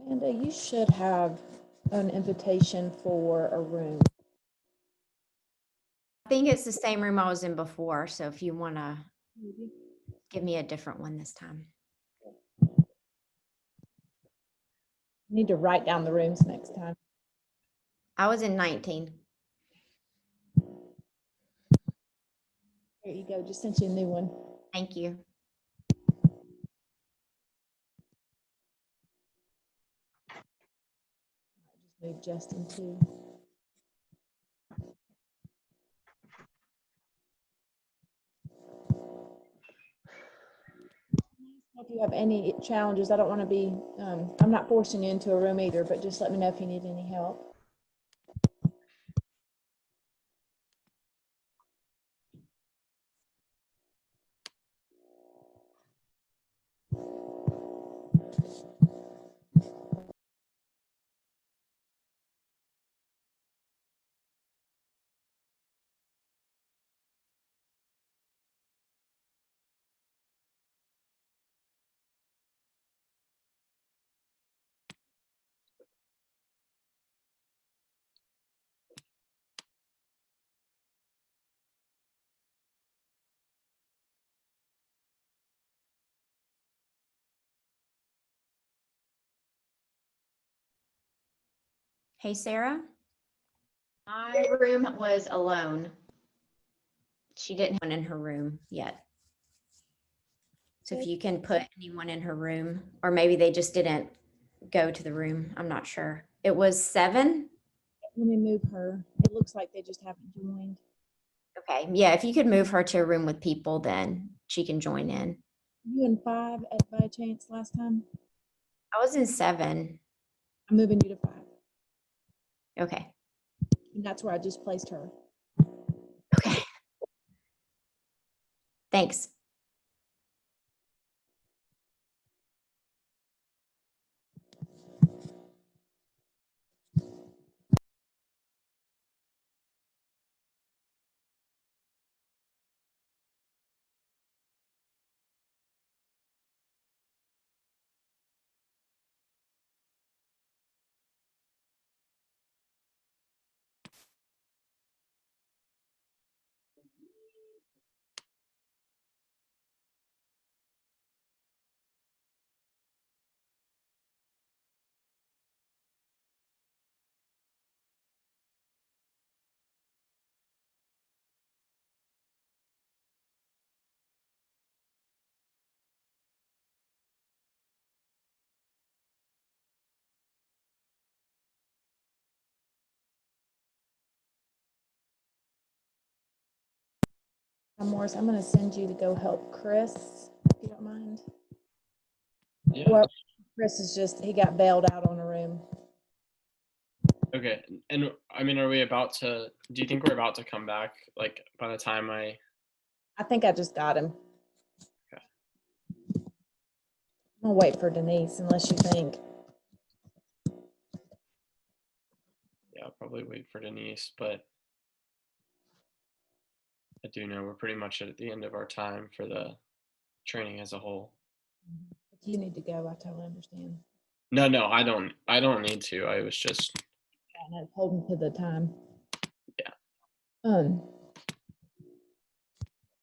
Amanda, you should have an invitation for a room. I think it's the same room I was in before. So if you want to give me a different one this time. You need to write down the rooms next time. I was in 19. There you go. Just sent you a new one. Thank you. Just move Justin too. If you have any challenges, I don't want to be, I'm not forcing you into a room either, but just let me know if you need any help. Hey, Sarah. My room was alone. She didn't have one in her room yet. So if you can put anyone in her room, or maybe they just didn't go to the room. I'm not sure. It was 7. Let me move her. It looks like they just haven't joined. Okay. Yeah. If you could move her to a room with people, then she can join in. You in 5 by chance last time? I was in 7. I'm moving you to 5. Okay. And that's where I just placed her. Okay. Thanks. Morris, I'm going to send you to go help Chris, if you don't mind. Yeah. Well, Chris is just, he got bailed out on a room. Okay. And I mean, are we about to, do you think we're about to come back? Like by the time I think I just got him. Okay. I'm going to wait for Denise unless you think. Yeah, I'll probably wait for Denise, but I do know we're pretty much at the end of our time for the training as a whole. If you need to go, I totally understand. No, I don't need to. I was just Holding to the time. Yeah.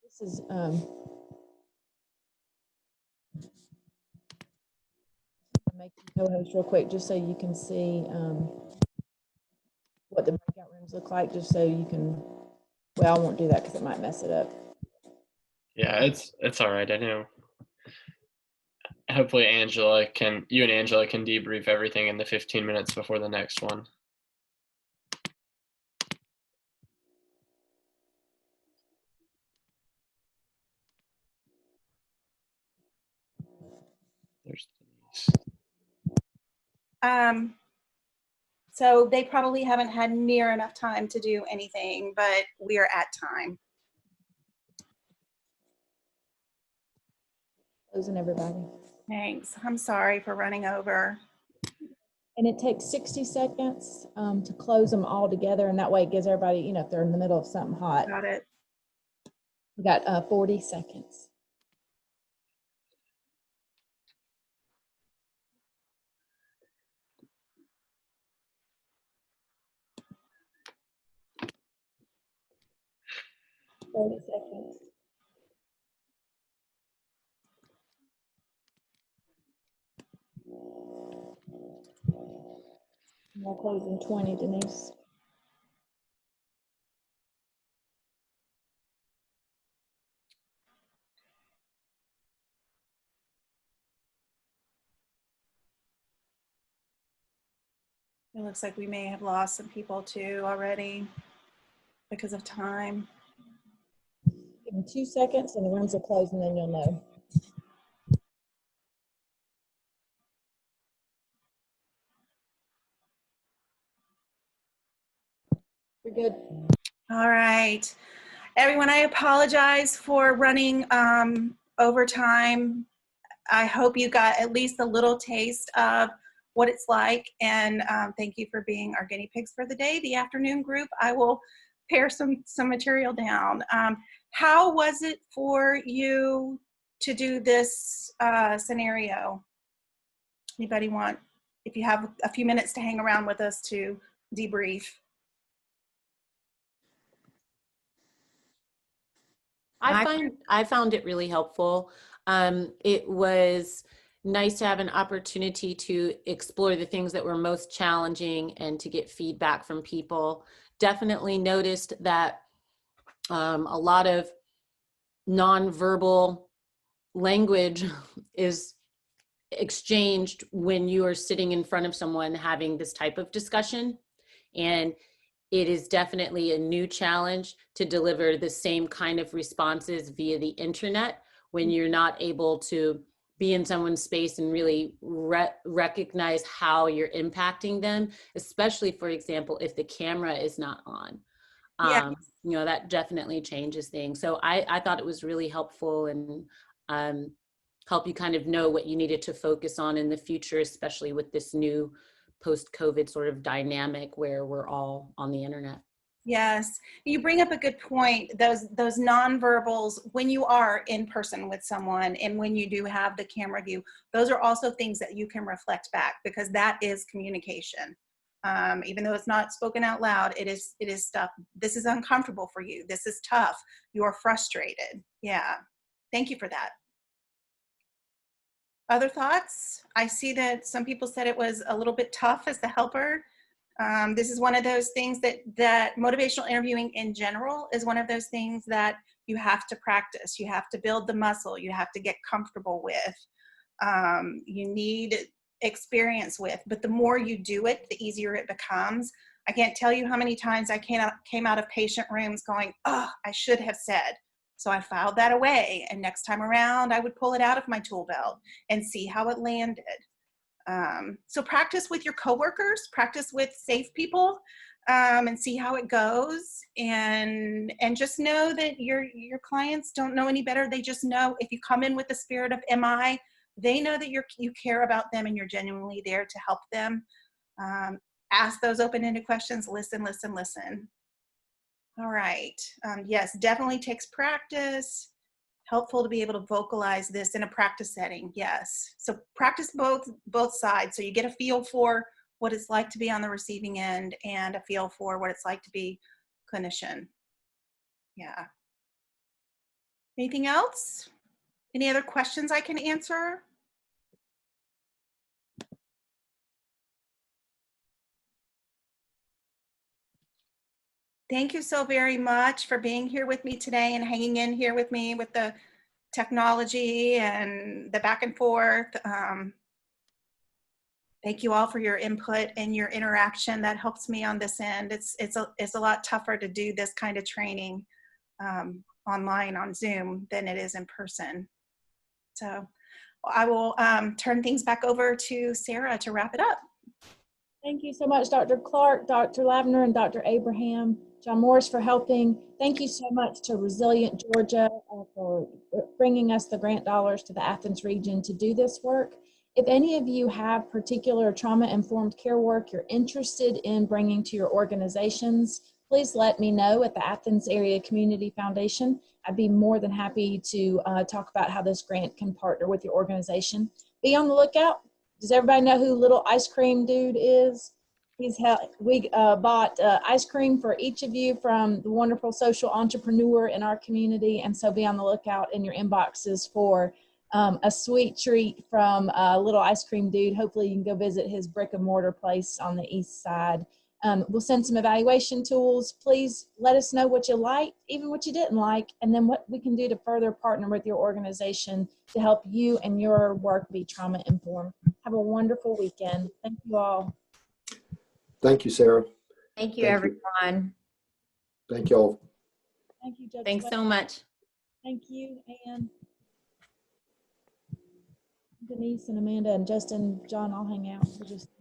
This is make you co-host real quick just so you can see what the breakout rooms look like, just so you can, well, I won't do that because it might mess it up. Yeah, it's all right. I know. Hopefully you and Angela can debrief everything in the 15 minutes before the next one. There's Denise. So they probably haven't had near enough time to do anything, but we are at time. Closing everybody. Thanks. I'm sorry for running over. And it takes 60 seconds to close them all together. And that way it gives everybody, you know, if they're in the middle of something hot. Got it. We got 40 seconds. Seconds. We'll close in 20, Denise. It looks like we may have lost some people too already because of time. Give them 2 seconds and the rooms will close and then you'll know. You're good. All right. Everyone, I apologize for running over time. I hope you got at least a little taste of what it's like. And thank you for being our guinea pigs for the day. The afternoon group, I will pare some material down. How was it for you to do this scenario? Anybody want, if you have a few minutes to hang around with us to debrief? I found it really helpful. It was nice to have an opportunity to explore the things that were most challenging and to get feedback from people. Definitely noticed that a lot of nonverbal language is exchanged when you are sitting in front of someone having this type of discussion. And it is definitely a new challenge to deliver the same kind of responses via the internet when you're not able to be in someone's space and really recognize how you're impacting them, especially, for example, if the camera is not on. Yes. You know, that definitely changes things. So I thought it was really helpful and help you kind of know what you needed to focus on in the future, especially with this new post-COVID sort of dynamic where we're all on the internet. Yes, you bring up a good point. Those nonverbals, when you are in person with someone and when you do have the camera view, those are also things that you can reflect back, because that is communication. Even though it's not spoken out loud, it is stuff. This is uncomfortable for you. This is tough. You're frustrated. Yeah, thank you for that. Other thoughts? I see that some people said it was a little bit tough as the helper. This is one of those things that motivational interviewing in general is one of those things that you have to practice. You have to build the muscle. You have to get comfortable with. You need experience with, but the more you do it, the easier it becomes. I can't tell you how many times I came out of patient rooms going, oh, I should have said. So I filed that away, and next time around I would pull it out of my tool belt and see how it landed. So practice with your coworkers, practice with safe people, and see how it goes. And just know that your clients don't know any better. They just know if you come in with the spirit of MI, they know that you care about them and you're genuinely there to help them. Ask those open-ended questions. Listen, listen, listen. All right. Yes, definitely takes practice. Helpful to be able to vocalize this in a practice setting. Yes. So practice both sides. So you get a feel for what it's like to be on the receiving end and a feel for what it's like to be clinician. Yeah. Anything else? Any other questions I can answer? Thank you so very much for being here with me today and hanging in here with me with the technology and the back and forth. Thank you all for your input and your interaction. That helps me on this end. It's a lot tougher to do this kind of training online on Zoom than it is in person. So I will turn things back over to Sarah to wrap it up. Thank you so much, Dr. Clark, Dr. Lavender, and Dr. Abraham. John Morris for helping. Thank you so much to Resilient Georgia for bringing us the grant dollars to the Athens region to do this work. If any of you have particular trauma-informed care work you're interested in bringing to your organizations, please let me know at the Athens Area Community Foundation. I'd be more than happy to talk about how this grant can partner with your organization. Be on the lookout. Does everybody know who Little Ice Cream Dude is? We bought ice cream for each of you from the wonderful social entrepreneur in our community, and so be on the lookout in your inboxes for a sweet treat from Little Ice Cream Dude. Hopefully you can go visit his brick and mortar place on the east side. We'll send some evaluation tools. Please let us know what you liked, even what you didn't like, and then what we can do to further partner with your organization to help you and your work be trauma informed. Have a wonderful weekend. Thank you all. Thank you, Sarah. Thank you, everyone. Thank you all. Thank you, Judge. Thanks so much. Thank you, Anne, Denise, and Amanda, and Justin, John. I'll hang out for just